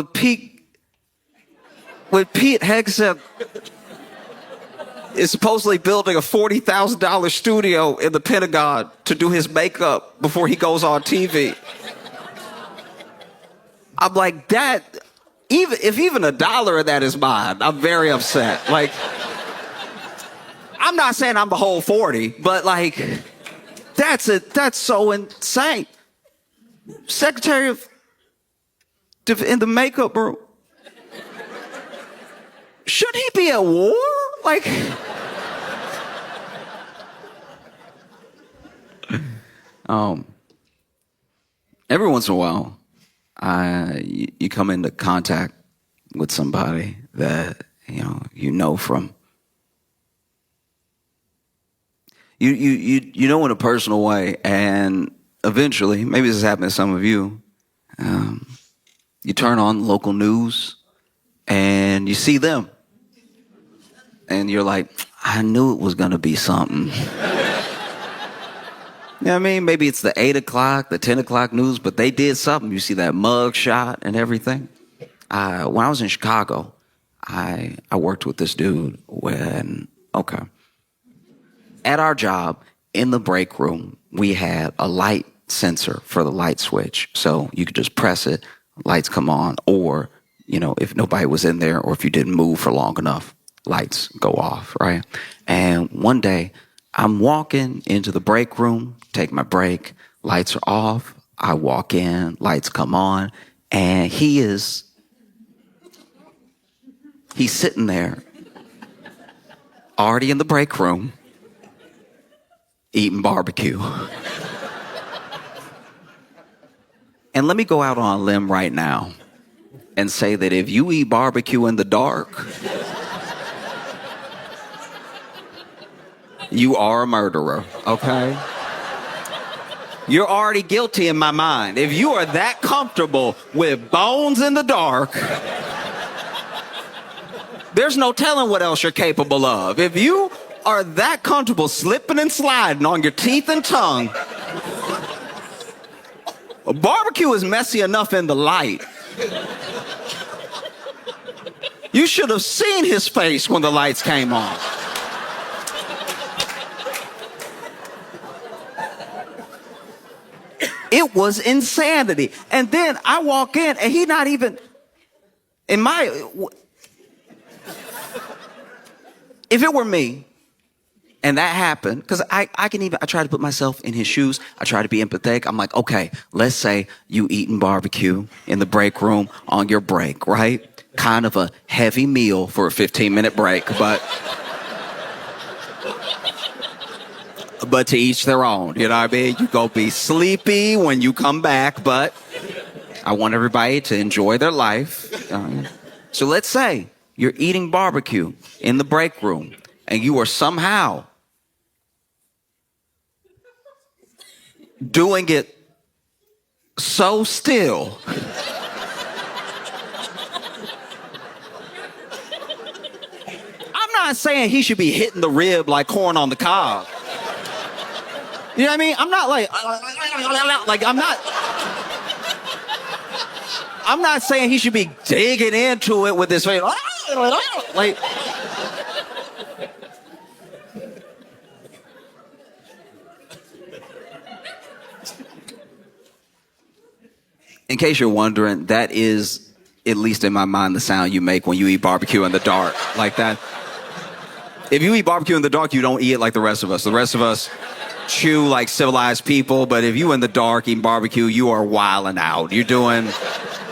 Pete Hegseth is supposedly building a $40,000 studio in the Pentagon to do his makeup before he goes on TV. I'm like, that, if even $1 of that is mine, I'm very upset. Like, I'm not saying I'm the whole 40, but like, that's so insane. Secretary in the makeup room. Should he be at war? Like, every once in a while, you come into contact with somebody that from in a personal way, and eventually, maybe this has happened to some of you, you turn on local news and you see them, and you're like, I knew it was gonna be something. You know what I mean? Maybe it's the 8 o'clock, the 10 o'clock news, but they did something. You see that mug shot and everything. When I was in Chicago, I worked with this dude at our job, in the break room, we had a light sensor for the light switch. So you could just press it, lights come on, or, if nobody was in there or if you didn't move for long enough, lights go off, right? And one day, I'm walking into the break room, take my break, lights are off, I walk in, lights come on, and he's sitting there, already in the break room, eating barbecue. And let me go out on a limb right now and say that if you eat barbecue in the dark, you are a murderer, okay? You're already guilty in my mind. If you are that comfortable with bones in the dark, there's no telling what else you're capable of. If you are that comfortable slipping and sliding on your teeth and tongue, a barbecue is messy enough in the light. You should have seen his face when the lights came on. It was insanity. And then I walk in and he not even, if it were me and that happened, because I try to put myself in his shoes. I try to be empathetic. I'm like, okay, let's say you eating barbecue in the break room on your break, right? Kind of a heavy meal for a 15-minute break, but to each their own, you know what I mean? You go be sleepy when you come back, but I want everybody to enjoy their life. So let's say you're eating barbecue in the break room and you are somehow doing it so still. I'm not saying he should be hitting the rib like corn on the cob. You know what I mean? I'm not I'm not saying he should be digging into it with his face. Like, in case you're wondering, that is, at least in my mind, the sound you make when you eat barbecue in the dark, like that. If you eat barbecue in the dark, you don't eat it like the rest of us. The rest of us chew like civilized people, but if you in the dark eating barbecue, you are wilding out. You're doing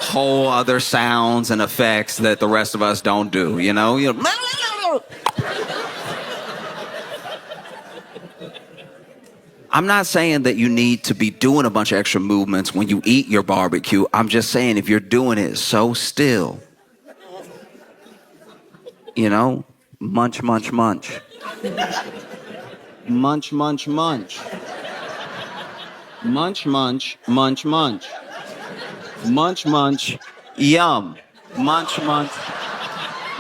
whole other sounds and effects that the rest of us don't do, you know? I'm not saying that you need to be doing a bunch of extra movements when you eat your barbecue. I'm just saying if you're doing it so still, you know, munch, munch, munch. Munch, munch, munch. Munch, munch, munch, munch. Munch, munch, yum. Munch, munch,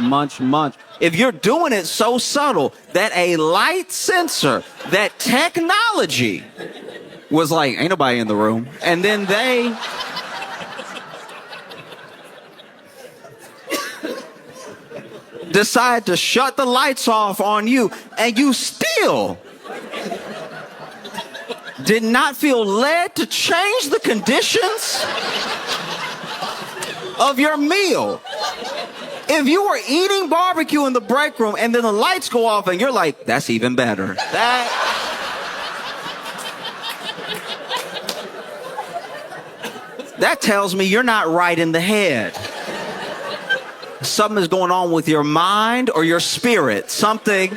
munch, munch. If you're doing it so subtle that a light sensor, that technology was like, ain't nobody in the room. And then they decide to shut the lights off on you, and you still did not feel led to change the conditions of your meal. If you were eating barbecue in the break room and then the lights go off and you're like, that's even better. That tells me you're not right in the head. Something is going on with your mind or your spirit. Something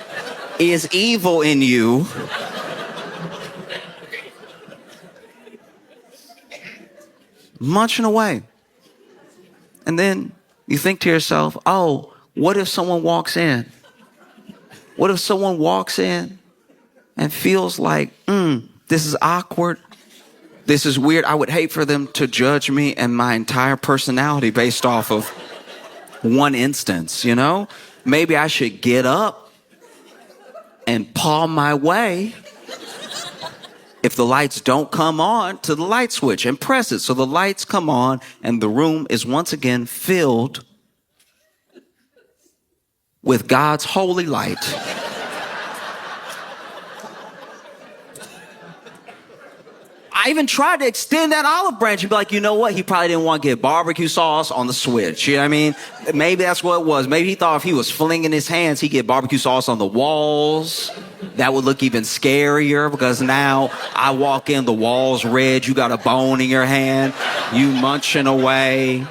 is evil in you. Munching away. And then you think to yourself, oh, what if someone walks in? What if someone walks in and feels like, this is awkward. This is weird. I would hate for them to judge me and my entire personality based off of one instance, you know? Maybe I should get up and paw my way, if the lights don't come on, to the light switch and press it so the lights come on and the room is once again filled with God's holy light. I even tried to extend that olive branch and be like, you know what? He probably didn't want to get barbecue sauce on the switch. You know what I mean? Maybe that's what it was. Maybe he thought if he was flinging his hands, he'd get barbecue sauce on the walls. That would look even scarier because now I walk in, the wall's red, you got a bone in your hand, you munching away.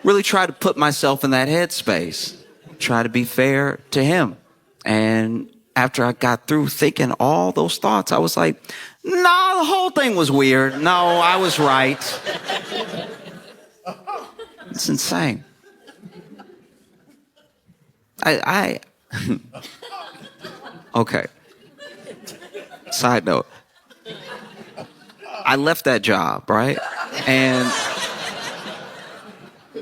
Really try to put myself in that headspace. Try to be fair to him. And after I got through thinking all those thoughts, I was like, no, the whole thing was weird. No, I was right. It's insane. Okay. Side note. I left that job, right? And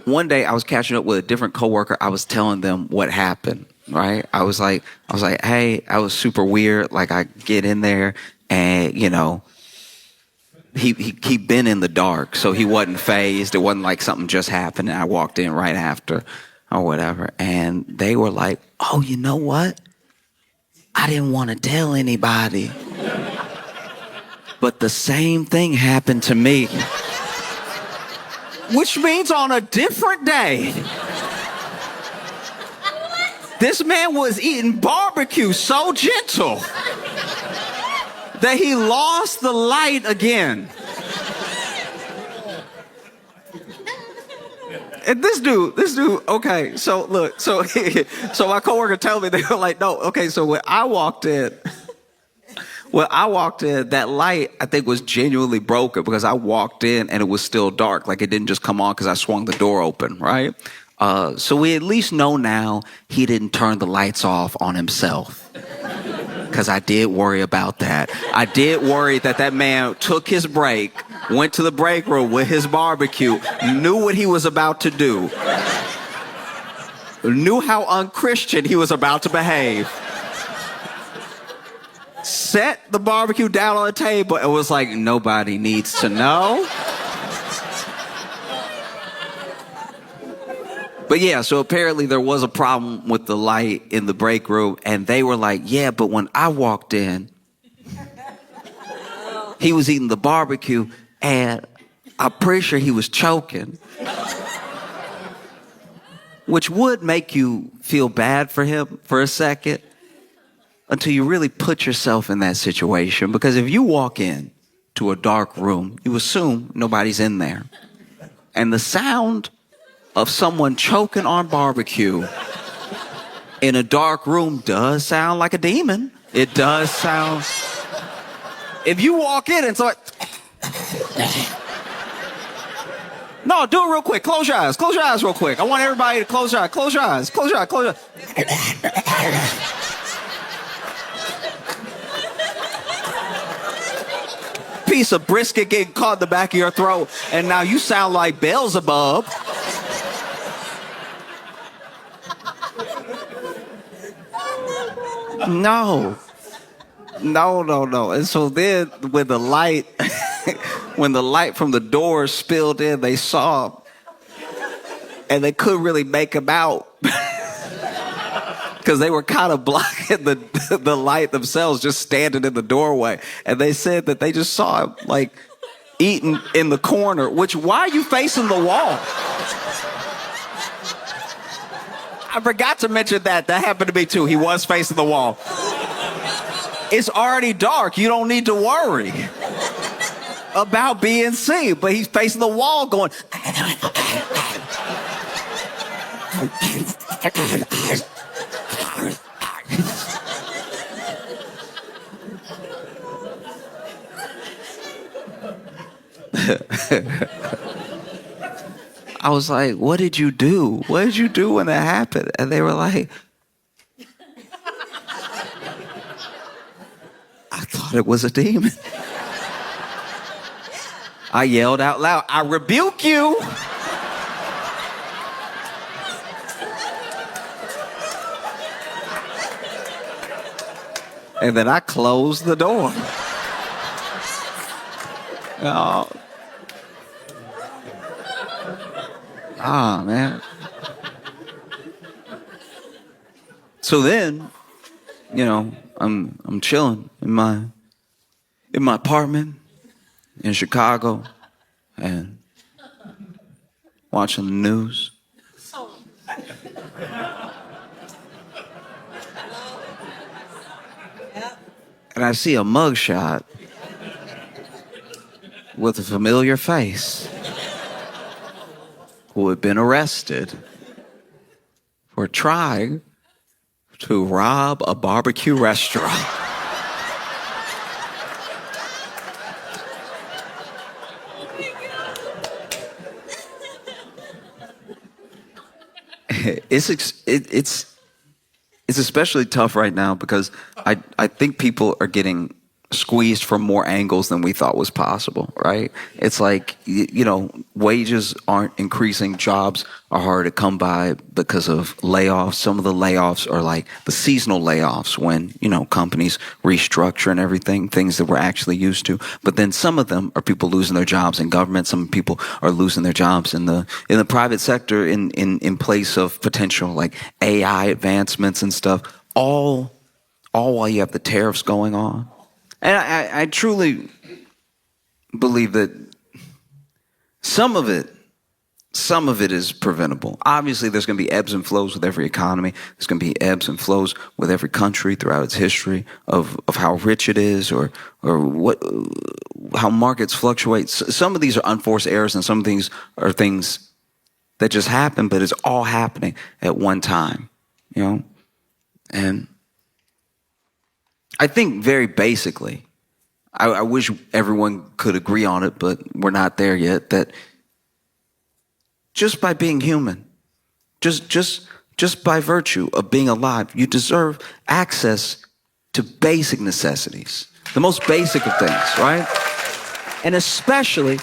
one day I was catching up with a different coworker. I was telling them what happened, right? I was like, hey, I was super weird. Like I get in there and, he'd been in the dark, so he wasn't phased. It wasn't like something just happened and I walked in right after or whatever. And they were like, oh, you know what? I didn't want to tell anybody. But the same thing happened to me. Which means on a different day, this man was eating barbecue so gentle that he lost the light again. And this dude, okay, so look, so my coworker told me, they were like, no, okay, so when I walked in, that light, I think, was genuinely broken because I walked in and it was still dark. Like it didn't just come on because I swung the door open, right? So we at least know now he didn't turn the lights off on himself. Because I did worry about that. I did worry that man took his break, went to the break room with his barbecue, knew what he was about to do, knew how unchristian he was about to behave, set the barbecue down on the table and was like, nobody needs to know. But yeah, so apparently there was a problem with the light in the break room, and they were like, yeah, but when I walked in, he was eating the barbecue, and I'm pretty sure he was choking. Which would make you feel bad for him for a second, until you really put yourself in that situation. Because if you walk in to a dark room, you assume nobody's in there. And the sound of someone choking on barbecue in a dark room does sound like a demon. It does sound. If you walk in and start, no, do it real quick. Close your eyes. Close your eyes real quick. I want everybody to close your eyes. Close your eyes. Close your eyes. Close your eyes. Piece of brisket getting caught in the back of your throat, and now you sound like Beelzebub. No. And so then when the light from the door spilled in, they saw him. And they couldn't really make him out. Because they were kind of blocking the light themselves, just standing in the doorway. And they said that they just saw him, like, eating in the corner. Which, why are you facing the wall? I forgot to mention that. That happened to me too. He was facing the wall. It's already dark. You don't need to worry about being seen. But he's facing the wall going... I was like, what did you do? What did you do when that happened? And they were like, I thought it was a demon. I yelled out loud, I rebuke you. And then I closed the door. Man. So then, I'm chilling in my apartment in Chicago and watching the news. And I see a mugshot with a familiar face who had been arrested for trying to rob a barbecue restaurant. It's especially tough right now because I think people are getting squeezed from more angles than we thought was possible, right? It's like, wages aren't increasing. Jobs are hard to come by because of layoffs. Some of the layoffs are like the seasonal layoffs when, companies restructure and everything, things that we're actually used to. But then some of them are people losing their jobs in government. Some people are losing their jobs in the private sector in place of potential like AI advancements and stuff, all while you have the tariffs going on. And I truly believe that some of it is preventable. Obviously, there's going to be ebbs and flows with every economy. There's going to be ebbs and flows with every country throughout its history of how rich it is or how markets fluctuate. Some of these are unforced errors, and some of these are things that just happen, but it's all happening at one time, And I think very basically, I wish everyone could agree on it, but we're not there yet, that just by being human, just by virtue of being alive, you deserve access to basic necessities, the most basic of things, right? And especially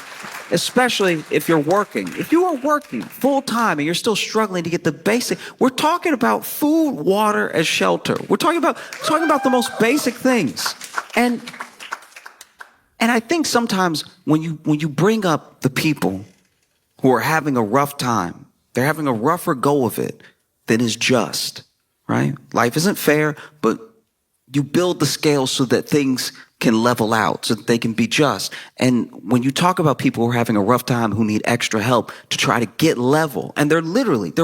if you're working. If you are working full time and you're still struggling to get the basic, we're talking about food, water, and shelter. We're talking about the most basic things. And I think sometimes when you bring up the people who are having a rough time, they're having a rougher go of it than is just, right? Life isn't fair, but you build the scale so that things can level out, so that they can be just. And when you talk about people who are having a rough time, who need extra help to try to get level, and they're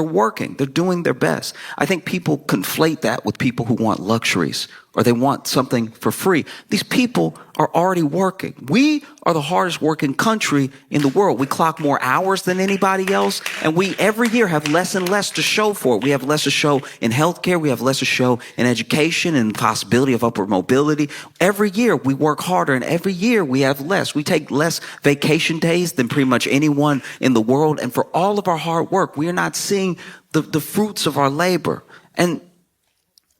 working, they're doing their best. I think people conflate that with people who want luxuries or they want something for free. These people are already working. We are the hardest working country in the world. We clock more hours than anybody else, and we every year have less and less to show for it. We have less to show in healthcare. We have less to show in education and possibility of upward mobility. Every year we work harder, and every year we have less. We take less vacation days than pretty much anyone in the world. And for all of our hard work, we are not seeing the fruits of our labor.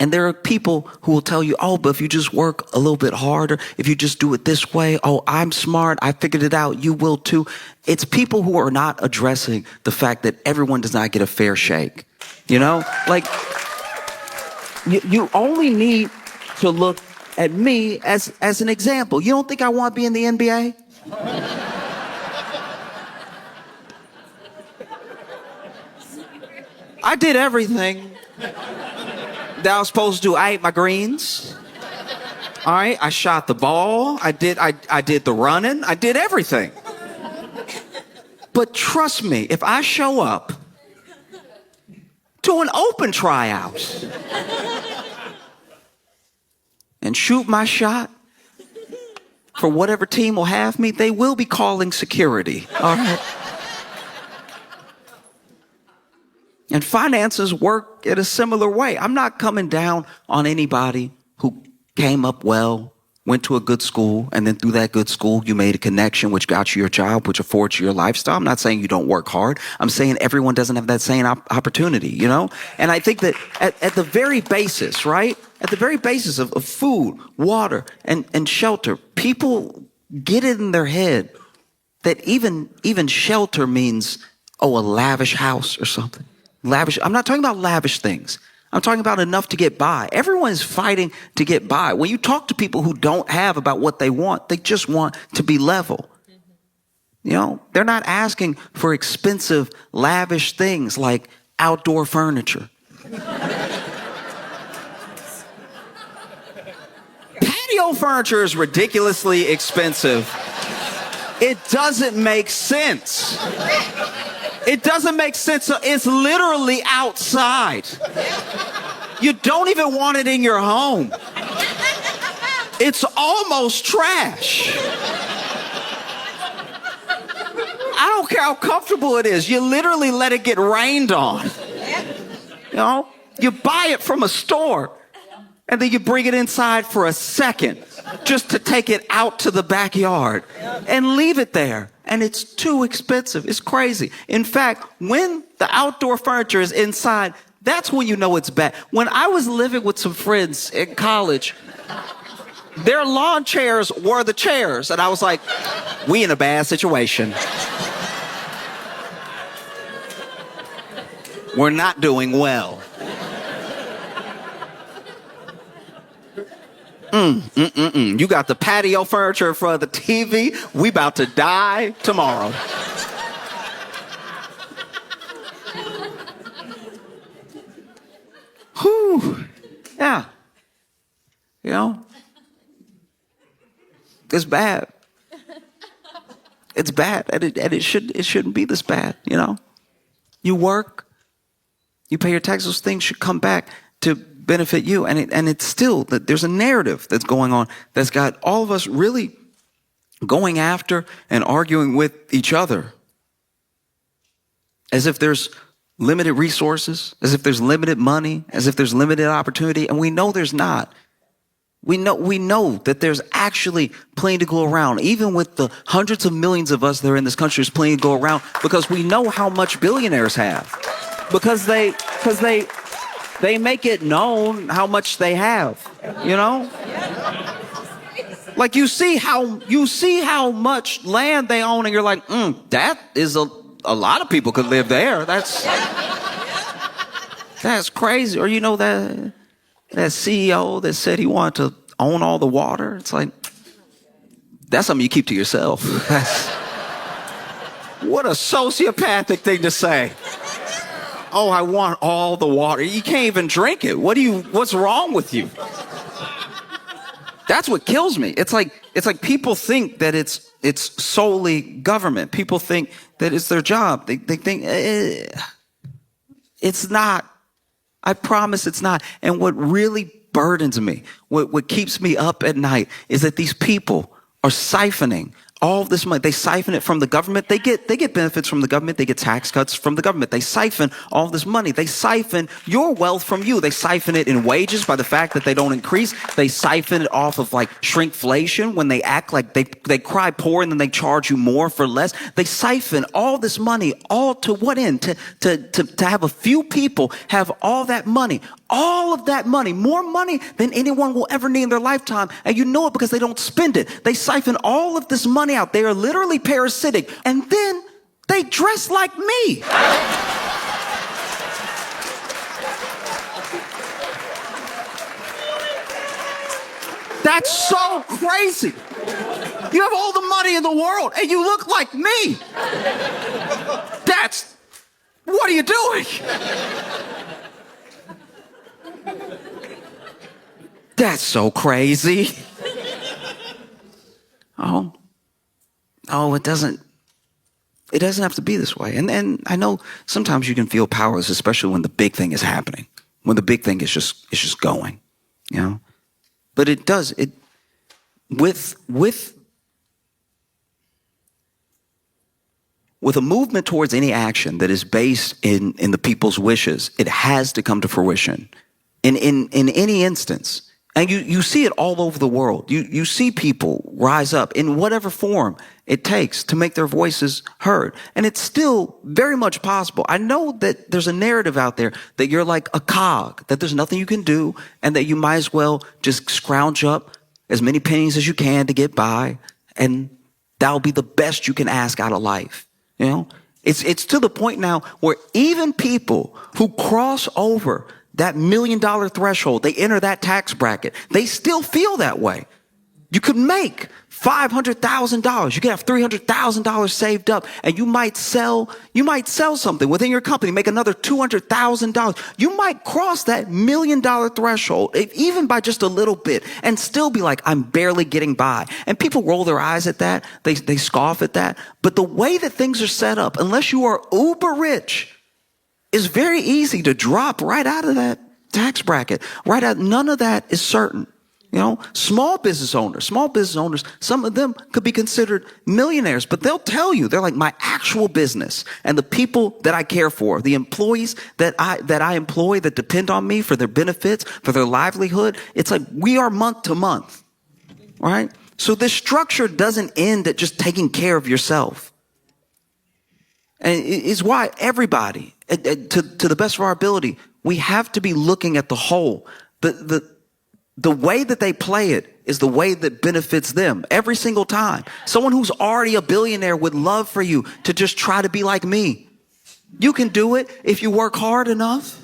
And there are people who will tell you, oh, but if you just work a little bit harder, if you just do it this way, oh, I'm smart, I figured it out, you will too. It's people who are not addressing the fact that everyone does not get a fair shake. Like, you only need to look at me as an example. You don't think I want to be in the NBA? I did everything that I was supposed to do. I ate my greens. All right, I shot the ball. I did the running. I did everything. But trust me, if I show up to an open tryout and shoot my shot for whatever team will have me, they will be calling security. All right. And finances work in a similar way. I'm not coming down on anybody who came up well, went to a good school, and then through that good school, you made a connection, which got you your job, which affords you your lifestyle. I'm not saying you don't work hard. I'm saying everyone doesn't have that same opportunity, And I think that at the very basis, right? At the very basis of food, water, and shelter, people get it in their head that even shelter means, a lavish house or something. Lavish. I'm not talking about lavish things. I'm talking about enough to get by. Everyone is fighting to get by. When you talk to people who don't have about what they want, they just want to be level. They're not asking for expensive, lavish things like outdoor furniture. Patio furniture is ridiculously expensive. It doesn't make sense. It doesn't make sense. It's literally outside. You don't even want it in your home. It's almost trash. I don't care how comfortable it is. You literally let it get rained on. You buy it from a store and then you bring it inside for a second just to take it out to the backyard and leave it there. And it's too expensive. It's crazy. In fact, when the outdoor furniture is inside, that's when you know it's bad. When I was living with some friends in college, Their lawn chairs were the chairs. And I was like, we in a bad situation. We're not doing well. You got the patio furniture for the TV. We about to die tomorrow. Whew. Yeah. You know? It's bad. It's bad. And it shouldn't be this bad, you know? You work, you pay your taxes, those things should come back to benefit you. And it's still that there's a narrative that's going on that's got all of us really going after and arguing with each other. As if there's limited resources, as if there's limited money, as if there's limited opportunity, and we know there's not. We know that there's actually plenty to go around. Even with the hundreds of millions of us that are in this country, there's plenty to go around because we know how much billionaires have. Because they make it known how much they have, you know? Like you see how much land they own and you're like, that is a lot of people could live there. That's crazy. Or you know that CEO that said he wanted to own all the water. It's like, that's something you keep to yourself. What a sociopathic thing to say. Oh, I want all the water. You can't even drink it. What's wrong with you? That's what kills me. It's like people think that it's solely government. People think that it's their job. They think it's not. I promise it's not. And what really burdens me, what keeps me up at night is that these people are siphoning all of this money. They siphon it from the government. They get benefits from the government. They get tax cuts from the government. They siphon all of this money. They siphon your wealth from you. They siphon it in wages by the fact that they don't increase. They siphon it off of like shrinkflation when they act like they cry poor and then they charge you more for less. They siphon all this money, all to what end? To have a few people have all that money. All of that money, more money than anyone will ever need in their lifetime. And you know it because they don't spend it. They siphon all of this money out. They are literally parasitic. And then they dress like me. That's so crazy. You have all the money in the world and you look like me. What are you doing? That's so crazy. Oh, it doesn't have to be this way. And I know sometimes you can feel powerless, especially when the big thing is happening, when the big thing is just going, you know. But with a movement towards any action that is based in the people's wishes, it has to come to fruition in any instance. And you see it all over the world. You see people rise up in whatever form it takes to make their voices heard. And it's still very much possible. I know that there's a narrative out there that you're like a cog, that there's nothing you can do, and that you might as well just scrounge up as many pennies as you can to get by, and that'll be the best you can ask out of life. You know, it's to the point now where even people who cross over that $1 million threshold, they enter that tax bracket, they still feel that way. You could make $500,000. You could have $300,000 saved up, and you might sell something within your company, make another $200,000. You might cross that $1 million threshold, even by just a little bit, and still be like, I'm barely getting by. And people roll their eyes at that. They scoff at that. But the way that things are set up, unless you are uber rich, it's very easy to drop right out of that tax bracket. None of that is certain. You know, small business owners, some of them could be considered millionaires, but they'll tell you, they're like, my actual business and the people that I care for, the employees that I employ that depend on me for their benefits, for their livelihood. It's like we are month to month, right? So this structure doesn't end at just taking care of yourself. And it's why everybody, to the best of our ability, we have to be looking at the whole. The the way that they play it is the way that benefits them every single time. Someone who's already a billionaire would love for you to just try to be like me. You can do it if you work hard enough.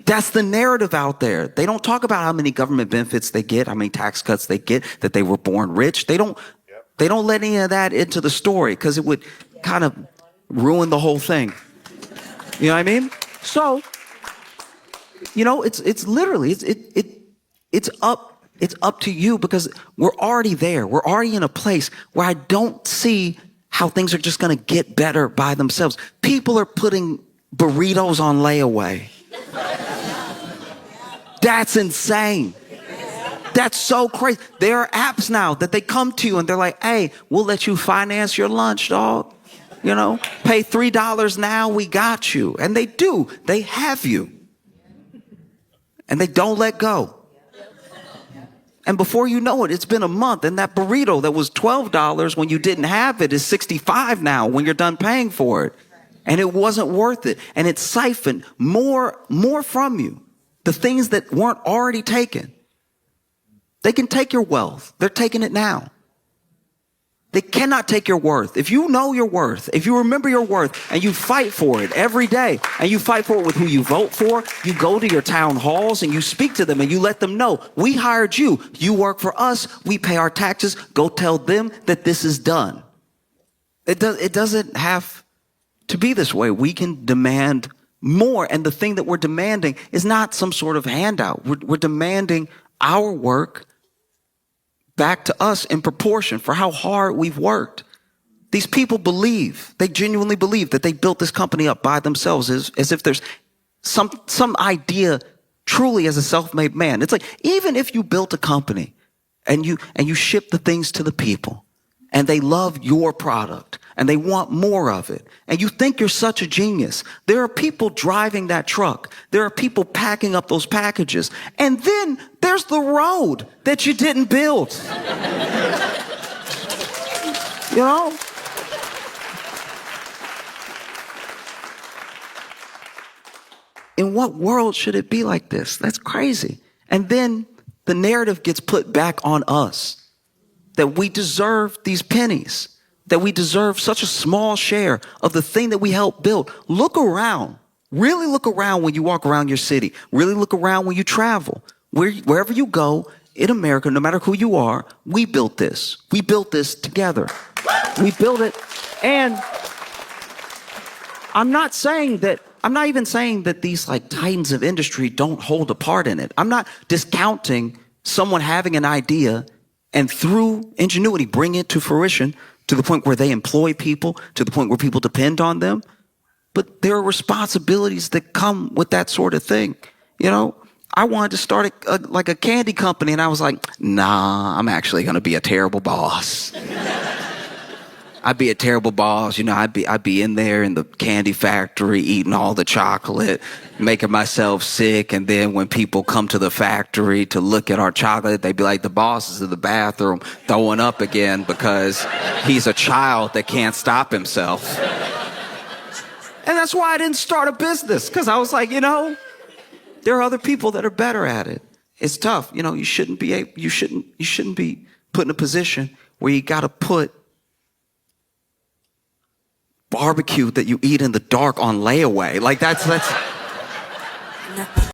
That's the narrative out there. They don't talk about how many government benefits they get, how many tax cuts they get, that they were born rich. They don't let any of that into the story because it would kind of ruin the whole thing. You know what I mean? So, it's literally, it's up to you because we're already there. We're already in a place where I don't see how things are just going to get better by themselves. People are putting burritos on layaway. That's insane. That's so crazy. There are apps now that they come to you and they're like, hey, we'll let you finance your lunch, dog. Pay $3 now, we got you. And they do. They have you. And they don't let go. And before you know it, it's been a month. And that burrito that was $12 when you didn't have it is $65 now when you're done paying for it. And it wasn't worth it. And it siphoned more from you. The things that weren't already taken. They can take your wealth. They're taking it now. They cannot take your worth. If you know your worth, if you remember your worth and you fight for it every day and you fight for it with who you vote for, you go to your town halls and you speak to them and you let them know, we hired you. You work for us. We pay our taxes. Go tell them that this is done. It doesn't have to be this way. We can demand more. And the thing that we're demanding is not some sort of handout. We're demanding our work back to us in proportion for how hard we've worked. These people they genuinely believe that they built this company up by themselves as if there's some idea truly as a self-made man. It's like, even if you built a company and you ship the things to the people and they love your product and they want more of it, and you think you're such a genius, there are people driving that truck. There are people packing up those packages. And then there's the road that you didn't build. In what world should it be like this? That's crazy. And then the narrative gets put back on us that we deserve these pennies, that we deserve such a small share of the thing that we helped build. Look around. Really look around when you walk around your city. Really look around when you travel. Wherever you go in America, no matter who you are, we built this. We built this together. We built it. And I'm not even saying that these like titans of industry don't hold a part in it. I'm not discounting someone having an idea and through ingenuity bring it to fruition to the point where they employ people, to the point where people depend on them. But there are responsibilities that come with that sort of thing. I wanted to start a candy company, and I was like, nah, I'm actually going to be a terrible boss. I'd be a terrible boss. I'd be in there in the candy factory eating all the chocolate, making myself sick. And then when people come to the factory to look at our chocolate, they'd be like, the boss is in the bathroom throwing up again because he's a child that can't stop himself. And that's why I didn't start a business, because I was like, there are other people that are better at it. It's tough. You shouldn't be put in a position where you got to put barbecue that you eat in the dark on layaway. Like that's